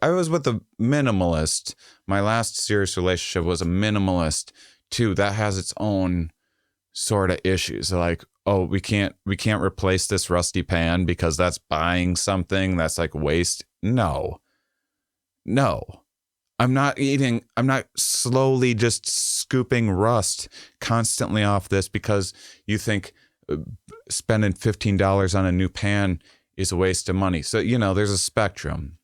I was with a minimalist. My last serious relationship was a minimalist too. That has its own sort of issues. Like, oh, we can't replace this rusty pan because that's buying something that's like waste. No. I'm not slowly just scooping rust constantly off this because you think spending $15 on a new pan is a waste of money. So, there's a spectrum.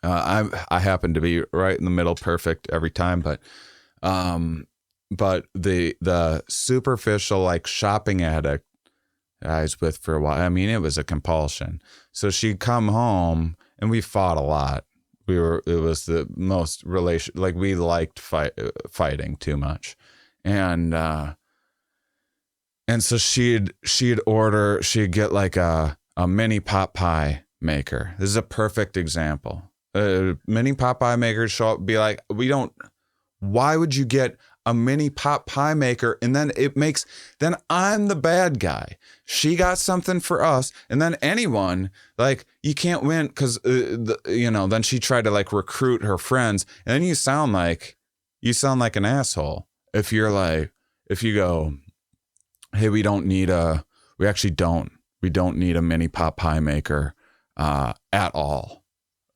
I happen to be right in the middle, perfect every time, but the superficial like shopping addict I was with for a while, I mean, it was a compulsion. So she'd come home and we fought a lot. It was the most we liked fighting too much. And so she'd get like a mini pot pie maker. This is a perfect example. Mini pot pie maker show up, be like, why would you get a mini pot pie maker? And then then I'm the bad guy. She got something for us. And then anyone, like, you can't win because, then she tried to like recruit her friends. And then you sound like an asshole. If you go, hey, we don't need a mini pot pie maker at all.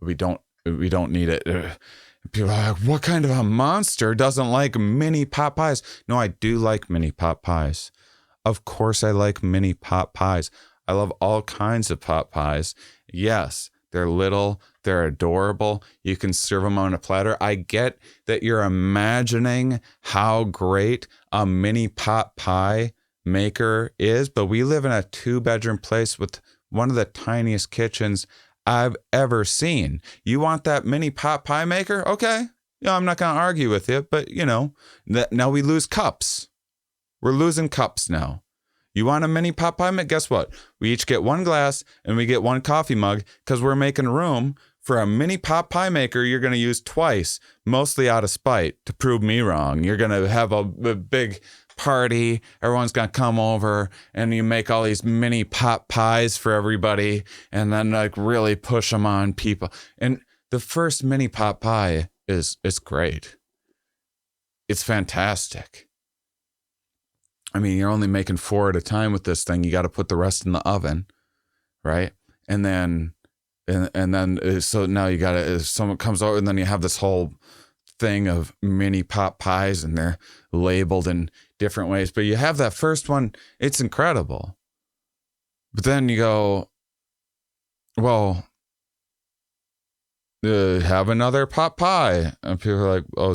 We don't need it. People are like, what kind of a monster doesn't like mini pot pies? No, I do like mini pot pies. Of course I like mini pot pies. I love all kinds of pot pies. Yes, they're little, they're adorable. You can serve them on a platter. I get that you're imagining how great a mini pot pie maker is, but we live in a 2-bedroom place with one of the tiniest kitchens I've ever seen. You want that mini pot pie maker? Okay. I'm not going to argue with you, but now we lose cups. We're losing cups now. You want a mini pot pie maker? Guess what? We each get one glass and we get one coffee mug because we're making room for a mini pot pie maker you're going to use twice, mostly out of spite to prove me wrong. You're going to have a big party, everyone's gonna come over, and you make all these mini pot pies for everybody and then like really push them on people. And the first mini pot pie is great. It's fantastic. I mean, you're only making 4 at a time with this thing. You got to put the rest in the oven, right? And then so now you got to, if someone comes over, and then you have this whole thing of mini pot pies and they're labeled in different ways, but you have that first one, it's incredible. But then you go, well, have another pot pie, and people are like, oh,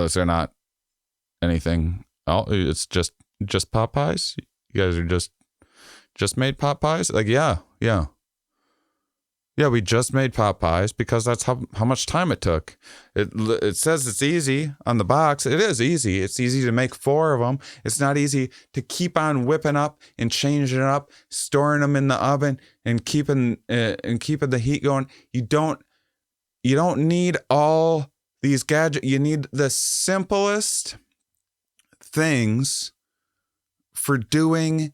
is there not anything else? It's just pot pies? You guys are just made pot pies? Like, yeah, we just made pot pies because that's how much time it took. It says it's easy on the box. It is easy. It's easy to make 4 of them. It's not easy to keep on whipping up and changing it up, storing them in the oven and keeping the heat going. You don't need all these gadgets. You need the simplest things for doing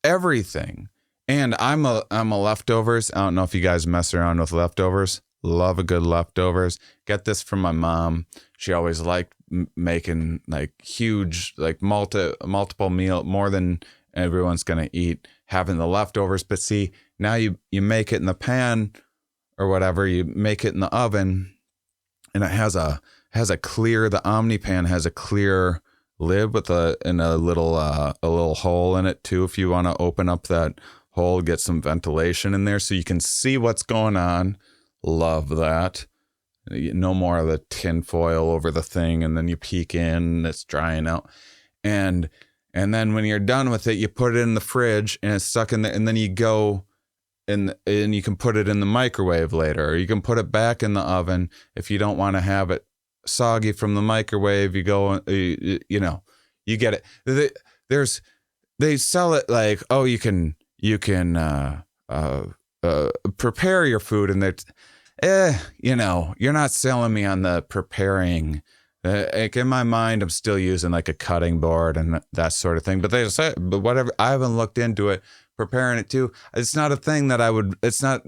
everything. And I'm a leftovers. I don't know if you guys mess around with leftovers. Love a good leftovers. Get this from my mom. She always liked making like huge, like multiple meal, more than everyone's gonna eat, having the leftovers. But see, now you make it in the pan or whatever, you make it in the oven, and it has a clear, the OmniPan has a clear lid with a little hole in it too, if you want to open up that hole, get some ventilation in there so you can see what's going on. Love that. No more of the tin foil over the thing, and then you peek in and it's drying out. And then when you're done with it, you put it in the fridge and it's stuck in there, and then you go and you can put it in the microwave later, or you can put it back in the oven if you don't want to have it soggy from the microwave. You go, you know, you get it. They sell it like, oh, you can prepare your food, and they're, you know, you're not selling me on the preparing. Like in my mind, I'm still using like a cutting board and that sort of thing. But they say, but whatever, I haven't looked into it. Preparing it too, it's not a thing that I would. It's not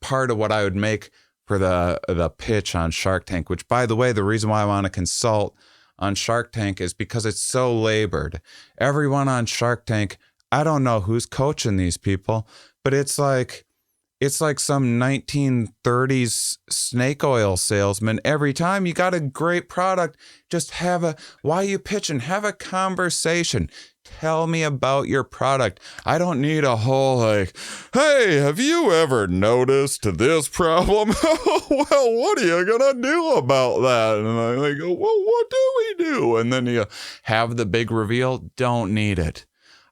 part of what I would make for the pitch on Shark Tank. Which, by the way, the reason why I want to consult on Shark Tank is because it's so labored. Everyone on Shark Tank, I don't know who's coaching these people, but it's like some 1930s snake oil salesman. Every time you got a great product, just why are you pitching? Have a conversation. Tell me about your product. I don't need a whole like, hey, have you ever noticed this problem? Well, what are you going to do about that? And I go, well, what do we do? And then you have the big reveal. Don't need it.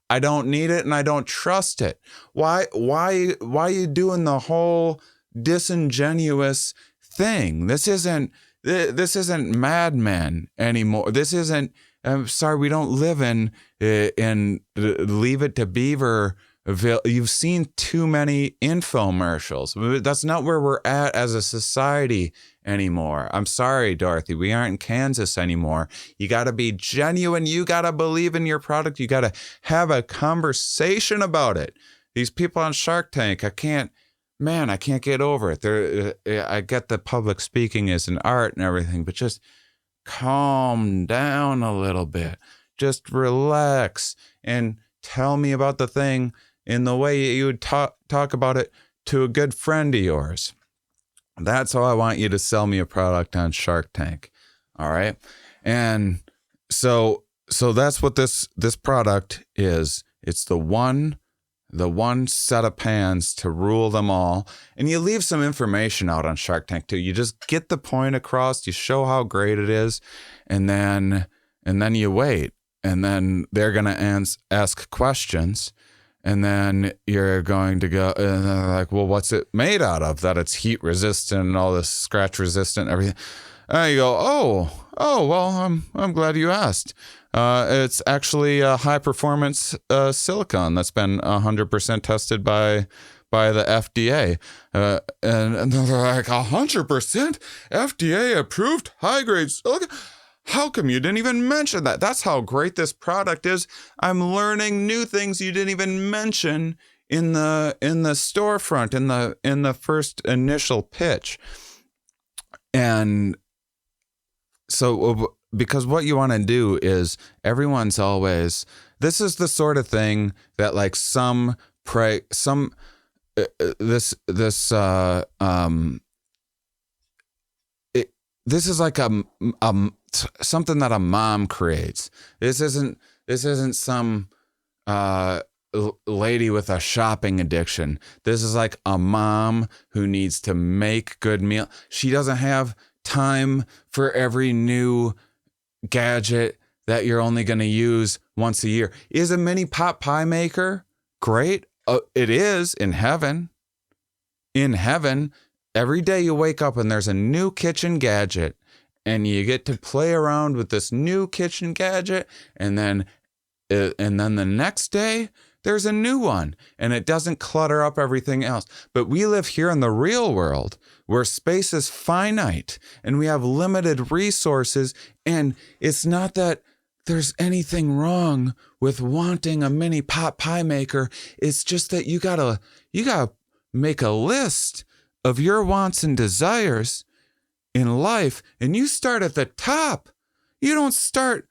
I don't need it, and I don't trust it. Why are you doing the whole disingenuous thing? This isn't Mad Men anymore. This isn't. I'm sorry, we don't live in Leave It to Beaverville. You've seen too many infomercials. That's not where we're at as a society anymore. I'm sorry, Dorothy. We aren't in Kansas anymore. You got to be genuine. You got to believe in your product. You got to have a conversation about it. These people on Shark Tank, I can't get over it. I get that public speaking is an art and everything, but just calm down a little bit. Just relax and tell me about the thing in the way you would talk about it to a good friend of yours. That's how I want you to sell me a product on Shark Tank. All right. And so that's what this product is. It's the one set of pans to rule them all. And you leave some information out on Shark Tank too. You just get the point across, you show how great it is, and then you wait. And then they're going to ask questions. And then you're going to go, and they're like, well, what's it made out of? That it's heat resistant and all this scratch resistant, everything. And you go, oh, well, I'm glad you asked. It's actually a high performance silicon that's been 100% tested by the FDA. And they're like, 100% FDA approved high grade silicon? How come you didn't even mention that? That's how great this product is. I'm learning new things you didn't even mention in the storefront, in the first initial pitch. And so, because what you want to do is, everyone's always, this is the sort of thing that like this is like something that a mom creates. This isn't some lady with a shopping addiction. This is like a mom who needs to make good meal. She doesn't have time for every new gadget that you're only going to use once a year. Is a mini pot pie maker great? It is in heaven. In heaven, every day you wake up and there's a new kitchen gadget, and you get to play around with this new kitchen gadget, and then the next day there's a new one, and it doesn't clutter up everything else. But we live here in the real world where space is finite and we have limited resources, and it's not that there's anything wrong with wanting a mini pot pie maker. It's just that you gotta make a list of your wants and desires in life, and you start at the top. You don't start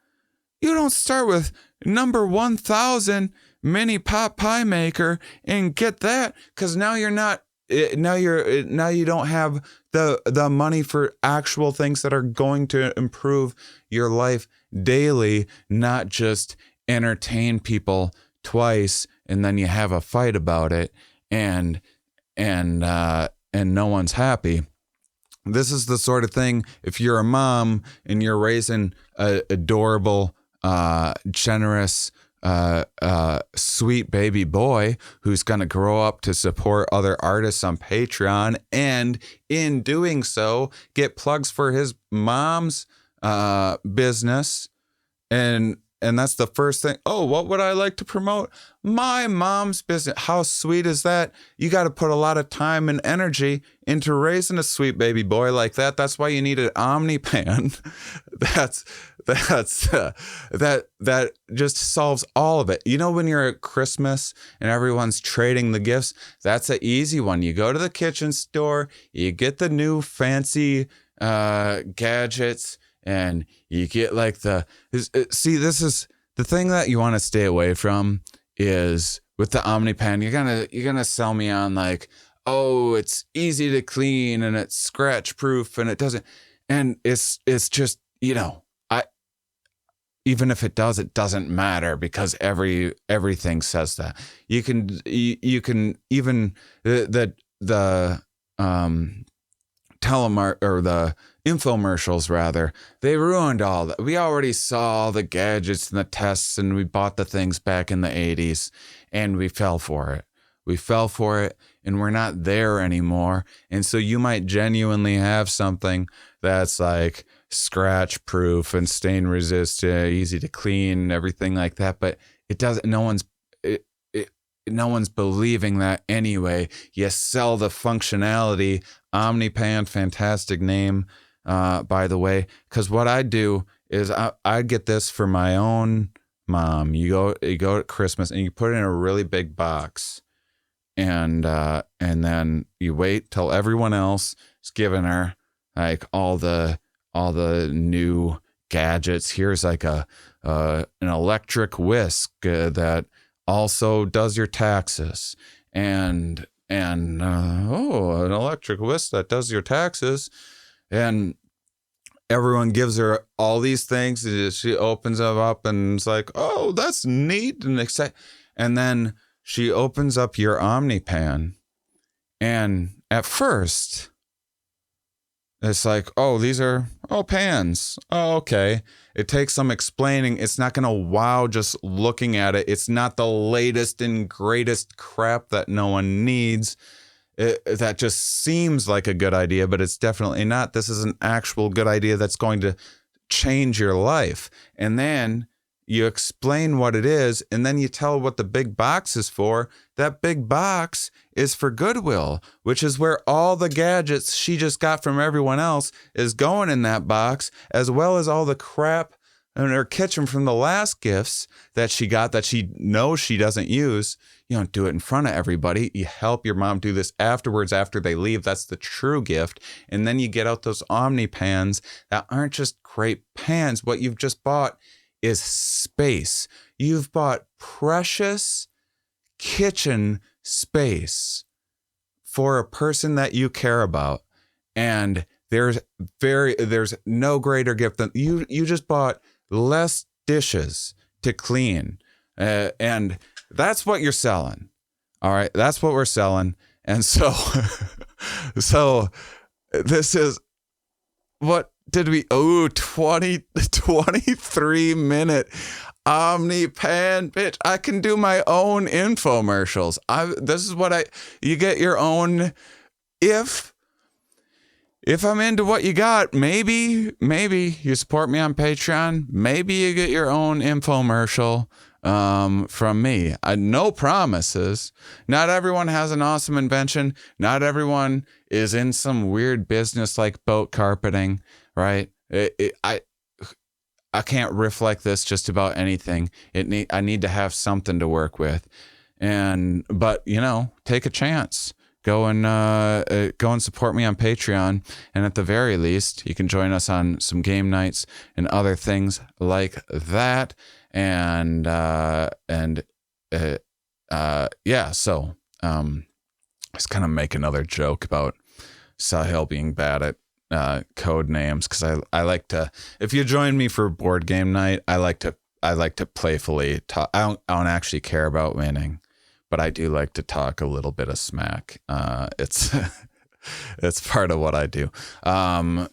with number 1000 mini pot pie maker and get that, because now you're not now you don't have the money for actual things that are going to improve your life daily, not just entertain people twice and then you have a fight about it and no one's happy. This is the sort of thing, if you're a mom and you're raising a adorable, generous, sweet baby boy who's going to grow up to support other artists on Patreon, and in doing so get plugs for his mom's business, and that's the first thing. Oh, what would I like to promote? My mom's business. How sweet is that? You got to put a lot of time and energy into raising a sweet baby boy like that. That's why you need an OmniPan. That just solves all of it. You know, when you're at Christmas and everyone's trading the gifts, that's an easy one. You go to the kitchen store, you get the new fancy gadgets, and you get like this is the thing that you want to stay away from is with the OmniPan. You're gonna sell me on like, oh, it's easy to clean and it's scratch proof and it doesn't, and it's just, you know, even if it doesn't matter because everything says that. You can even the telemar or the infomercials rather, they ruined all that. We already saw all the gadgets and the tests, and we bought the things back in the 80s and we fell for it. And we're not there anymore. And so you might genuinely have something that's like scratch proof and stain resistant, easy to clean, everything like that, but it doesn't, no one's believing that anyway. You sell the functionality. OmniPan, fantastic name, by the way, because what I do is I get this for my own mom. You go at Christmas and you put it in a really big box, and then you wait till everyone else is giving her like all the new gadgets. Here's like an electric whisk that also does your taxes, and an electric whisk that does your taxes, and everyone gives her all these things. She opens them up and it's like, oh, that's neat and exciting. And then she opens up your OmniPan, and at first it's like, oh, these are pans. Oh, okay. It takes some explaining. It's not going to wow just looking at it. It's not the latest and greatest crap that no one needs. That just seems like a good idea, but it's definitely not. This is an actual good idea that's going to change your life. And then you explain what it is, and then you tell what the big box is for. That big box is for Goodwill, which is where all the gadgets she just got from everyone else is going in that box, as well as all the crap in her kitchen from the last gifts that she got that she knows she doesn't use. You don't do it in front of everybody. You help your mom do this afterwards after they leave. That's the true gift. And then you get out those OmniPans that aren't just great pans. What you've just bought is space. You've bought precious kitchen space for a person that you care about. And there's no greater gift than you just bought less dishes to clean. And that's what you're selling. All right. That's what we're selling. And so, this is what did we, 23-minute OmniPan, bitch. I can do my own infomercials. This is what you get your own. If I'm into what you got, maybe you support me on Patreon. Maybe you get your own infomercial from me. No promises. Not everyone has an awesome invention. Not everyone is in some weird business like boat carpeting, right? I can't riff like this just about anything. I need to have something to work with, but take a chance. Go and support me on Patreon, and at the very least, you can join us on some game nights and other things like that. was gonna make another joke about Sahil being bad at code names, because I like to, if you join me for board game night, I like to playfully talk. I don't actually care about winning, but I do like to talk a little bit of smack. It's it's part of what I do.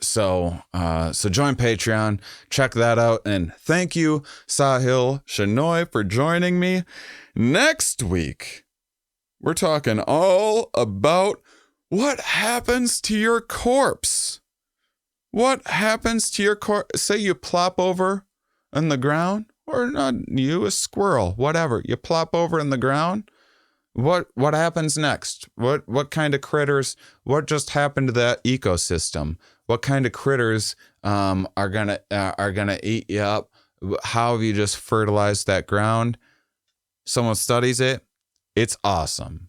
So join Patreon, check that out, and thank you, Sahil Shenoy, for joining me. Next week, we're talking all about what happens to your corpse. What happens to your corpse? Say you plop over on the ground, or not you, a squirrel, whatever. You plop over in the ground. What happens next? What kind of critters? What just happened to that ecosystem? What kind of critters are gonna eat you up? How have you just fertilized that ground? Someone studies it. It's awesome.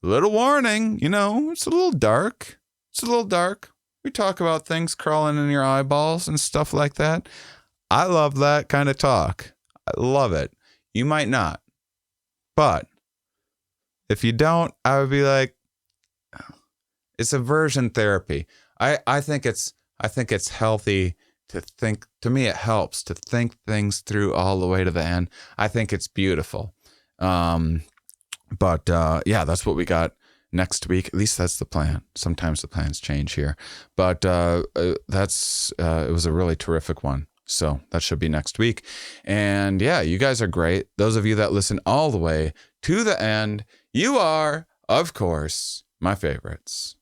Little warning, it's a little dark. It's a little dark. We talk about things crawling in your eyeballs and stuff like that. I love that kind of talk. I love it. You might not, but if you don't, I would be like, it's aversion therapy. I think it's healthy to think. To me, it helps to think things through all the way to the end. I think it's beautiful. But that's what we got next week. At least that's the plan. Sometimes the plans change here, but it was a really terrific one. So that should be next week. And yeah, you guys are great. Those of you that listen all the way to the end, you are, of course, my favorites.